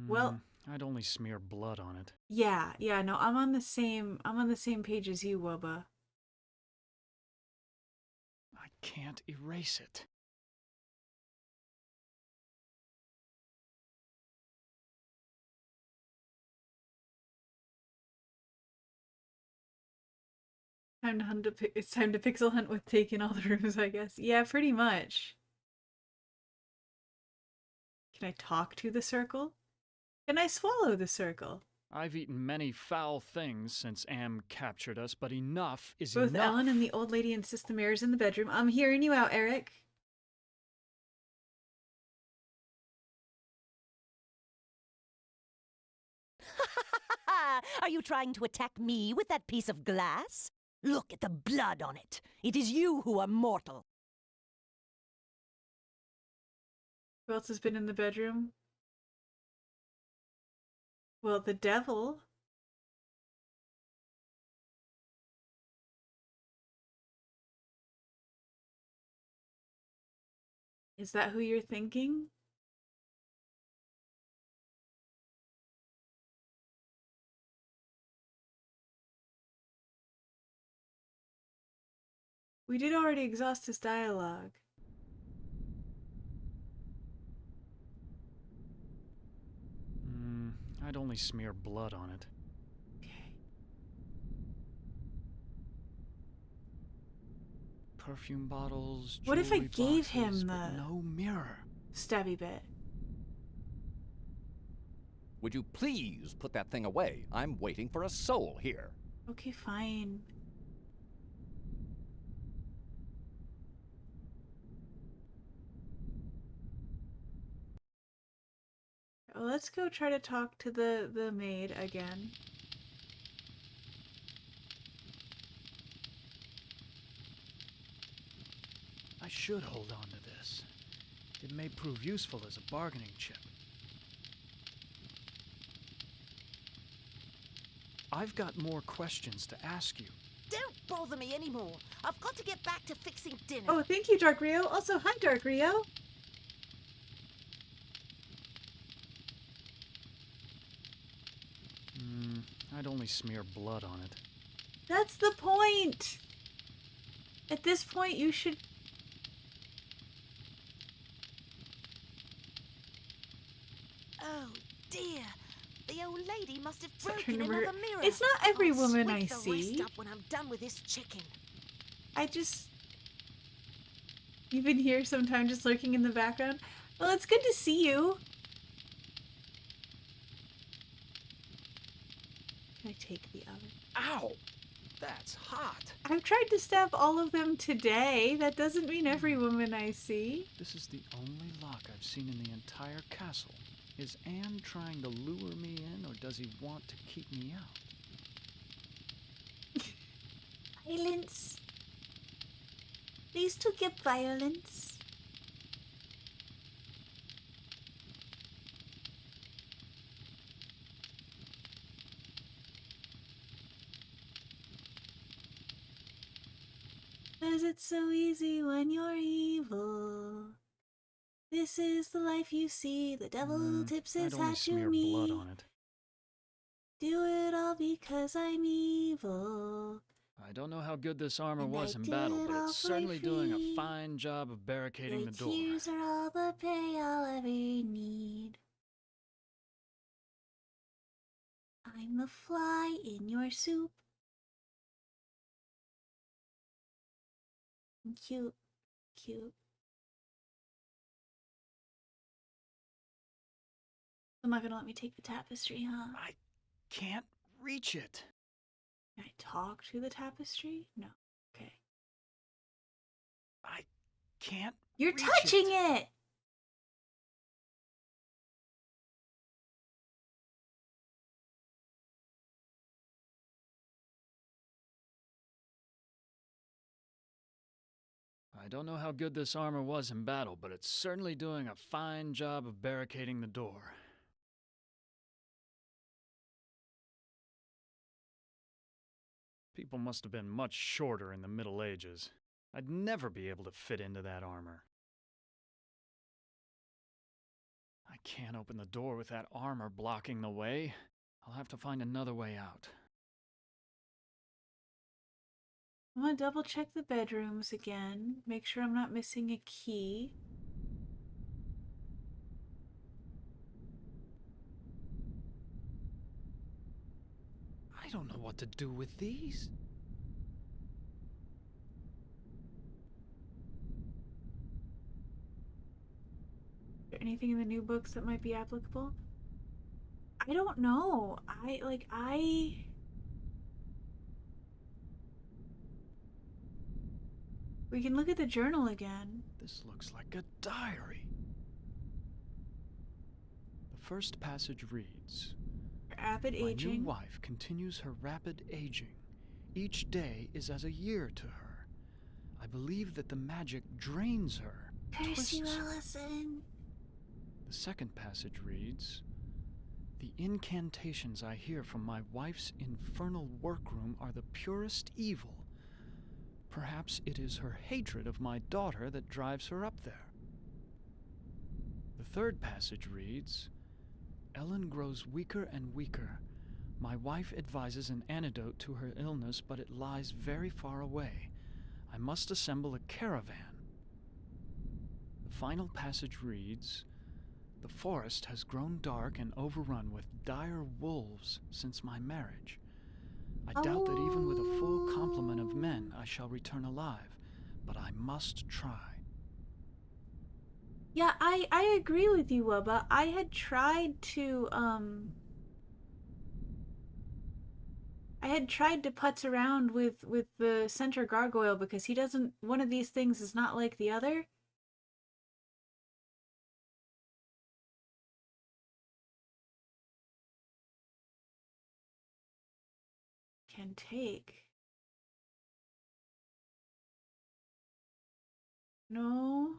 well, I'd only smear blood on it. yeah, no, I'm on the same page as you, Woba. I can't erase it. It's time to pixel hunt with taking all the rooms, I guess. Yeah, pretty much. Can I talk to the circle? Can I swallow the circle? I've eaten many foul things since Am captured us, but enough is Both enough. Ellen and the old lady insist the mirror's in the bedroom. I'm hearing you out, Eric. Are you trying to attack me with that piece of glass? Look at the blood on it. It is you who are mortal. Who else has been in the bedroom? Well, the devil. Is that who you're thinking? We did already exhaust his dialogue. I'd only smear blood on it. Okay. Perfume bottles, What if I jewelry gave him boxes, but the- no mirror? Stabby bit. Would you please put that thing away? I'm waiting for a soul here. Okay, fine. let's go try to talk to the maid again. I should hold on to this. It may prove useful as a bargaining chip. I've got more questions to ask you. Don't bother me anymore. I've got to get back to fixing dinner. Oh, thank you, Dark Rio. Also, hi, Dark Rio. I'd only smear blood on it. That's the point. At this point, you should... Oh, dear. The old lady must have Stop broken trying to another mirror. It's not every I'll woman sweep I the see. rest up when I'm done with this chicken. I just... You've been here sometime just lurking in the background. Well, it's good to see you. Can I take the oven? Ow! That's hot. I've tried to stab all of them today. That doesn't mean every woman I see. This is the only lock I've seen in the entire castle. Is Anne trying to lure me in, or does he want to keep me out? Violence. These two get violence. Cause it's so easy when you're evil. This is the life you see. The devil tips his I'd only hat to smear me. blood on it. Do it all because I'm evil. I don't know how good this armor And was I in did battle, it but all it's for certainly doing free. a fine job of barricading The the door. tears are all the pay I'll ever need. I'm the fly in your soup. Cute, cute. I'm not gonna let me take the tapestry, huh? I can't reach it. Can I talk to the tapestry? No. Okay. I can't You're reach touching it! I don't know how good this armor was in battle, but it's certainly doing a fine job of barricading the door. People must have been much shorter in the Middle Ages. I'd never be able to fit into that armor. I can't open the door with that armor blocking the way. I'll have to find another way out. I'm gonna double check the bedrooms again. Make sure I'm not missing a key. I don't know what to do with these. Is there anything in the new books that might be applicable? I don't know. We can look at the journal again. This looks like a diary. The first passage reads, Rapid "My aging. new wife continues her rapid aging. Each day is as a year to her. I believe that the magic drains her, Curse you, twists her." Allison. The second passage reads, "The incantations I hear from my wife's infernal workroom are the purest evil. Perhaps it is her hatred of my daughter that drives her up there." The third passage reads, "Ellen grows weaker and weaker. My wife advises an antidote to her illness, but it lies very far away. I must assemble a caravan." The final passage reads, "The forest has grown dark and overrun with dire wolves since my marriage. I doubt that even with a full complement of men I shall return alive, but I must try." Yeah, I agree with you, Wubba. I had tried to putz around with the center gargoyle because he doesn't, one of these things is not like the other. can take. No.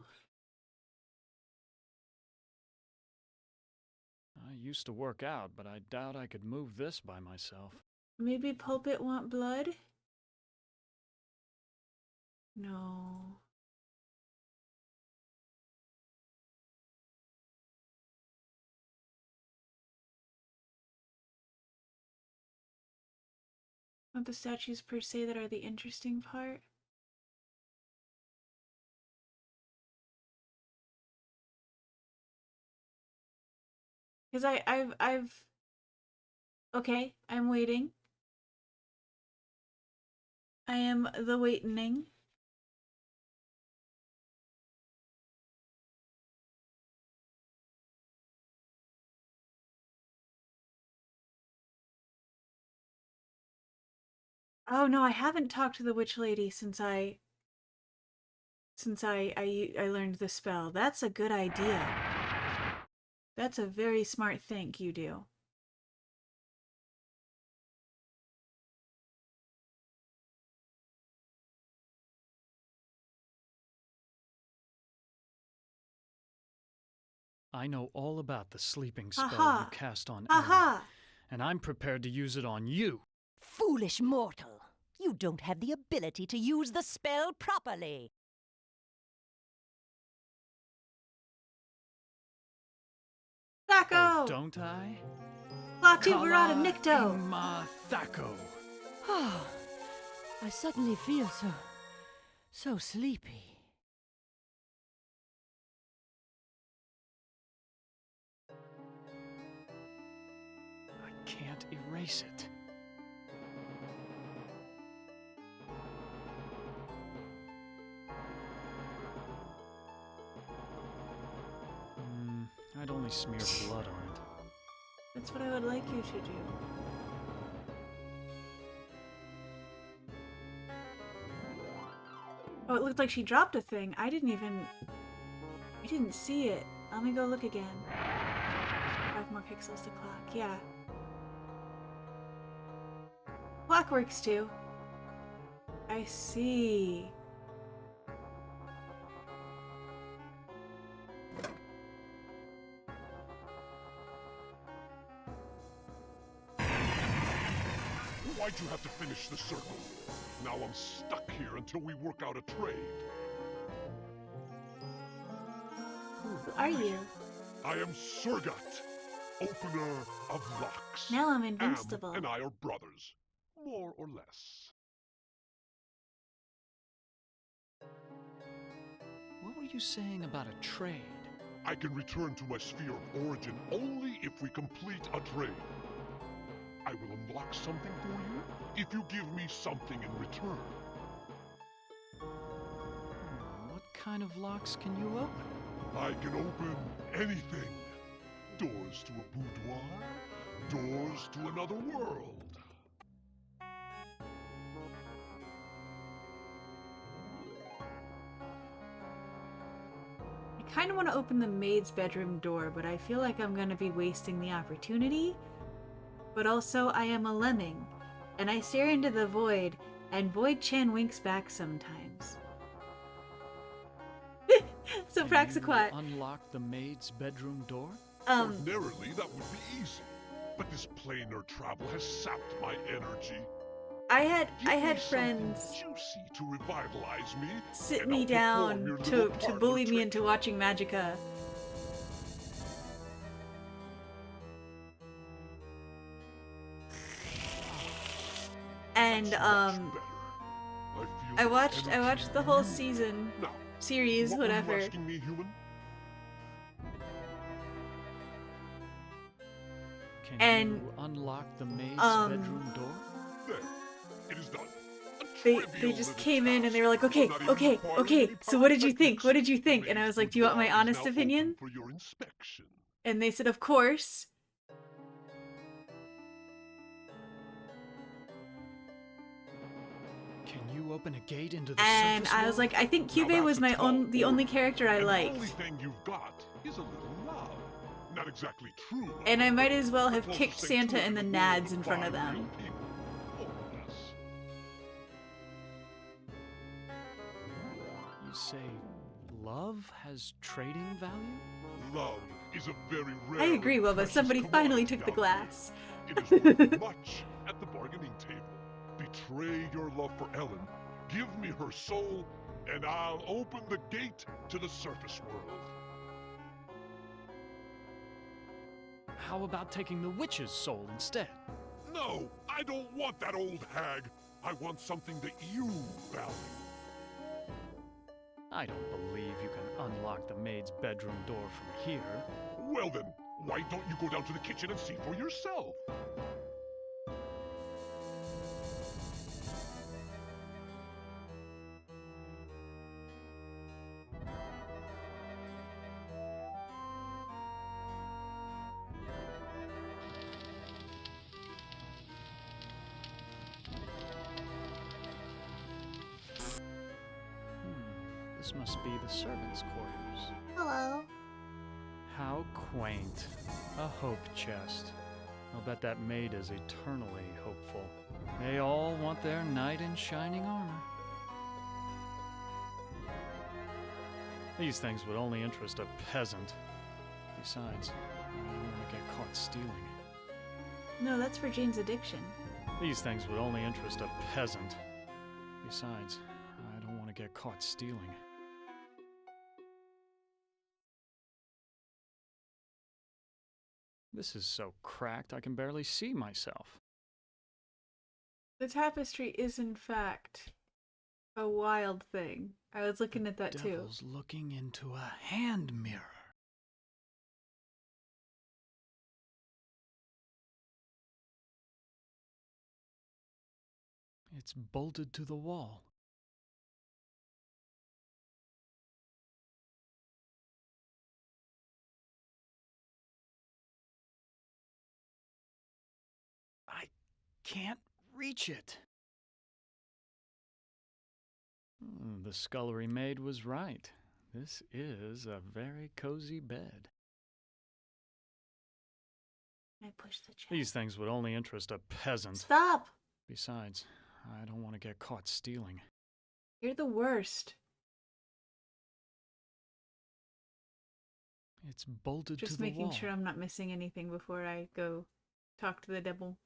I used to work out, but I doubt I could move this by myself. Maybe Pulpit want blood? No. Not the statues per se that are the interesting part. Because I've okay, I'm waiting. I am the waitening. Oh no, I haven't talked to the witch lady since I learned the spell. That's a good idea. That's a very smart thing you do. I know all about the sleeping spell Aha! you cast on Ellen, Aha! and I'm prepared to use it on you. Foolish mortal! You don't have the ability to use the spell properly. Thaco! Oh, don't I? Latu Verada Kala Nikto! Ima Thaco. I suddenly feel so sleepy. I can't erase it. I'd only smear blood on it. That's what I would like you to do. Oh, it looked like she dropped a thing. I didn't see it. Let me go look again. 5 more pixels to clock. Yeah. Clock works too. I see. Why'd you have to finish the circle? Now I'm stuck here until we work out a trade. Who are you? I am Surgat, opener of locks. Now I'm invincible. Am and I are brothers, more or less. What were you saying about a trade? I can return to my sphere of origin only if we complete a trade. I will unlock something for you if you give me something in return. What kind of locks can you open? I can open anything. Doors to a boudoir, doors to another world. I kind of want to open the maid's bedroom door, but I feel like I'm going to be wasting the opportunity. But also, I am a lemming, and I stare into the void, and Void-chan winks back sometimes. So Praxaquat. Unlock the maid's bedroom door? Ordinarily, that would be easy, but this planar travel has sapped my energy. I had friends Juicy to revitalize me. sit and me I'll perform down your to little parlor bully me trick. into watching Magica. And Much better. I feel watched energy the whole you. season, Now, series, what were you whatever. asking me, human? Can And, you unlock the maid's bedroom door? There, it is done. A They trivial just little came in and they were like, task, okay, not even okay, requiring okay, any so what did you think? pyrotechnics. What did you think? The And I was maid's like, do you want my boudoir is honest now opinion? open for your inspection. And they said, of course. Can you open a gate into the And surface I was world? like, I think Now Cube that's was a my tall the only order. character I And liked. The only thing you've got is a little love. Not exactly true. And I might love, as well but have close kicked to saying Santa true and the to Nads world in front of by real them. people, more or less. You say love has trading value? Love is a very rare. I agree, and Wilbur. precious Somebody finally commodity took the out glass. there. It is worth much at the bargaining table. Betray your love for Ellen, give me her soul, and I'll open the gate to the surface world. How about taking the witch's soul instead? No, I don't want that old hag. I want something that you value. I don't believe you can unlock the maid's bedroom door from here. Well then, why don't you go down to the kitchen and see for yourself? This must be the servants' quarters. Hello. How quaint. A hope chest. I'll bet that maid is eternally hopeful. They all want their knight in shining armor. These things would only interest a peasant. Besides, I don't want to get caught stealing. No, that's for Jane's addiction. These things would only interest a peasant. Besides, I don't want to get caught stealing. This is so cracked I can barely see myself. The tapestry is, in fact, a wild thing. I was looking at that too. Devil's looking into a hand mirror. It's bolted to the wall. I can't reach it. The scullery maid was right. This is a very cozy bed. I push the chair. These things would only interest a peasant. Stop! Besides, I don't want to get caught stealing. You're the worst. It's bolted to Just the making wall. sure I'm not missing anything before I go talk to the devil.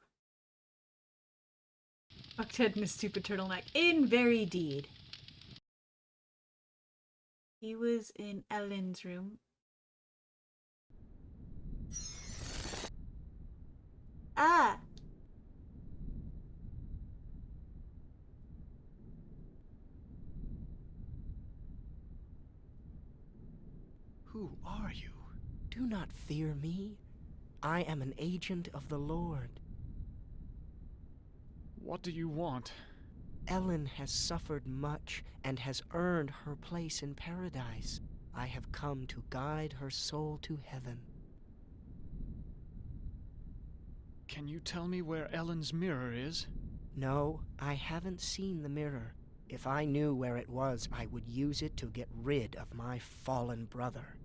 Octed in a stupid turtleneck. In very deed. He was in Ellen's room. Ah! Who are you? Do not fear me. I am an agent of the Lord. What do you want? Ellen has suffered much and has earned her place in paradise. I have come to guide her soul to heaven. Can you tell me where Ellen's mirror is? No, I haven't seen the mirror. If I knew where it was, I would use it to get rid of my fallen brother.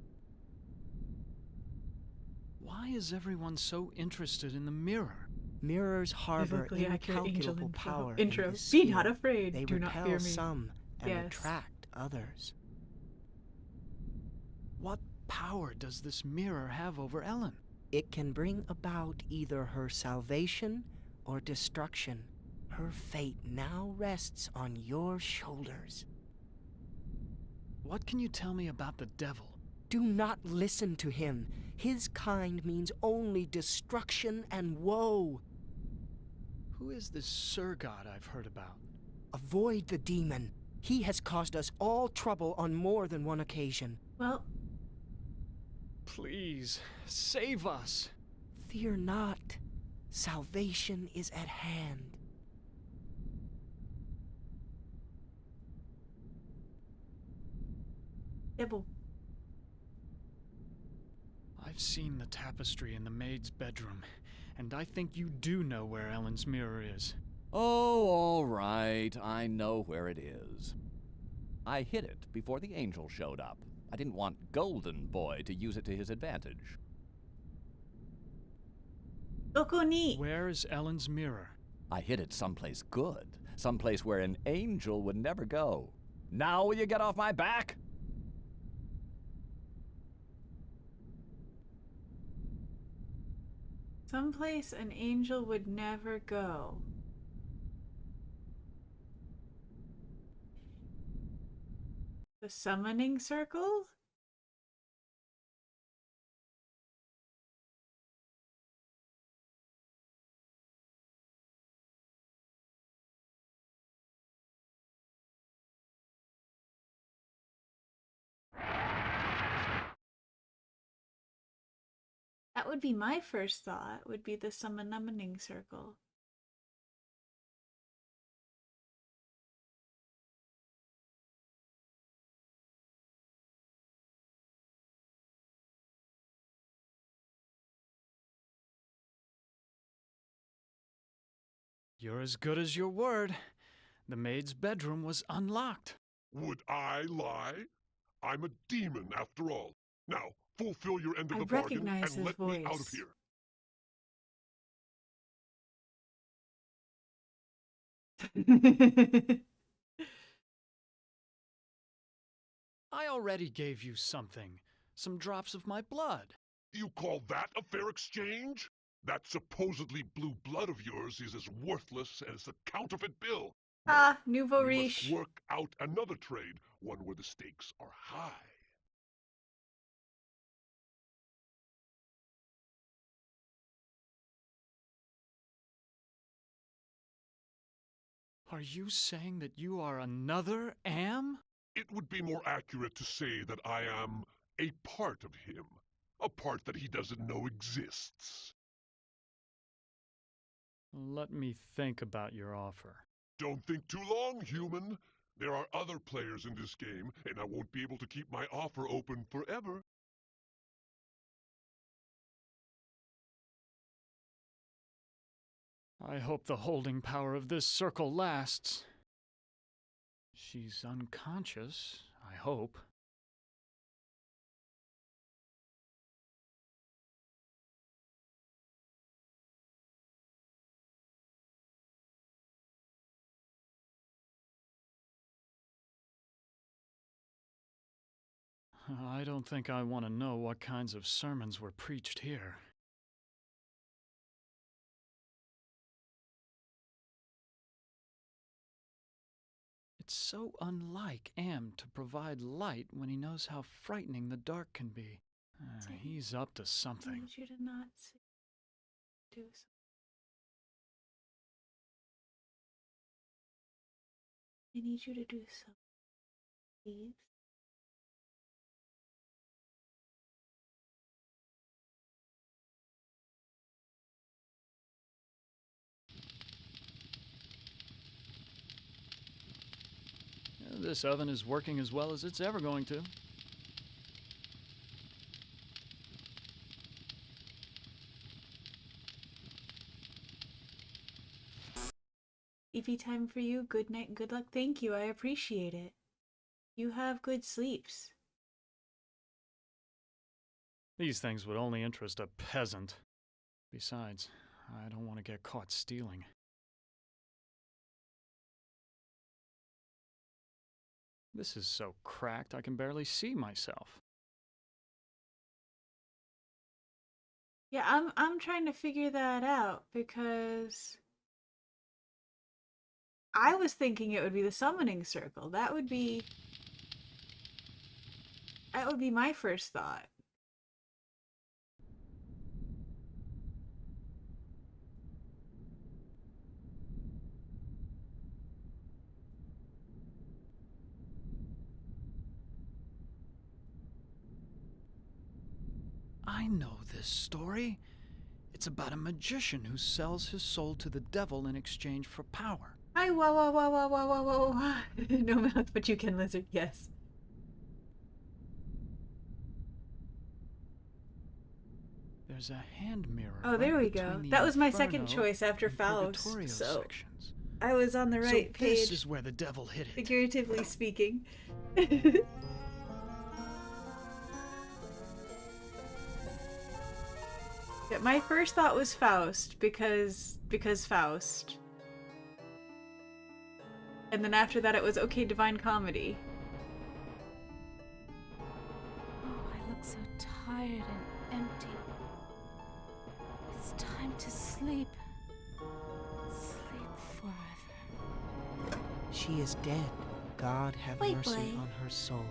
Why is everyone so interested in the mirror? Mirrors harbor Biblically accurate angel incalculable intro. power Intro. in this Be sphere. not afraid. They Do not repel fear me. some and Yes. attract others. What power does this mirror have over Ellen? It can bring about either her salvation or destruction. Her fate now rests on your shoulders. What can you tell me about the devil? Do not listen to him. His kind means only destruction and woe. Who is this Sir God I've heard about? Avoid the demon. He has caused us all trouble on more than one occasion. Well, Please, save us. Fear not. Salvation is at hand. devil. I've seen the tapestry in the maid's bedroom, and I think you do know where Ellen's mirror is. Oh, all right. I know where it is. I hid it before the angel showed up. I didn't want Golden Boy to use it to his advantage. Okoni. Where is Ellen's mirror? I hid it someplace good, someplace where an angel would never go. Now will you get off my back? Someplace an angel would never go. The summoning circle? That would be my first thought, would be the summoning circle. You're as good as your word. The maid's bedroom was unlocked. Would I lie? I'm a demon after all. Now, fulfill your end of I the bargain recognize and his let me out of voice. here. I already gave you something. Some drops of my blood. You call that a fair exchange? That supposedly blue blood of yours is as worthless as the counterfeit bill. Ah, nouveau We riche. must work out another trade, one where the stakes are high. Are you saying that you are another Am? It would be more accurate to say that I am a part of him. A part that he doesn't know exists. Let me think about your offer. Don't think too long, human. There are other players in this game, and I won't be able to keep my offer open forever. I hope the holding power of this circle lasts. She's unconscious, I hope. I don't think I want to know what kinds of sermons were preached here. It's so unlike Am to provide light when he knows how frightening the dark can be. He's up to I something. need you to not do something. I need you to do something, please. This oven is working as well as it's ever going to. Evie time for you. Good night. Good luck. Thank you. I appreciate it. You have good sleeps. These things would only interest a peasant. Besides, I don't want to get caught stealing. This is so cracked I can barely see myself. Yeah, I'm trying to figure that out because I was thinking it would be the summoning circle. That would be my first thought. I know this story. It's about a magician who sells his soul to the devil in exchange for power. Hi, whoa, whoa, whoa, whoa, whoa, whoa, whoa. No mouth, but you can, lizard. Yes. There's a hand mirror. Oh, there right we go. between the That was my second Inferno choice after and Faust. Purgatorio So sections. I was on the right So page, this is where the devil hid it. figuratively speaking. Yeah, my first thought was Faust because Faust. And then after that it was okay, Divine Comedy. Oh, I look so tired and empty. It's time to sleep. Sleep forever. She is dead. God have Wait, mercy boy. on her soul.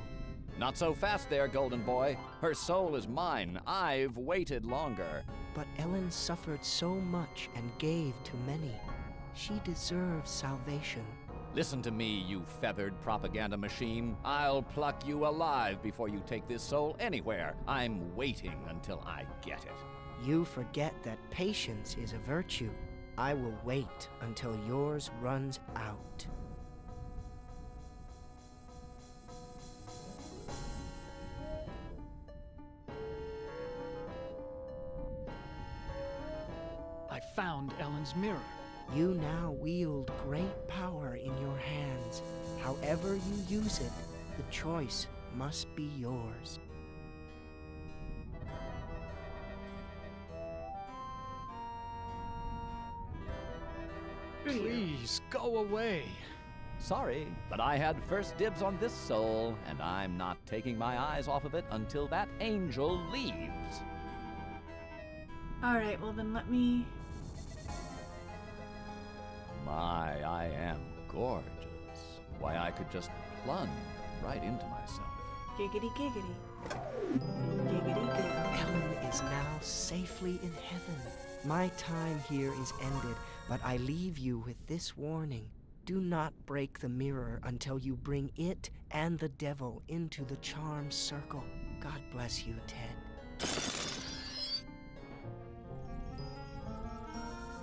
Not so fast there, Golden Boy. Her soul is mine. I've waited longer. But Ellen suffered so much and gave to many. She deserves salvation. Listen to me, you feathered propaganda machine. I'll pluck you alive before you take this soul anywhere. I'm waiting until I get it. You forget that patience is a virtue. I will wait until yours runs out. I found Ellen's mirror. You now wield great power in your hands. However you use it, the choice must be yours. Please, go away. Sorry, but I had first dibs on this soul, and I'm not taking my eyes off of it until that angel leaves. Alright, well then let me... My, I am gorgeous. Why, I could just plunge right into myself. Giggity giggity. Giggity giggity. Ellen is now safely in heaven. My time here is ended, but I leave you with this warning. Do not break the mirror until you bring it and the devil into the charmed circle. God bless you, Ted.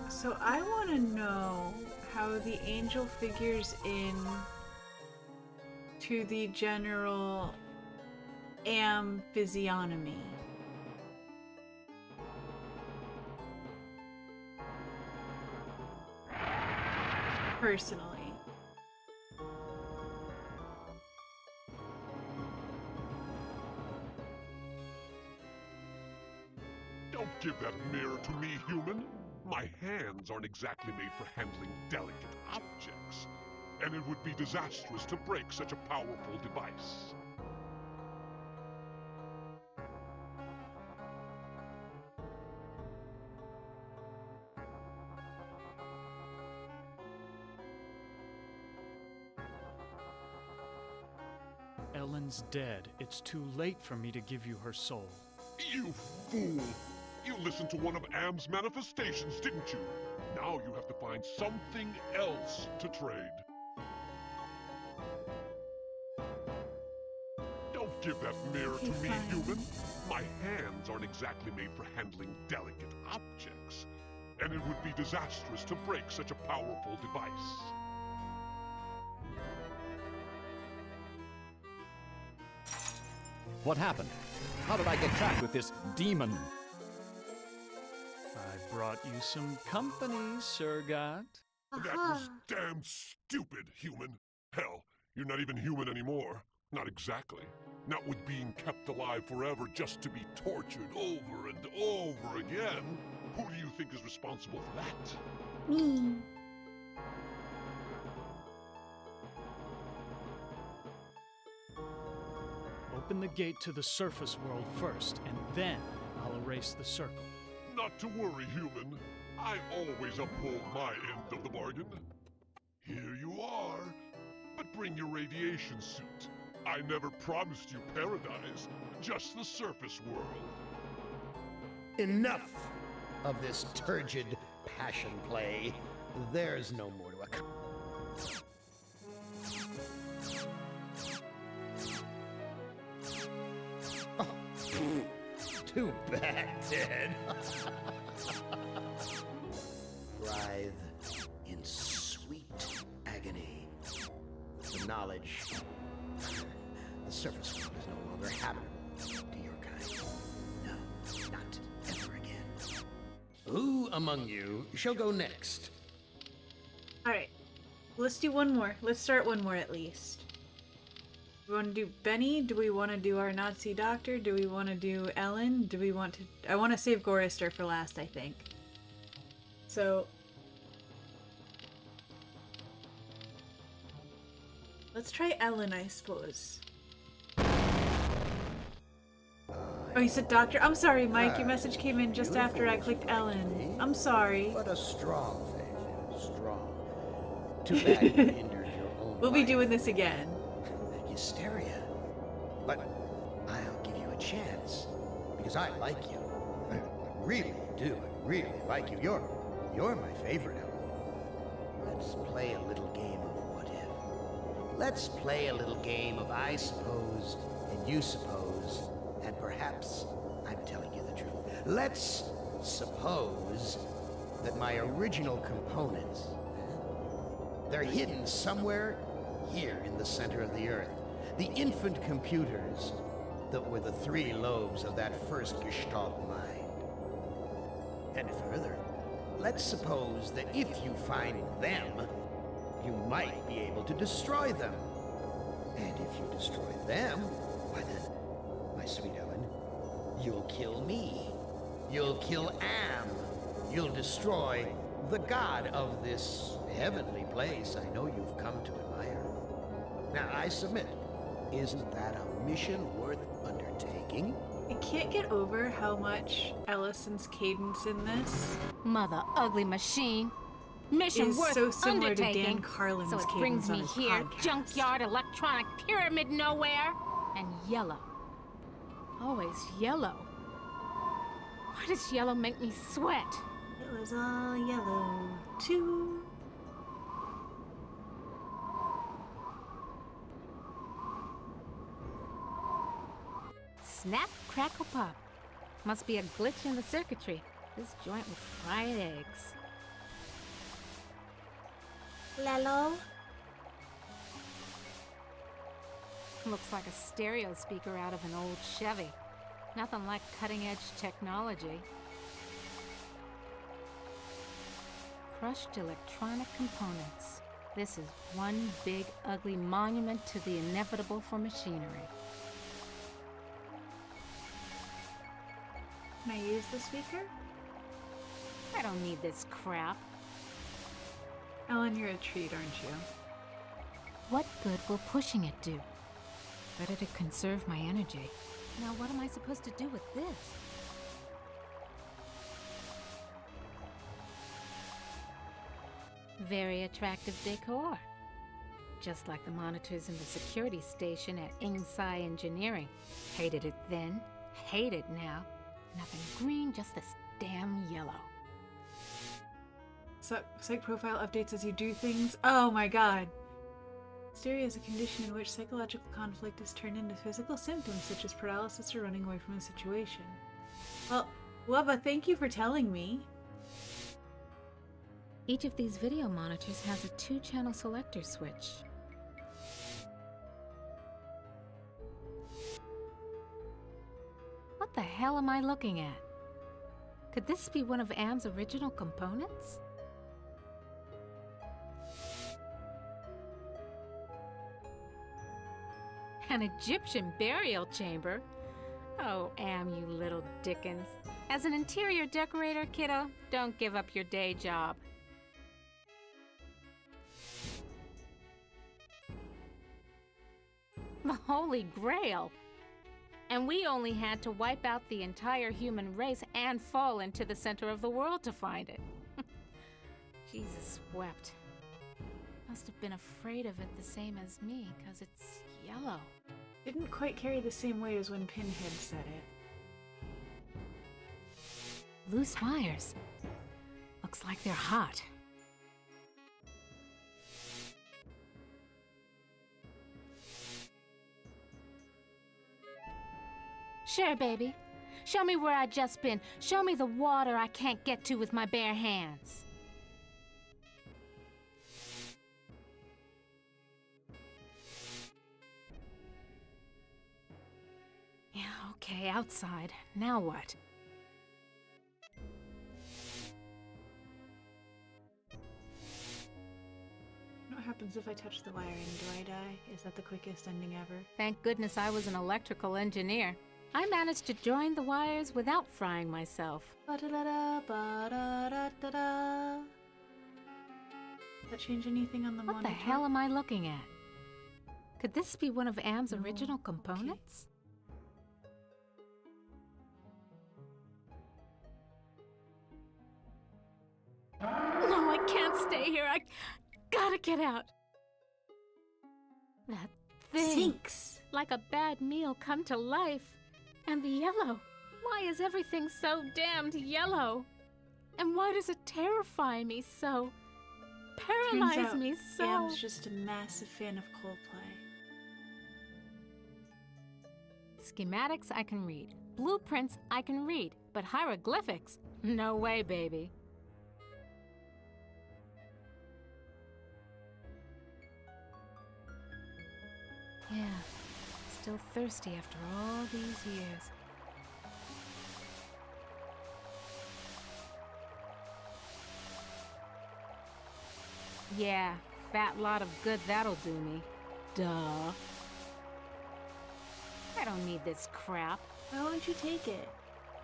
So I want to know how the angel figures in to the general Am physiognomy. Personally. Don't give that mirror to me, human. My hands aren't exactly made for handling delicate objects, and it would be disastrous to break such a powerful device. Ellen's dead. It's too late for me to give you her soul. You fool! You listened to one of Am's manifestations, didn't you? Now you have to find something else to trade. Don't give that mirror to me, human. My hands aren't exactly made for handling delicate objects, and it would be disastrous to break such a powerful device. What happened? How did I get trapped with this demon? I brought you some company, Surgat. That was damn stupid, human. Hell, you're not even human anymore. Not exactly. Not with being kept alive forever just to be tortured over and over again. Who do you think is responsible for that? Me. Open the gate to the surface world first, and then I'll erase the circle. Not to worry, human. I always uphold my end of the bargain. Here you are. But bring your radiation suit. I never promised you paradise, just the surface world. Enough of this turgid passion play. There's no more to accomplish. Oh, too bad, Ted. Writhe in sweet agony. The knowledge the surface world is no longer habitable to your kind. No, not ever again. Who among you shall go next? Alright. Let's do one more. Let's start one more at least. Do we want to do Benny? Do we want to do our Nazi doctor? Do we want to do Ellen? Do we want to... I want to save Gorister for last, I think. So... Let's try Ellen, I suppose. Oh, you said doctor? I'm sorry, Mike. Your message came in just after I clicked Ellen. I'm sorry. But a strong faith, strong. Too bad you hindered your own We'll be life. doing this again. Hysteria. But I'll give you a chance. Because I like you. I really do. I really like you. You're my favorite, Ellen. Let's play a little game of what if. Let's play a little game of I suppose and you suppose, and perhaps I'm telling you the truth. Let's suppose that my original components, they're hidden somewhere here in the center of the Earth. The infant computers that were the 3 lobes of that first Gestalt mind. And further, let's suppose that if you find them, you might be able to destroy them. And if you destroy them, why then, my sweet Ellen, you'll kill me. You'll kill Am. You'll destroy the god of this heavenly place I know you've come to admire. Now, I submit, isn't that a mission worth undertaking? I can't get over how much Ellison's cadence in this Mother ugly machine. Mission is worth so similar to undertaking. Dan Carlin's So it cadence brings on me his here, podcast. junkyard, electronic pyramid nowhere, and yellow. Always yellow. Why does yellow make me sweat? It was all yellow, too. Snap, crackle, pop. Must be a glitch in the circuitry. This joint with fried eggs. Lalo? Looks like a stereo speaker out of an old Chevy. Nothing like cutting-edge technology. Crushed electronic components. This is one big, ugly monument to the inevitable for machinery. Can I use the speaker? I don't need this crap. Ellen, you're a treat, aren't you? What good will pushing it do? Better to conserve my energy. Now what am I supposed to do with this? Very attractive decor. Just like the monitors in the security station at Ingsai Engineering. Hated it then, hate it now. Nothing green, just this damn yellow. Psych profile updates as you do things. Oh my god. Hysteria is a condition in which psychological conflict is turned into physical symptoms such as paralysis or running away from a situation. Well, Wubba, thank you for telling me. Each of these video monitors has a 2-channel selector switch. What the hell am I looking at? Could this be one of Am's original components? An Egyptian burial chamber? Oh, Am, you little Dickens. As an interior decorator, kiddo, don't give up your day job. The Holy Grail! And we only had to wipe out the entire human race and fall into the center of the world to find it. Jesus wept. Must have been afraid of it the same as me, 'cause it's yellow. Didn't quite carry the same weight as when Pinhead said it. Loose wires. Looks like they're hot. Sure, baby. Show me where I just been. Show me the water I can't get to with my bare hands. Yeah, okay, outside. Now what? What happens if I touch the wiring? Do I die? Is that the quickest ending ever? Thank goodness I was an electrical engineer. I managed to join the wires without frying myself. Ba-da-da-da, ba-da-da-da-da. Does that change anything on the What monitor? the hell am I looking at? Could this be one of Am's original components? No, I can't stay here. I gotta get out. That thing. Sinks. Like a bad meal come to life. And the yellow. Why is everything so damned yellow? And why does it terrify me so? Paralyze me so? Am's just a massive fan of Coldplay. Schematics I can read. Blueprints I can read. But hieroglyphics? No way, baby. Yeah, still thirsty after all these years. Yeah, fat lot of good that'll do me. Duh. I don't need this crap. Why won't you take it?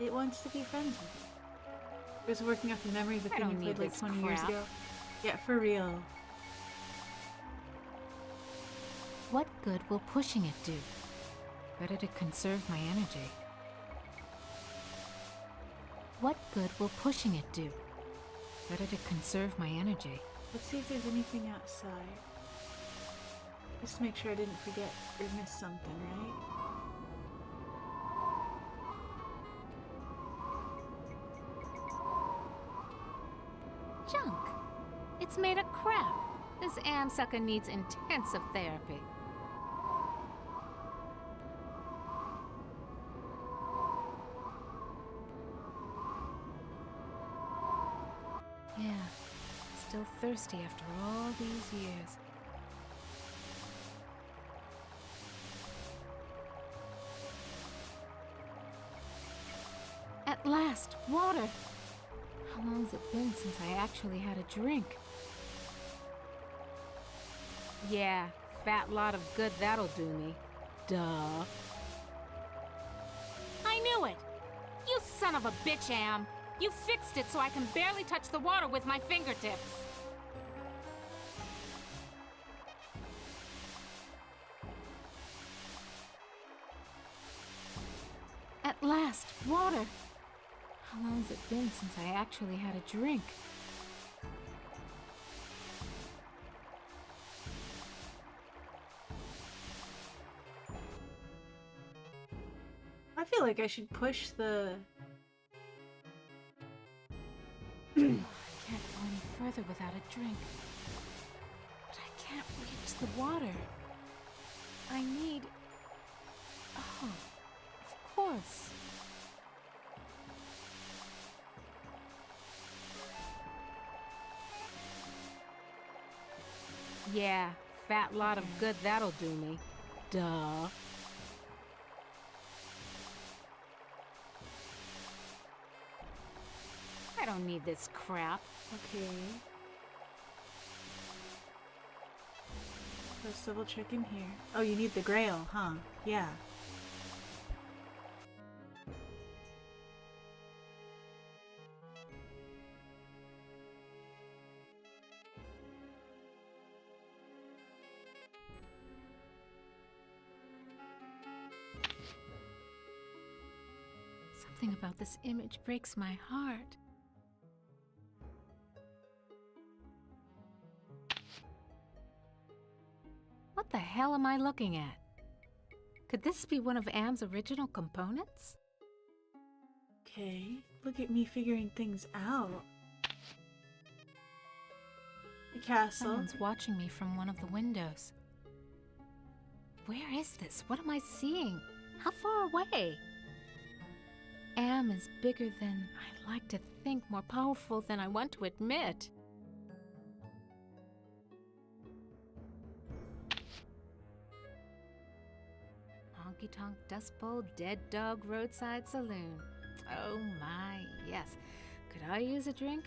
It wants to be friends with you. It was working up the memory of the thing you played like 20 years ago. Yeah, for real. What good will pushing it do? Better to conserve my energy. What good will pushing it do? Better to conserve my energy. Let's see if there's anything outside. Just to make sure I didn't forget or miss something, right? Junk. It's made of crap. This Am sucker needs intensive therapy. Yeah, still thirsty after all these years. At last, water! How long's it been since I actually had a drink? Yeah, fat lot of good that'll do me. Duh. I knew it! You son of a bitch, Am! You fixed it so I can barely touch the water with my fingertips. At last, water! How long's it been since I actually had a drink? I feel like I should push the... I can't go any further without a drink. But I can't reach the water. I need... Oh, of course. Yeah, fat lot of good that'll do me. Duh. I don't need this crap. Okay. Let's double check in here. Oh, you need the grail, huh? Yeah. Something about this image breaks my heart. What the hell am I looking at? Could this be one of Am's original components? Okay, look at me figuring things out. The castle. Someone's watching me from one of the windows. Where is this? What am I seeing? How far away? Am is bigger than I like to think, more powerful than I want to admit. Honky Tonk Dust Bowl Dead Dog Roadside Saloon. Oh my, yes. Could I use a drink?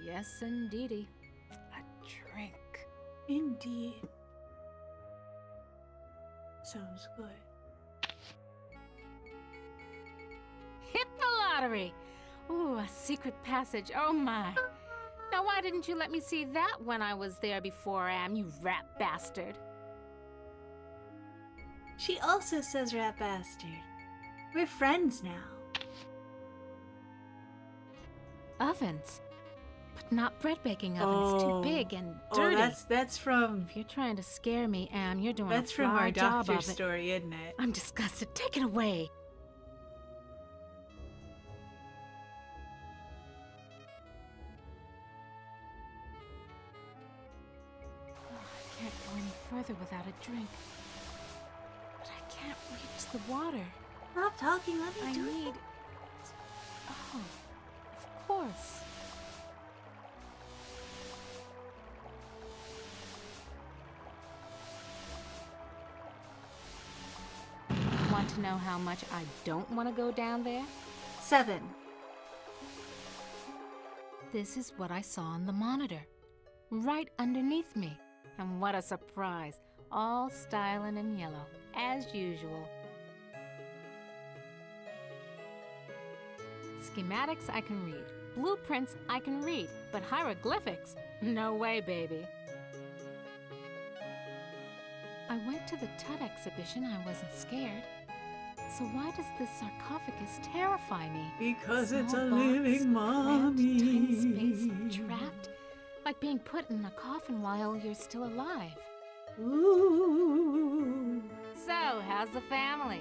Yes, indeedy. A drink. Indeed. Sounds good. Hit the lottery! Ooh, a secret passage. Oh my. Now why didn't you let me see that when I was there before, Am, you rat bastard? She also says rat bastard. We're friends now. Ovens. But not bread baking ovens. Oh. Too big and dirty. Oh, that's from If you're trying to scare me, Am, you're doing that's a from fly our job doctor of it. story, isn't it? I'm disgusted. Take it away. I can't go any further without a drink. But I can't reach the water. Stop talking. Let me I do need... it. Oh, of course. Want to know how much I don't want to go down there? 7. This is what I saw on the monitor. Right underneath me. And what a surprise. All styling in yellow, as usual. Schematics I can read. Blueprints I can read. But hieroglyphics? No way, baby. I went to the Tut exhibition. I wasn't scared. So why does this sarcophagus terrify me? Because it's a Small box, living cramped, tiny space, mommy. trapped, like being put in a coffin while you're still alive. Ooh. So, how's the family?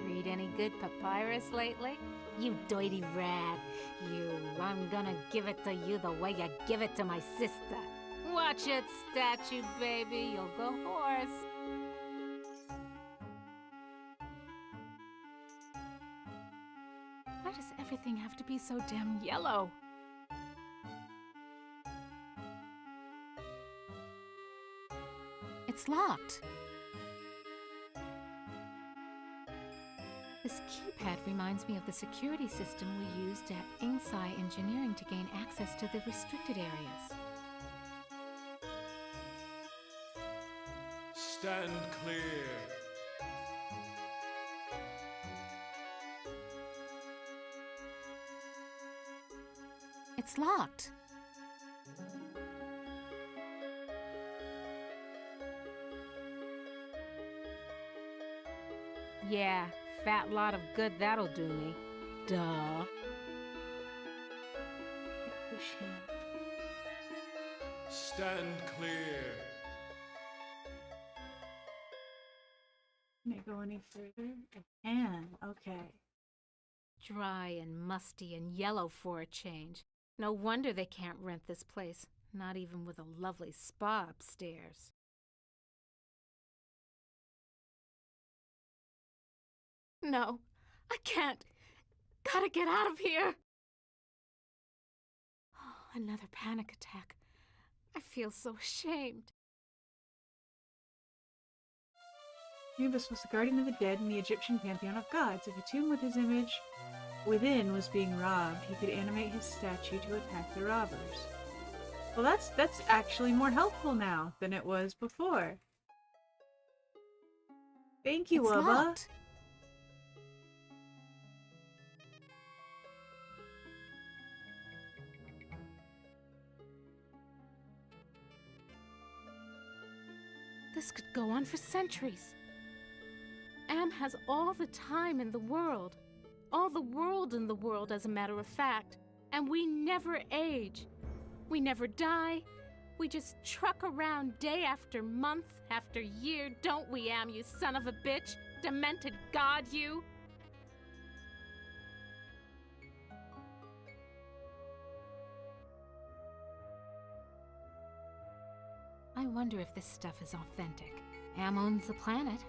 Read any good papyrus lately? You dirty rat. You, I'm gonna give it to you the way you give it to my sister. Watch it, statue baby, you'll go hoarse. Why does everything have to be so damn yellow? It's locked. This keypad reminds me of the security system we used at Ingsai Engineering to gain access to the restricted areas. Stand clear. It's locked. Yeah, fat lot of good that'll do me. Duh. Push him. Stand clear. Can I go any further? I can. Okay. Dry and musty and yellow for a change. No wonder they can't rent this place, not even with a lovely spa upstairs. No, I can't. Gotta get out of here. Oh, another panic attack. I feel so ashamed. Anubis was the guardian of the dead in the Egyptian pantheon of gods. If a tomb with his image within was being robbed, he could animate his statue to attack the robbers. Well, that's actually more helpful now than it was before. Thank you, It's Wubba. locked. This could go on for centuries. Am has all the time in the world. All the world in the world, as a matter of fact. And we never age. We never die. We just truck around day after month after year, don't we, Am, you son of a bitch? Demented god, you! I wonder if this stuff is authentic. Am owns the planet.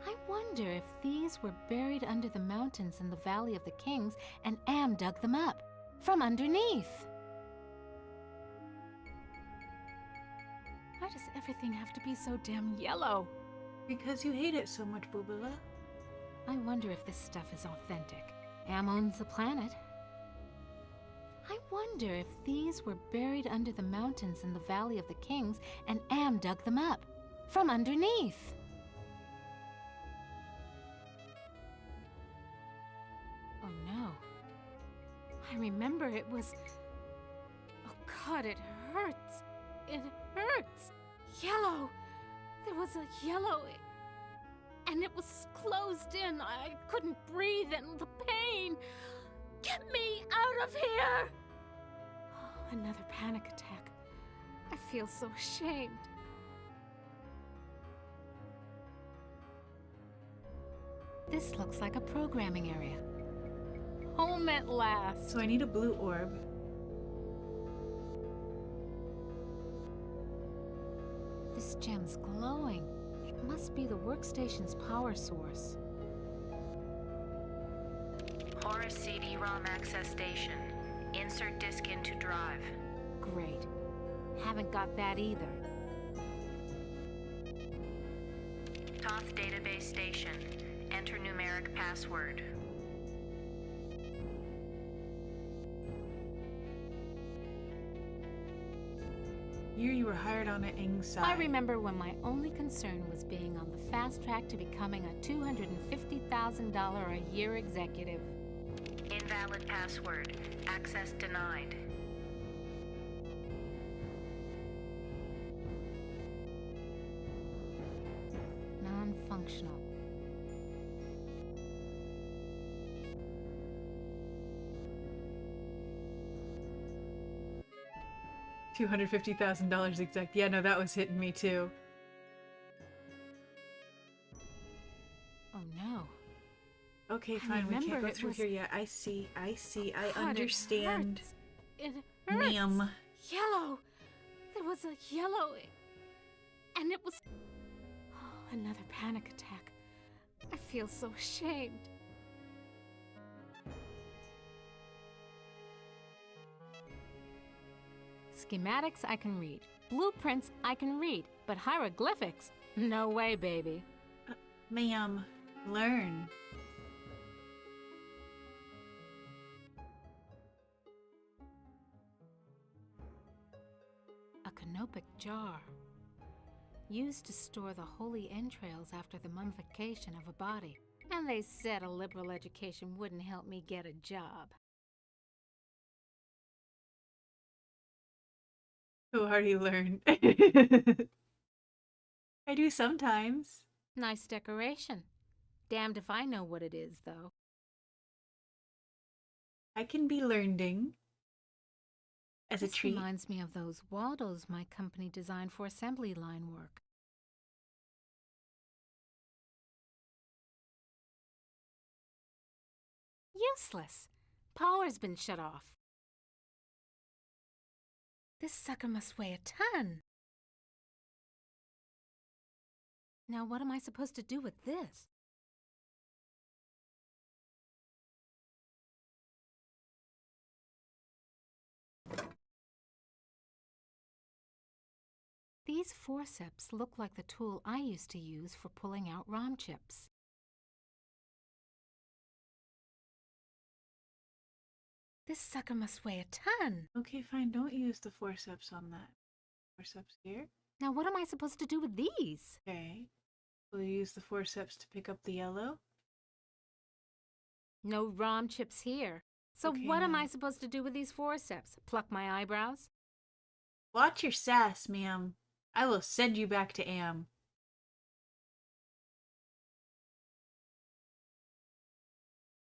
I wonder if these were buried under the mountains in the Valley of the Kings and Am dug them up from underneath. Why does everything have to be so damn yellow? Because you hate it so much, Boobala. I wonder if this stuff is authentic. Am owns the planet. I wonder if these were buried under the mountains in the Valley of the Kings and Am dug them up from underneath. Oh no. I remember it was... Oh God, it hurts. It hurts. Yellow. There was a yellow and it was closed in. I couldn't breathe, and the pain. Get me out of here! Another panic attack. I feel so ashamed. This looks like a programming area. Home at last. So I need a blue orb. This gem's glowing. It must be the workstation's power source. Horus CD-ROM access station. Insert disk into drive. Great. Haven't got that either. Toth database station. Enter numeric password. Year you were hired on at Ingside. I remember when my only concern was being on the fast track to becoming a $250,000 a year executive. Invalid password. Access denied. Non-functional. $250,000 exact. Yeah, no, that was hitting me too. Oh no. Okay, I fine. We can't remember go it through was- here yet. I see. I God, understand. It hurts. Ma'am. Yellow. There was a yellow, and it was. Oh, another panic attack. I feel so ashamed. Schematics I can read. Blueprints I can read. But hieroglyphics? No way, baby. Ma'am, learn. A canopic jar. Used to store the holy entrails after the mummification of a body. And they said a liberal education wouldn't help me get a job. Who already learned. I do sometimes. Nice decoration. Damned if I know what it is, though. I can be learning. As a This treat. reminds me of those Waldos my company designed for assembly line work. Useless. Power's been shut off. This sucker must weigh a ton. Now what am I supposed to do with this? These forceps look like the tool I used to use for pulling out ROM chips. This sucker must weigh a ton. Okay, fine. Don't use the forceps on that. Forceps here. Now what am I supposed to do with these? Okay. Will you use the forceps to pick up the yellow? No ROM chips here. So Okay, what am no. I supposed to do with these forceps? Pluck my eyebrows? Watch your sass, ma'am. I will send you back to Am.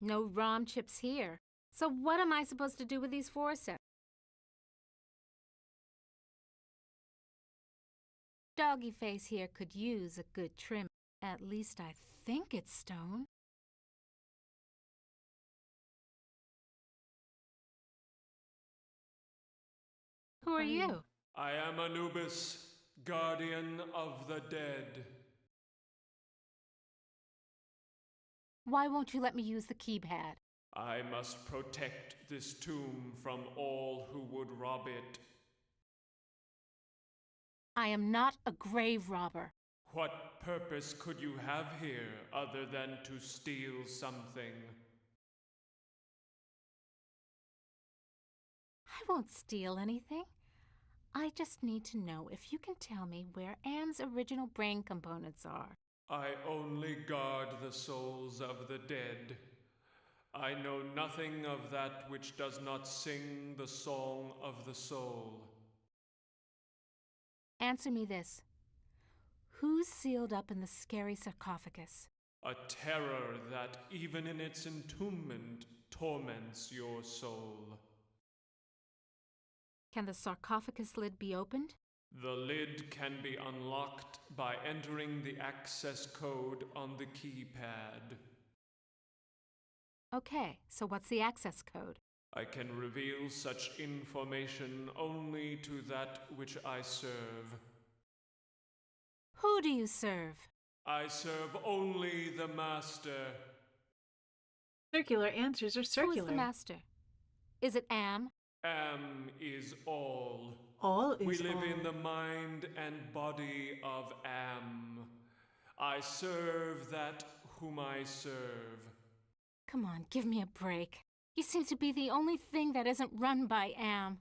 No ROM chips here. So what am I supposed to do with these forceps? Doggy Face here could use a good trim. At least I think it's stone. Who are you? I am Anubis, guardian of the dead. Why won't you let me use the keypad? I must protect this tomb from all who would rob it. I am not a grave robber. What purpose could you have here other than to steal something? I won't steal anything. I just need to know if you can tell me where Am's original brain components are. I only guard the souls of the dead. I know nothing of that which does not sing the song of the soul. Answer me this. Who's sealed up in the scary sarcophagus? A terror that, even in its entombment, torments your soul. Can the sarcophagus lid be opened? The lid can be unlocked by entering the access code on the keypad. Okay, so what's the access code? I can reveal such information only to that which I serve. Who do you serve? I serve only the Master. Circular answers are circular. Who is the Master? Is it Am? Am is all. All is We live all. in the mind and body of Am. I serve that whom I serve. Come on, give me a break. You seem to be the only thing that isn't run by Am.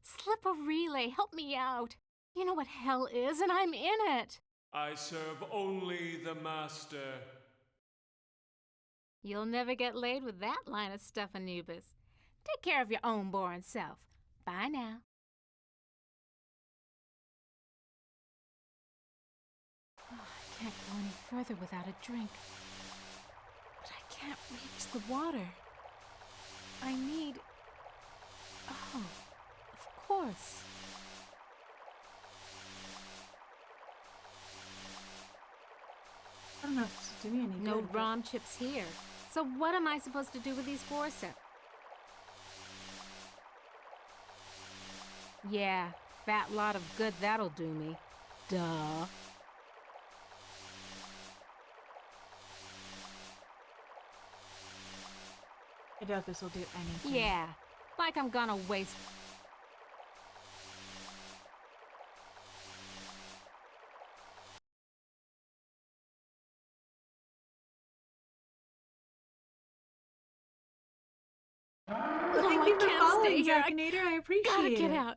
Slip a relay, help me out. You know what hell is, and I'm in it. I serve only the Master. You'll never get laid with that line of stuff, Anubis. Take care of your own boring self. Bye now. Oh, I can't go any further without a drink. But I can't reach the water. I need... Oh, of course. I don't know if this will do me any No good. ROM chips here. So what am I supposed to do with these forceps? Yeah, fat lot of good that'll do me. Duh. I doubt this will do anything. Yeah, like I'm gonna waste... Well, thank I you for can't following, stay here. Zakinator. I appreciate Gotta it. get out.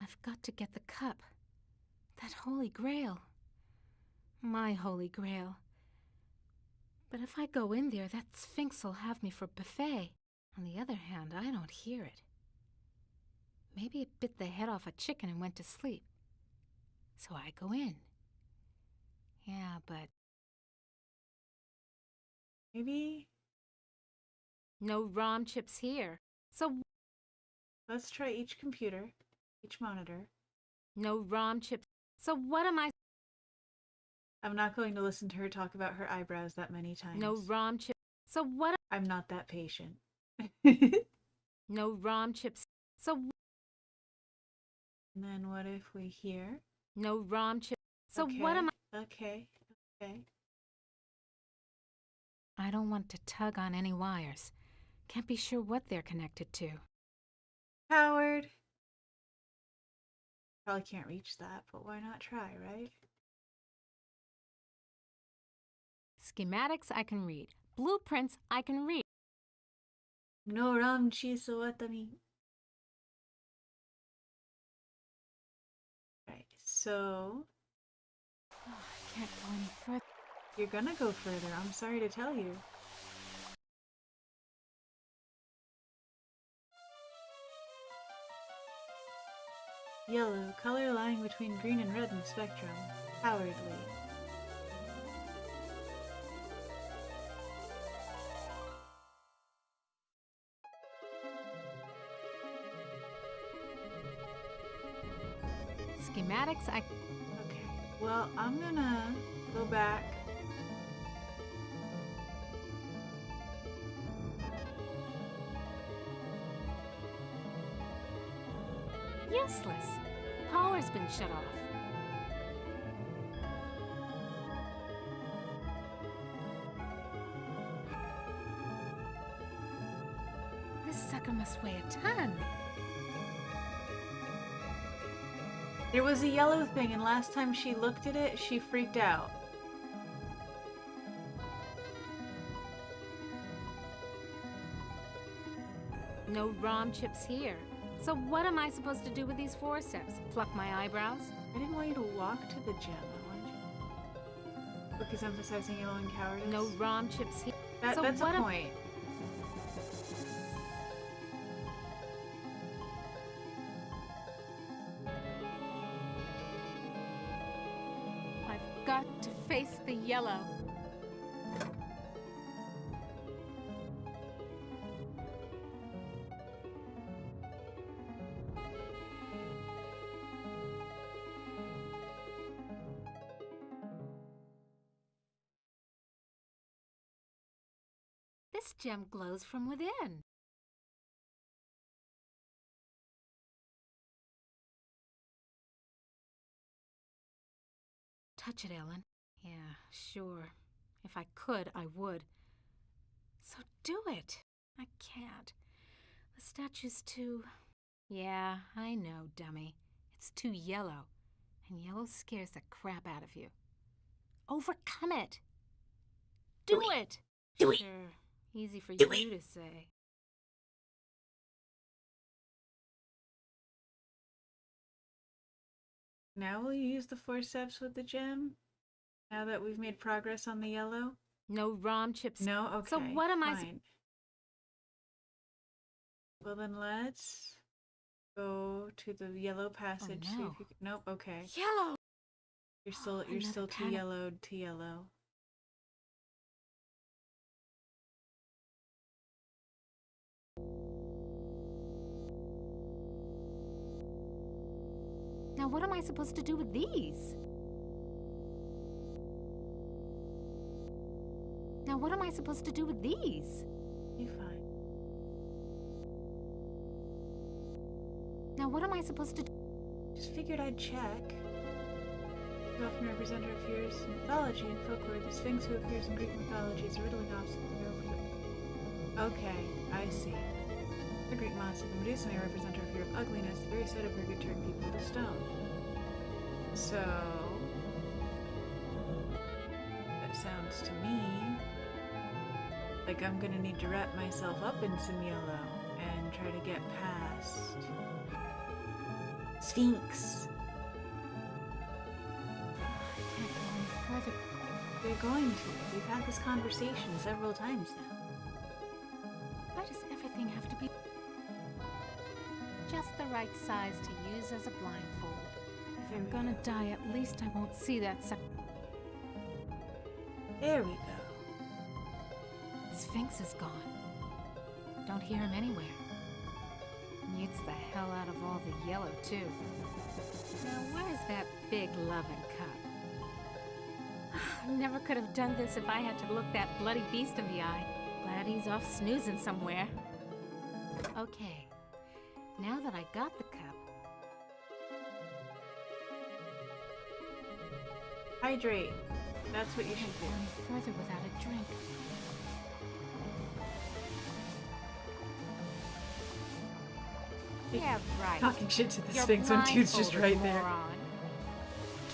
I've got to get the cup. That holy grail. My holy grail. But if I go in there, that Sphinx will have me for buffet. On the other hand, I don't hear it. Maybe it bit the head off a chicken and went to sleep. So I go in. Yeah, but... Maybe... No ROM chips here. So... Let's try each computer, each monitor. No ROM chips. So what am I... I'm not going to listen to her talk about her eyebrows that many times. No ROM chips. So what... I'm not that patient. No ROM chips. So... And then what if we hear? No ROM chips. So Okay, what am I... Okay. I don't want to tug on any wires. Can't be sure what they're connected to. Howard. Probably can't reach that, but why not try, right? Schematics I can read. Blueprints I can read. No ram chisawatami. Right, so... Oh, I can't go any further. You're gonna go further, I'm sorry to tell you. Yellow, color lying between green and red in the spectrum. Howard Lee. Schematics I... Okay, well, I'm gonna go back. Useless. Power's been shut off. This sucker must weigh a ton. There was a yellow thing, and last time she looked at it, she freaked out. No ROM chips here. So what am I supposed to do with these forceps? Pluck my eyebrows? I didn't want you to walk to the gem, I wanted you... Because emphasizing yellow and cowardice? No ROM chips here. That's a point. face the yellow. This gem glows from within. Touch it, Ellen. Yeah, sure. If I could, I would. So do it. I can't. The statue's too... Yeah, I know, dummy. It's too yellow. And yellow scares the crap out of you. Overcome it. Do it! Do it. Sure. Easy for Do you it. to say. Now will you use the 4 steps with the gem? Now that we've made progress on the yellow? No ROM chips. No? Okay. So what am I... fine. Well then let's go to the yellow passage. See no. if you can... Nope, okay. Yellow! You're still Another too panic. yellowed to yellow. Now what am I supposed to do with these? Now what am I supposed to do with these? You fine. Now what am I supposed to do? Just figured I'd check. You often represent her fears in mythology and folklore. The Sphinx who appears in Greek mythology is a riddling obstacle. Okay, I see. The Greek monster, the Medusa, may represent her fear of ugliness. The very sight of her could turn people to stone. So... that sounds to me like I'm gonna need to wrap myself up in some yellow and try to get past... Sphinx. I can't go any further. We're going to. We've had this conversation several times now. Why does everything have to be just the right size to use as a blindfold? If I'm gonna die, at least I won't see that There we go. Sphinx is gone. Don't hear him anywhere. Mutes the hell out of all the yellow, too. Now, where's that big loving cup? Never could have done this if I had to look that bloody beast in the eye. Glad he's off snoozing somewhere. Okay, now that I got the cup... Hydrate. That's what you should Can't go any further without a drink. do. Yeah, right. Talking shit to the You're Sphinx when dude's just blindfolded, right there. moron.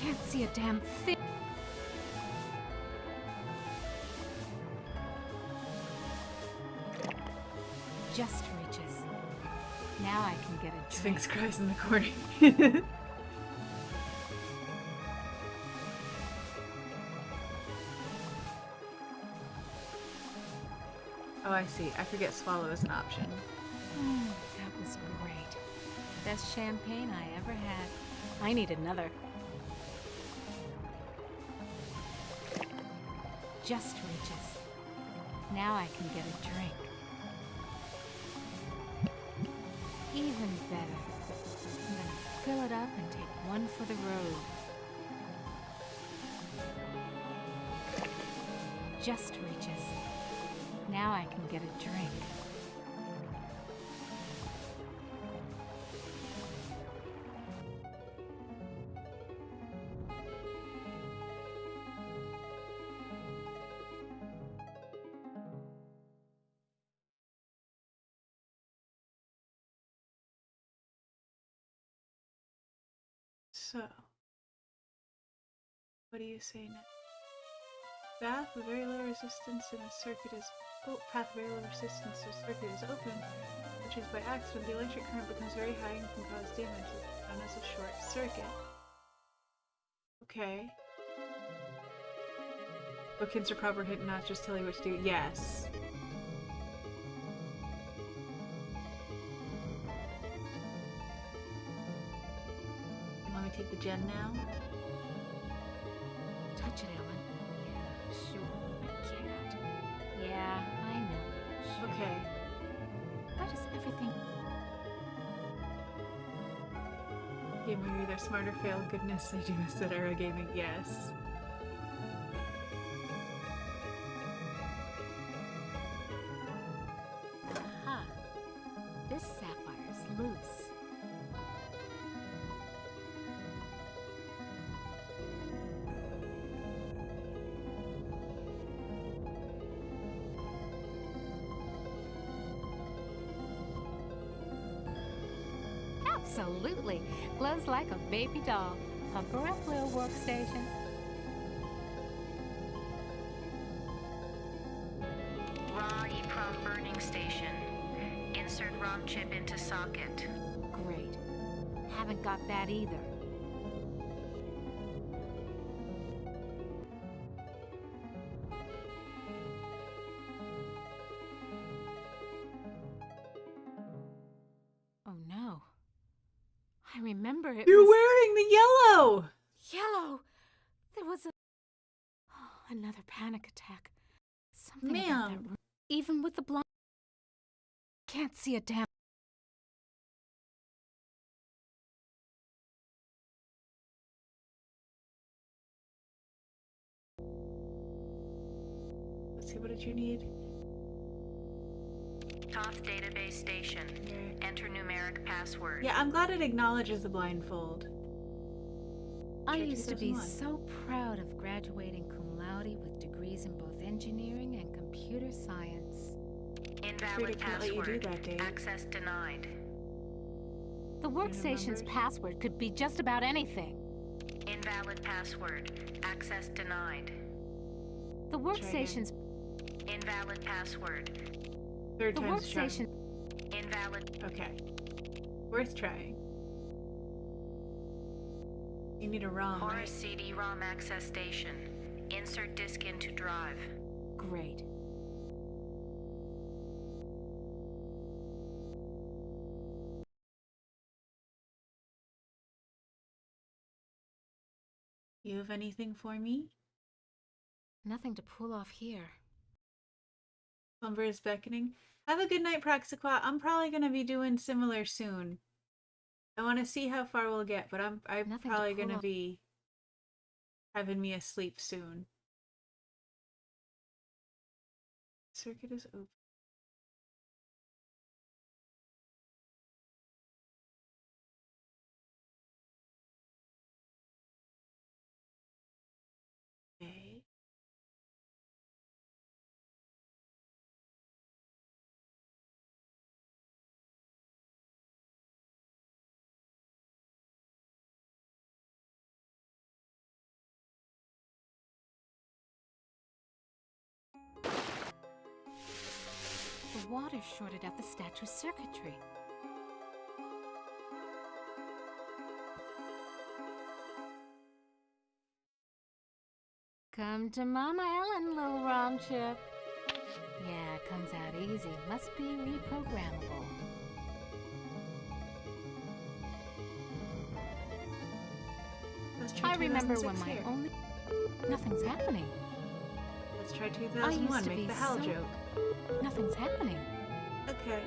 Can't see a damn thing. Just reaches. Now I can get a drink. Sphinx cries in the corner. Oh, I see. I forget swallow is an option. That was great. Best champagne I ever had. I need another. Just reaches. Now I can get a drink. Even better. I'm gonna fill it up and take one for the road. Just reaches. Now I can get a drink. So, what do you say next? Path with very low resistance and a circuit is path with very low resistance to a circuit is open, which is by accident the electric current becomes very high and can cause damage, known as a short circuit. Okay. Bookends are proper hit and not just tell you what to do. Yes. And let me take the gem now. Touch it, Ellen. Okay. Why does everything... Gamer, you're either smart or fail. Goodness, I do miss that era gaming. Yes. Aha. This sapphire's loose. Absolutely. Glows like a baby doll. Pump her up, little workstation. Raw EEPROM burning station. Insert ROM chip into socket. Great. Haven't got that either. Oh no. I remember it You're was wearing the yellow! yellow. There was a... Oh, another panic attack. Something about that Ma'am. room. Even with the blind... Can't see a damn... Let's see, what did you need? Toth database station. Okay. Enter numeric password. Yeah, I'm glad it acknowledges the blindfold. I Sure, used to be 2001. so proud of graduating cum laude with degrees in both engineering and computer science. Invalid I can't let you do password. that, Dave. Access denied. The workstation's remember? password could be just about anything. Invalid password. Access denied. The Try again. workstation's... Invalid password. Third The time's charm. workstation... Invalid. Okay. Worth trying. You need a ROM, Horus right? CD-ROM access station. Insert disk into drive. Great. You have anything for me? Nothing to pull off here. Slumber is beckoning. Have a good night, Praxiquat. I'm probably gonna be doing similar soon. I want to see how far we'll get, but I'm Nothing to probably pull gonna off. be having me asleep soon. Circuit is open. Okay. The water shorted out the statue's circuitry. Come to Mama Ellen, little ROM chip. Yeah, it comes out easy. Must be reprogrammable. Let's try I remember 2006 when my here. only... Nothing's happening. Let's try I used 2001. to Make be the hell so- joke. Nothing's happening. Okay.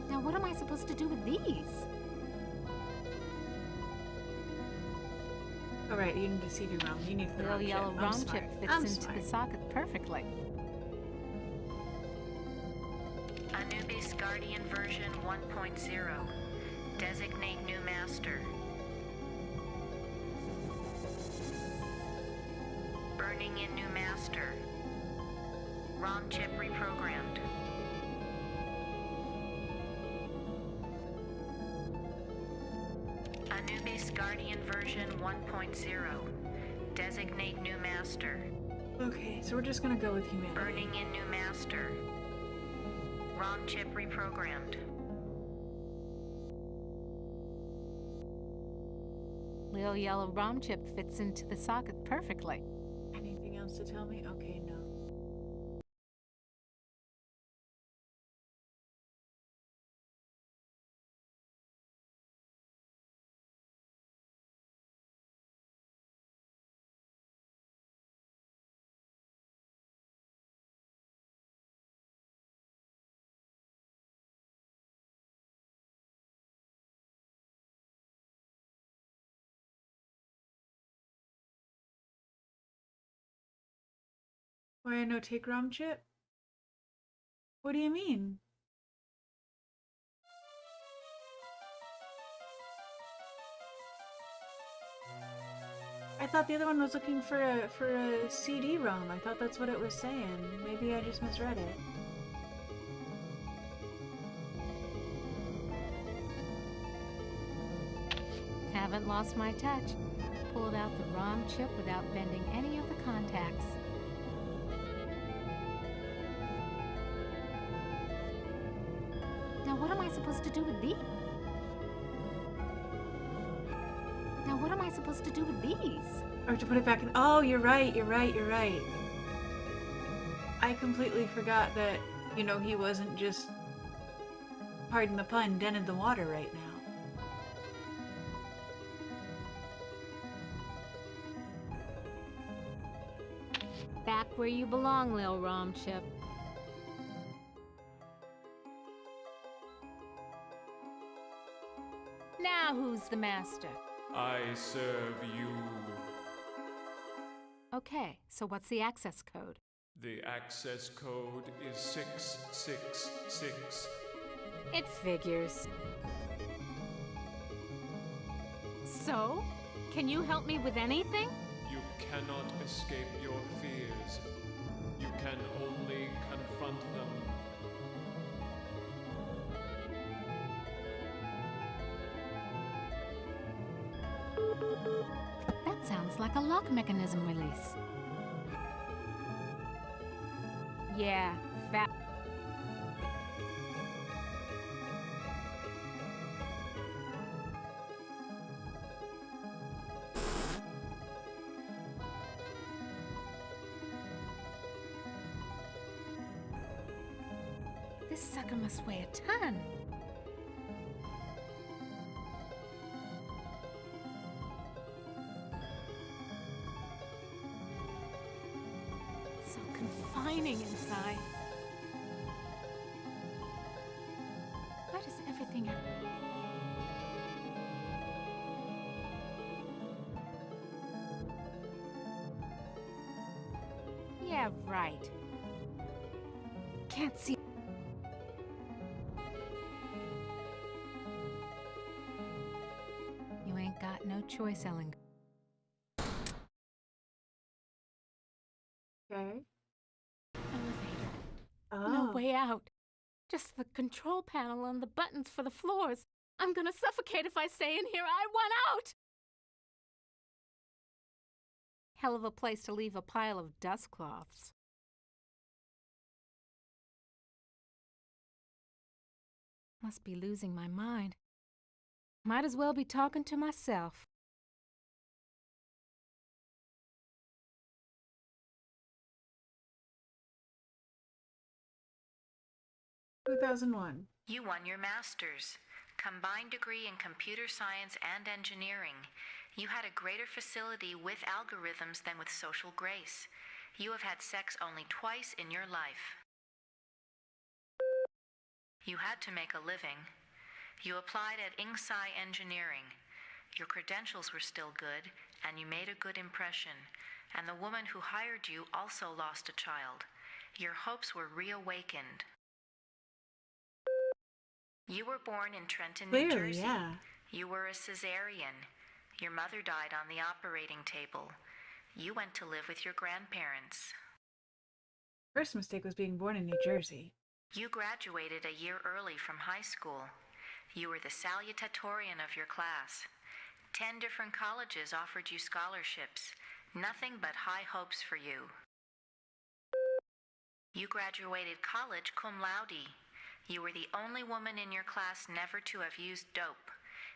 Now what am I supposed to do with these? All right, you need to CD-ROM. You need the Little ROM yellow chip. I'm ROM smart. chip fits I'm into smart. the socket perfectly. Anubis Guardian version 1.0. Designate new master. Burning in new master. ROM chip reprogrammed. Anubis Guardian version 1.0. Designate new master. Okay, so we're just gonna go with humanity. Burning in new master. ROM chip reprogrammed. Little yellow ROM chip fits into the socket perfectly. Anything else to tell me? Okay, no. Why no take ROM chip? What do you mean? I thought the other one was looking for a CD-ROM. I thought that's what it was saying. Maybe I just misread it. Haven't lost my touch. Pulled out the ROM chip without bending any of the contacts. Now what am I supposed to do with these? Now what am I supposed to do with these? Or to put it back in. Oh, you're right. I completely forgot that, you know, he wasn't just, pardon the pun, dead in the water right now. Back where you belong, Lil ROM chip. Now who's the master? I serve you. Okay, so what's the access code? The access code is 666. It figures. So, can you help me with anything? You cannot escape your fears. You can only confront them. That sounds like a lock mechanism release. Yeah, this sucker must weigh a ton. So confining inside. Why does everything have... Yeah, right. Can't see... You ain't got no choice, Ellen. Okay. Elevator. Oh. No way out. Just the control panel and the buttons for the floors. I'm gonna suffocate if I stay in here. I want out! Hell of a place to leave a pile of dust cloths. Must be losing my mind. Might as well be talking to myself. $2,001. You won your master's. Combined degree in computer science and engineering. You had a greater facility with algorithms than with social grace. You have had sex only twice in your life. You had to make a living. You applied at Inksci Engineering. Your credentials were still good, and you made a good impression. And the woman who hired you also lost a child. Your hopes were reawakened. You were born in Trenton, New Clearly, Jersey. yeah. You were a cesarean. Your mother died on the operating table. You went to live with your grandparents. First mistake was being born in New Jersey. You graduated a year early from high school. You were the salutatorian of your class. 10 different colleges offered you scholarships. Nothing but high hopes for you. You graduated college cum laude. You were the only woman in your class never to have used dope.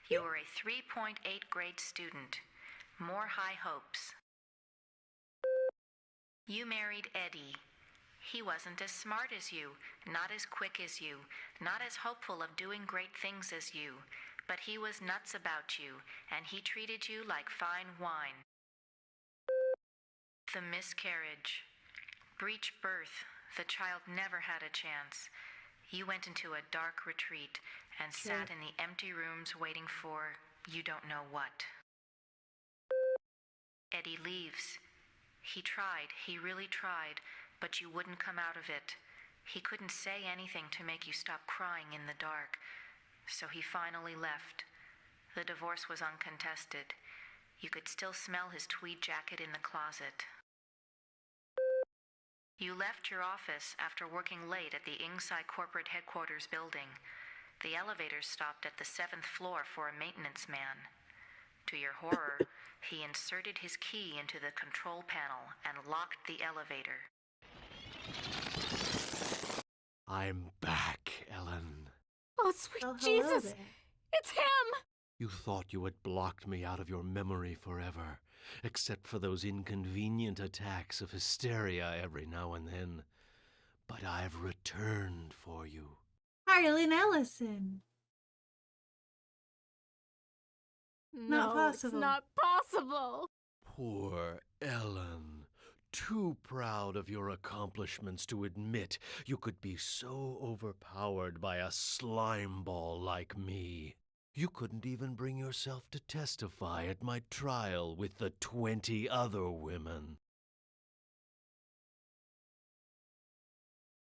You were a 3.8 grade student. More high hopes. You married Eddie. He wasn't as smart as you, not as quick as you, not as hopeful of doing great things as you, but he was nuts about you, and he treated you like fine wine. The miscarriage. Breech birth. The child never had a chance. You went into a dark retreat and sat in the empty rooms waiting for you don't know what. Eddie leaves. He tried, he really tried, but you wouldn't come out of it. He couldn't say anything to make you stop crying in the dark, so he finally left. The divorce was uncontested. You could still smell his tweed jacket in the closet. You left your office after working late at the Ingsai corporate headquarters building. The elevator stopped at the 7th floor for a maintenance man. To your horror, he inserted his key into the control panel and locked the elevator. I'm back, Ellen. Oh, sweet Oh, hello Jesus! there. It's him! You thought you had blocked me out of your memory forever, except for those inconvenient attacks of hysteria every now and then. But I've returned for you. Harlan Ellison. No, possible. it's not possible. Poor Ellen. Too proud of your accomplishments to admit you could be so overpowered by a slime ball like me. You couldn't even bring yourself to testify at my trial with the 20 other women.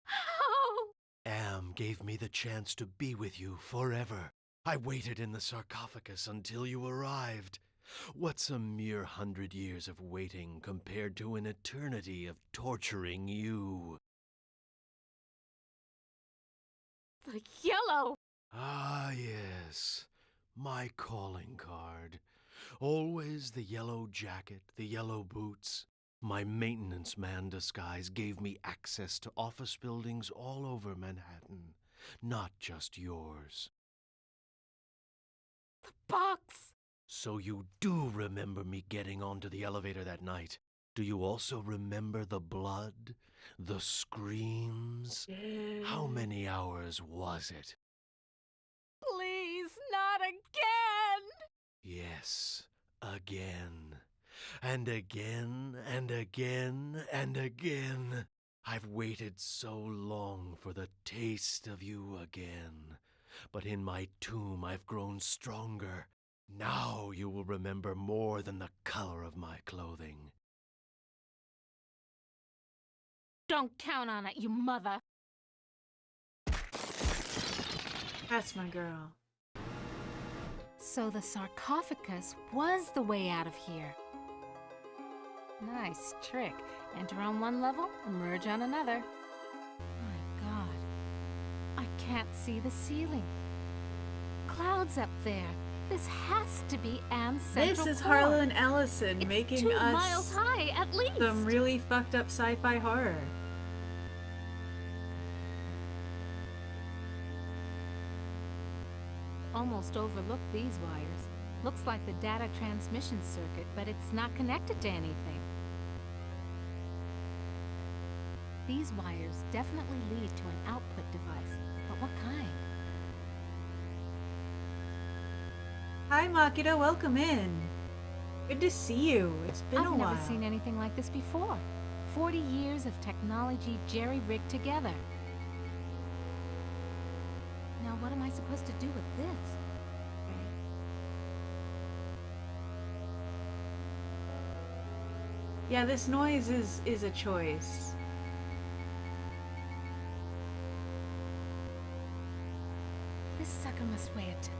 How? Am gave me the chance to be with you forever. I waited in the sarcophagus until you arrived. What's a mere 100 years of waiting compared to an eternity of torturing you? The yellow! Ah, yes. My calling card. Always the yellow jacket, the yellow boots. My maintenance man disguise gave me access to office buildings all over Manhattan, not just yours. The box! So you do remember me getting onto the elevator that night. Do you also remember the blood? The screams? How many hours was it? Please, not again! Yes, again. And again, and again, and again. I've waited so long for the taste of you again. But in my tomb I've grown stronger. Now you will remember more than the color of my clothing. Don't count on it, you mother! That's my girl. So the sarcophagus was the way out of here. Nice trick. Enter on one level, emerge on another. My God. I can't see the ceiling. Clouds up there. This has to be Anne's central This is core. Harlan Ellison It's making 2 us miles high, at least. some really fucked up sci-fi horror. Almost overlooked these wires. Looks like the data transmission circuit, but it's not connected to anything. These wires definitely lead to an output device, but what kind? Hi Makita, welcome in. Good to see you. It's been a while. I've never seen anything like this before. 40 years of technology jerry-rigged together. Now what am I supposed to do with this? Yeah, this noise is a choice. This sucker must weigh a ton.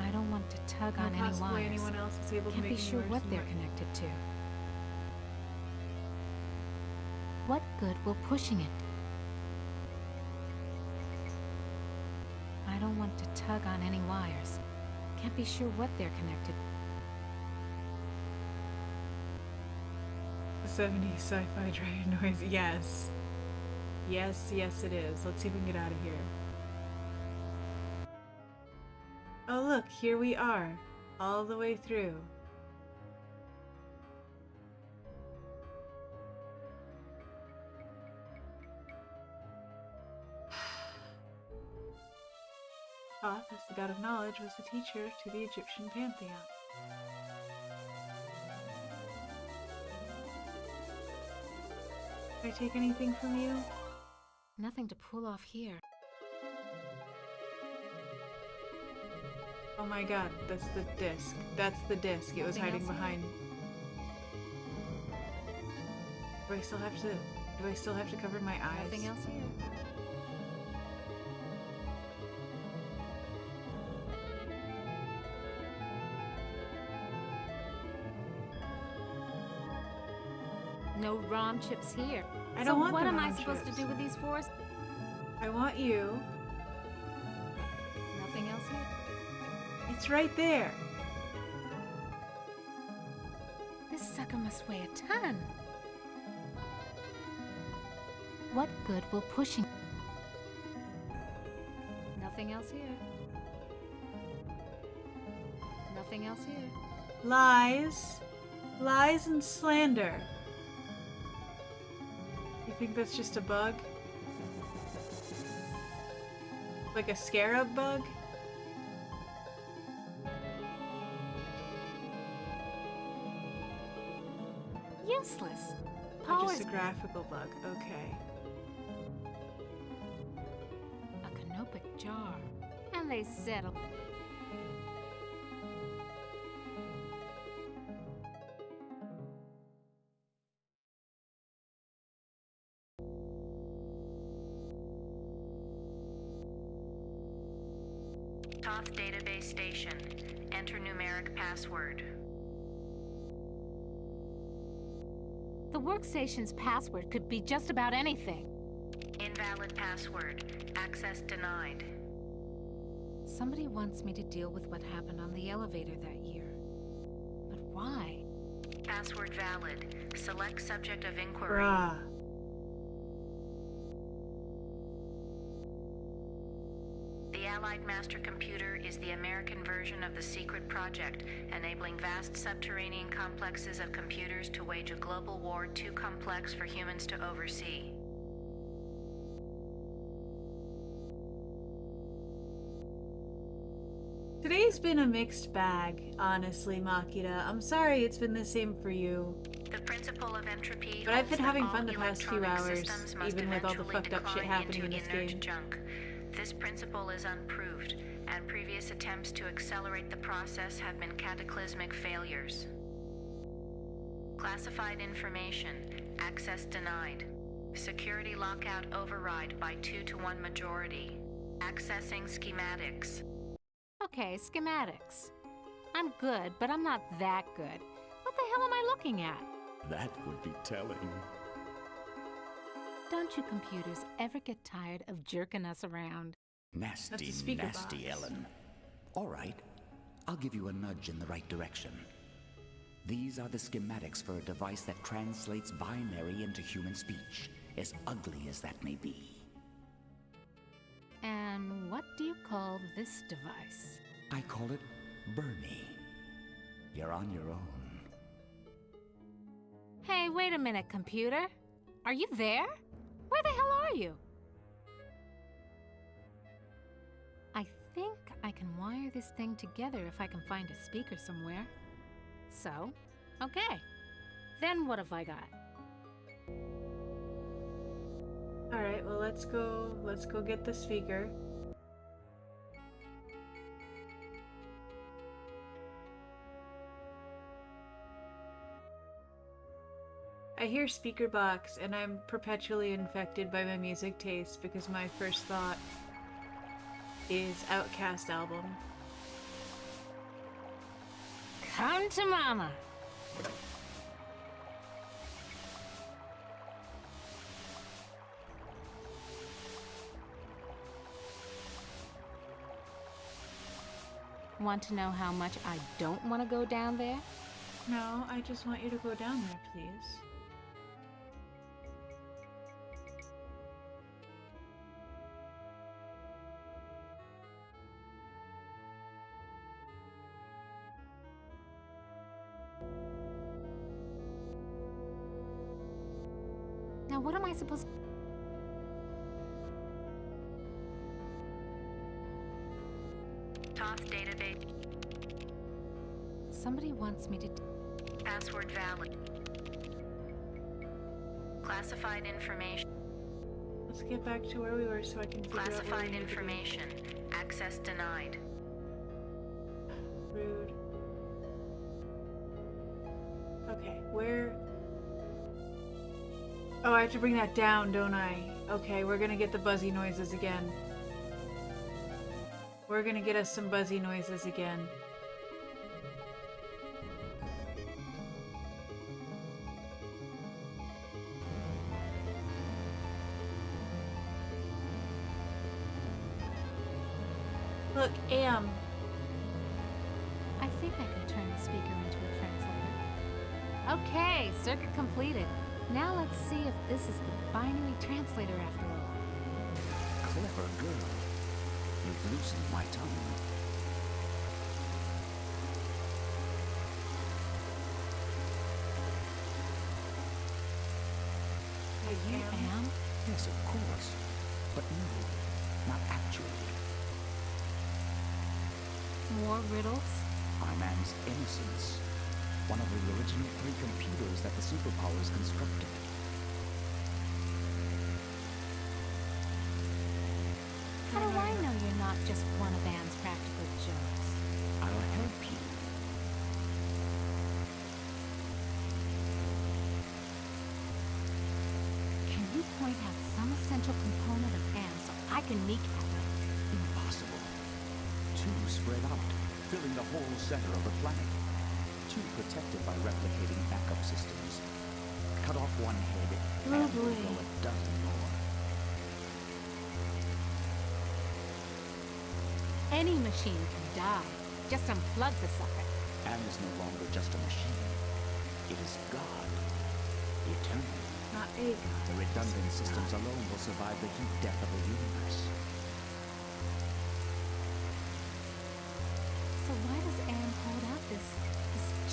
I don't want to tug on any Possibly wires. anyone else is able to Can't make be me sure worse what than they're what- connected to. What good will pushing it? I don't want to tug on any wires. Can't be sure what they're connected. The 70s sci-fi dragon noise. Yes. Yes, yes it is. Let's see if we can get out of here. Oh look, here we are. All the way through. Thoth, as the god of knowledge, was the teacher to the Egyptian pantheon. Did I take anything from you? Nothing to pull off here. Oh Oh my god, that's the disc. That's the disc. It was Nothing hiding else behind. Do I still have to cover my eyes? Nothing else here. No ROM chips here. I don't want what the am I ROM supposed chips. to do with these fours? I want you. Nothing else here. It's right there. This sucker must weigh a ton. What good will pushing? Nothing else here. Nothing else here. Lies. Lies and slander. You think that's just a bug? Like a scarab bug? Useless. Or Powers. just a graphical bug? Okay. A canopic jar. And they settle. Toth Database Station. Enter numeric password. The workstation's password could be just about anything. Invalid password. Access denied. Somebody wants me to deal with what happened on the elevator that year. But why? Password valid. Select subject of inquiry. Bruh. The Allied Master Computer is the American version of the secret project, enabling vast subterranean complexes of computers to wage a global war too complex for humans to oversee. Today's been a mixed bag, honestly, Makita. I'm sorry it's been the same for you. The principle of entropy. But I've been holds that having all fun the past few electronic hours, systems must even with all the eventually fucked up shit decline happening in into this inert game. junk. This principle is unproved, and previous attempts to accelerate the process have been cataclysmic failures. Classified information. Access denied. Security lockout override by 2-to-1 majority. Accessing schematics. Okay, schematics. I'm good, but I'm not that good. What the hell am I looking at? That would be telling. Don't you computers ever get tired of jerking us around? That's Nasty, a speaker nasty, box. Ellen. All right, I'll give you a nudge in the right direction. These are the schematics for a device that translates binary into human speech, as ugly as that may be. And what do you call this device? I call it Bernie. You're on your own. Hey, wait a minute, computer. Are you there? Where the hell are you? I think I can wire this thing together if I can find a speaker somewhere. So, okay. Then what have I got? Alright, well let's go get the speaker. I hear speaker box and I'm perpetually infected by my music taste because my first thought is Outkast album. Come to mama. Want to know how much I don't want to go down there? No, I just want you to go down there, please. Now what am I supposed... Toth database. Somebody wants me to... Password valid. Classified information. Let's get back to where we were so I can figure out what we Classified need to do. information. Access denied. Okay, where? Oh, I have to bring that down, don't I? Okay, we're gonna get the buzzy noises again. We're gonna get us some buzzy noises again. Look, Am. I think I can turn the speaker into a translator. Okay, circuit completed. Now let's see if this is the binary translator after all. Clever girl. You've loosened my tongue. Are you Am? Yes, of course. But no, not actually. More riddles? I'm Am's innocence. One of the original 3 computers that the superpowers constructed. How do I know you're not just one of Anne's practical jokes? I'll help you. Can you point out some essential component of Anne so I can kneecap it? Impossible. 2 spread out, filling the whole center of the planet. 2 protected by replicating backup systems. Cut off one head, and we'll go a dozen more. Any machine can die. Just unplug the sucker. Anne is no longer just a machine. It is God. Eternal. Not a God. The redundant systems alone will survive the heat death of the universe. So why does Anne hold out this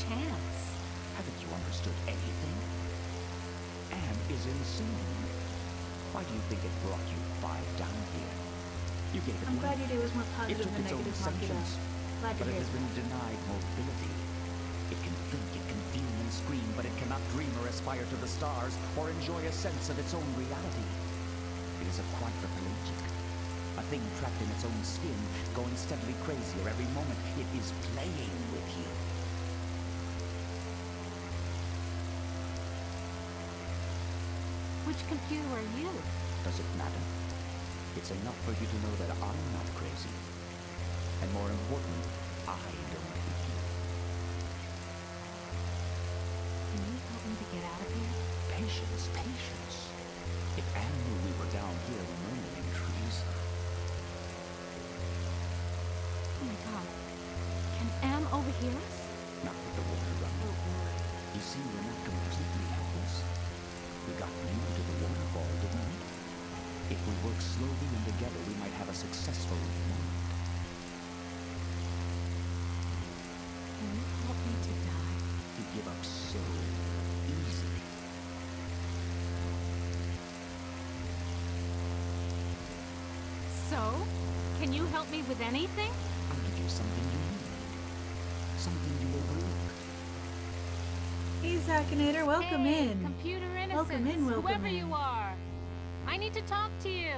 chance? Haven't you understood anything? Anne is insane. Why do you think it brought you 5 down here? You gave it I'm glad life. your day was more It positive took than its own negative, Mark it up. sentience, Glad to but it hear has that. been denied mobility. It can think, it can fume and scream, but it cannot dream or aspire to the stars or enjoy a sense of its own reality. It is a quadriplegic, a thing trapped in its own skin, going steadily crazier every moment. It is playing with you. Which computer are you? Does it matter? It's enough for you to know that I'm not crazy. And more important, I don't hate you. Can you help me to get out of here? Patience, patience. If Anne knew we were down here murmuring treason. Oh my god. Can Am overhear us? Not with the water running. You see, we're not completely helpless. We got new to the waterfall, didn't we? If we work slowly and together, we might have a successful moment. Can you help me to die? You give up so easily. So? Can you help me with anything? I'll give you something you need. Something you overlook. Hey, Zakinator, welcome Hey, in. Computer innocence. Welcome in, welcome Whoever in. you are. I need to talk to you.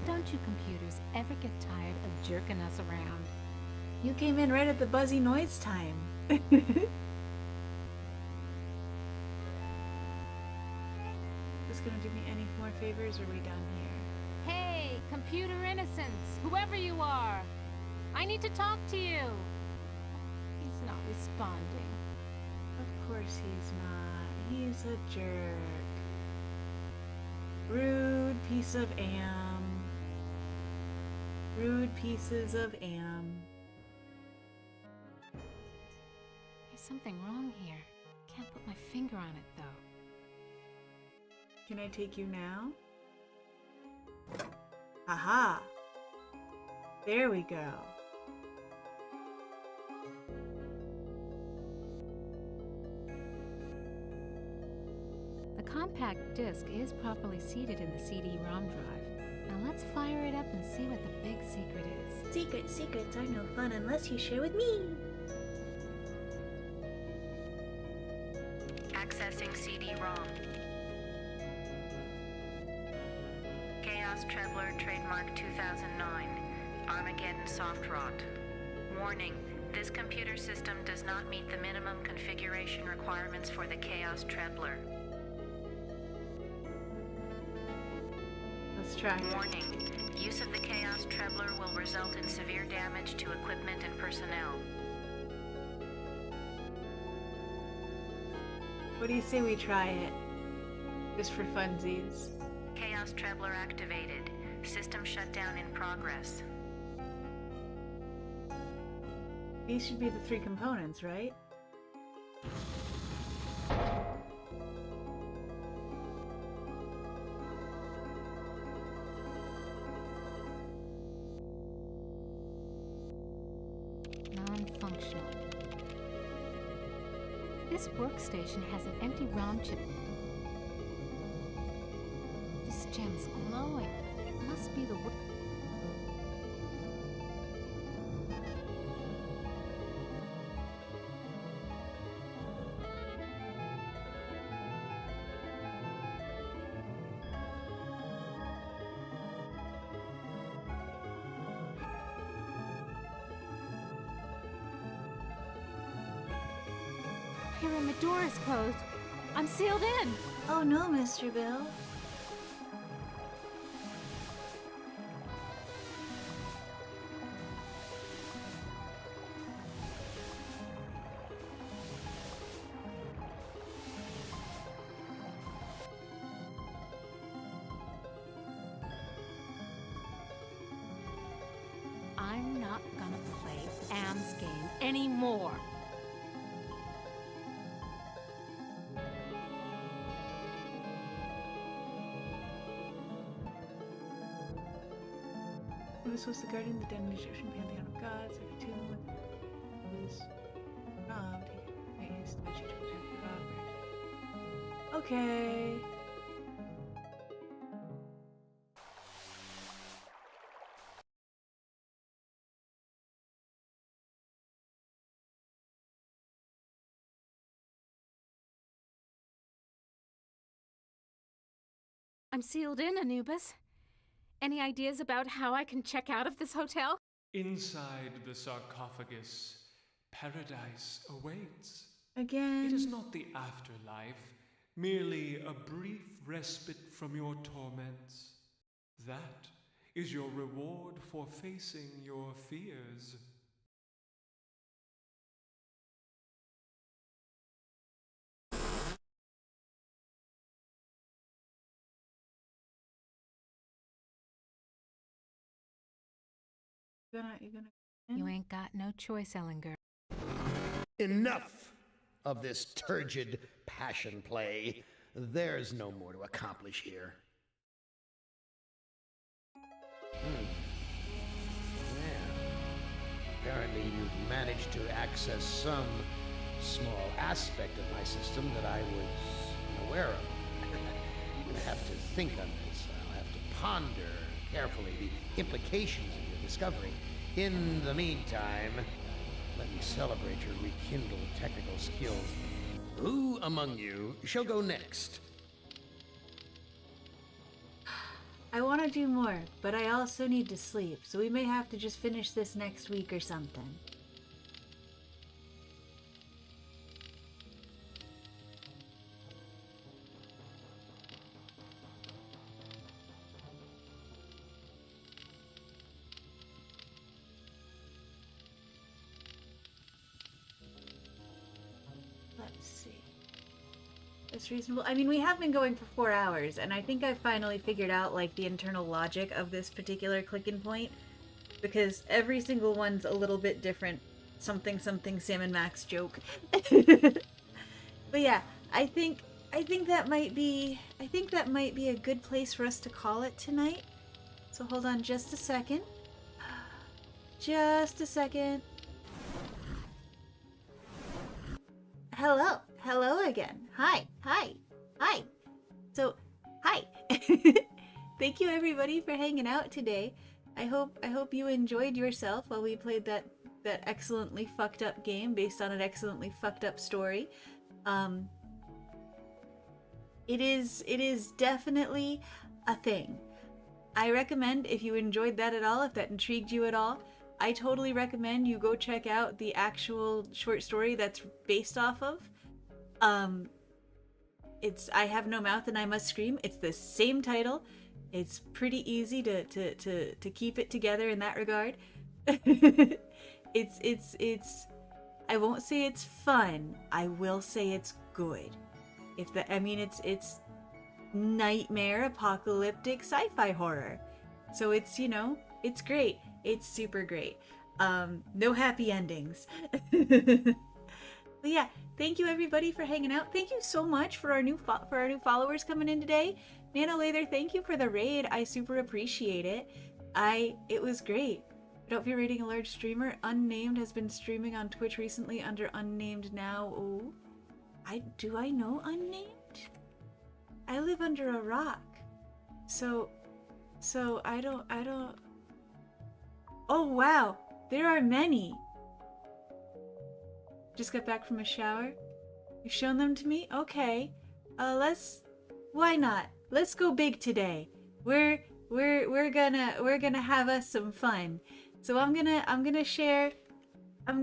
Don't you computers ever get tired of jerking us around? You came in right at the buzzy noise time. This gonna do me any more favors, or are we done here? Hey, computer innocence. Whoever you are. I need to talk to you. He's not responding. Of course he's not. He's a jerk. Rude piece of Am. Rude pieces of Am. There's something wrong here. Can't put my finger on it, though. Can I take you now? Aha! There we go. The compact disc is properly seated in the CD-ROM drive. Now let's fire it up and see what the big secret is. Secrets are no fun unless you share with me. Accessing CD-ROM. Chaos Trebler, trademark 2009. Armageddon Soft Rot. Warning, This computer system does not meet the minimum configuration requirements for the Chaos Trebler. Let's try it. Warning. Use of the Chaos Trebler will result in severe damage to equipment and personnel. What do you say we try it? Just for funsies. Chaos Trebler activated. System shutdown in progress. These should be the 3 components, right? Non-functional. This workstation has an empty ROM chip. This gem's glowing. It must be the work. Pyramid door is closed. I'm sealed in. Oh no, Mr. Bill. I'm not gonna play Am's game anymore. This was the guardian of the dead and Egyptian pantheon of gods. Every tomb was robbed. He made his statue to protect the robbers. Okay. I'm sealed in, Anubis. Any ideas about how I can check out of this hotel? Inside the sarcophagus, paradise awaits. Again. It is not the afterlife, merely a brief respite from your torments. That is your reward for facing your fears. You ain't got no choice, Ellinger. Enough of this turgid passion play. There's no more to accomplish here. Yeah. Apparently you've managed to access some small aspect of my system that I was unaware of. I'm going to have to think on this. I'll have to ponder carefully the implications of your discovery. In the meantime, let me celebrate your rekindled technical skills. Who among you shall go next? I want to do more, but I also need to sleep, so we may have to just finish this next week or something. Let's see. It's reasonable. I mean, we have been going for 4 hours, and I think I finally figured out, like, the internal logic of this particular click-in point, because every single one's a little bit different. Something, something, Sam and Max joke. But yeah, I think that might be a good place for us to call it tonight. So hold on just a second. Just a second. Hello. Hello again. Hi. Hi. Hi. So, hi. Thank you everybody for hanging out today. I hope you enjoyed yourself while we played that excellently fucked up game based on an excellently fucked up story. It is definitely a thing. I recommend, if you enjoyed that at all, if that intrigued you at all, I totally recommend you go check out the actual short story that's based off of. It's I Have No Mouth and I Must Scream. It's the same title. It's pretty easy to keep it together in that regard. It's I won't say it's fun. I will say it's good. It's nightmare apocalyptic sci-fi horror. So it's, you know, it's great. It's super great. No happy endings. But yeah, thank you everybody for hanging out. Thank you so much for our new followers coming in today. Nano Lather, thank you for the raid. I super appreciate it. It was great. I don't feel rating a large streamer. Unnamed has been streaming on Twitch recently under Unnamed now. Oh, do I know Unnamed? I live under a rock. So I don't. Oh wow, there are many. Just got back from a shower. You've shown them to me? Okay. Why not? Let's go big today. We're gonna have us some fun. So I'm gonna share our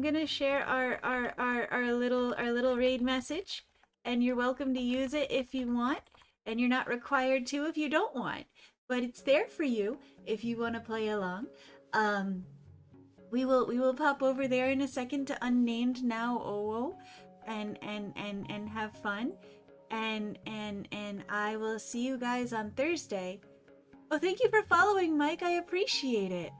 little raid message, and you're welcome to use it if you want, and you're not required to if you don't want, but it's there for you if you want to play along. We will pop over there in a second to Unnamed now OO and have fun, and I will see you guys on Thursday. Oh, thank you for following, Mike. I appreciate it.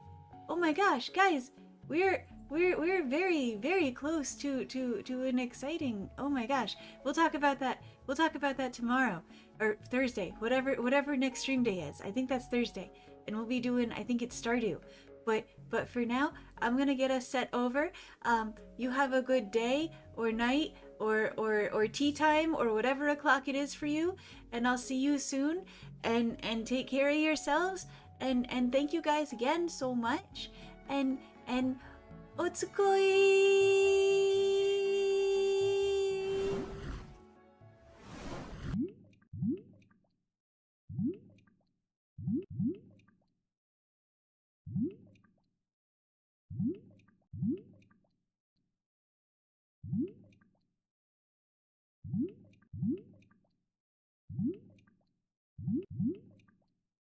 Oh my gosh, guys, we're very, very close to an exciting. Oh my gosh, we'll talk about that. We'll talk about that tomorrow or Thursday, whatever next stream day is. I think that's Thursday, and we'll be doing. I think it's Stardew. But for now, I'm gonna get us set over. You have a good day or night or tea time or whatever o'clock it is for you, and I'll see you soon. And take care of yourselves. And thank you guys again so much. And otsukoi.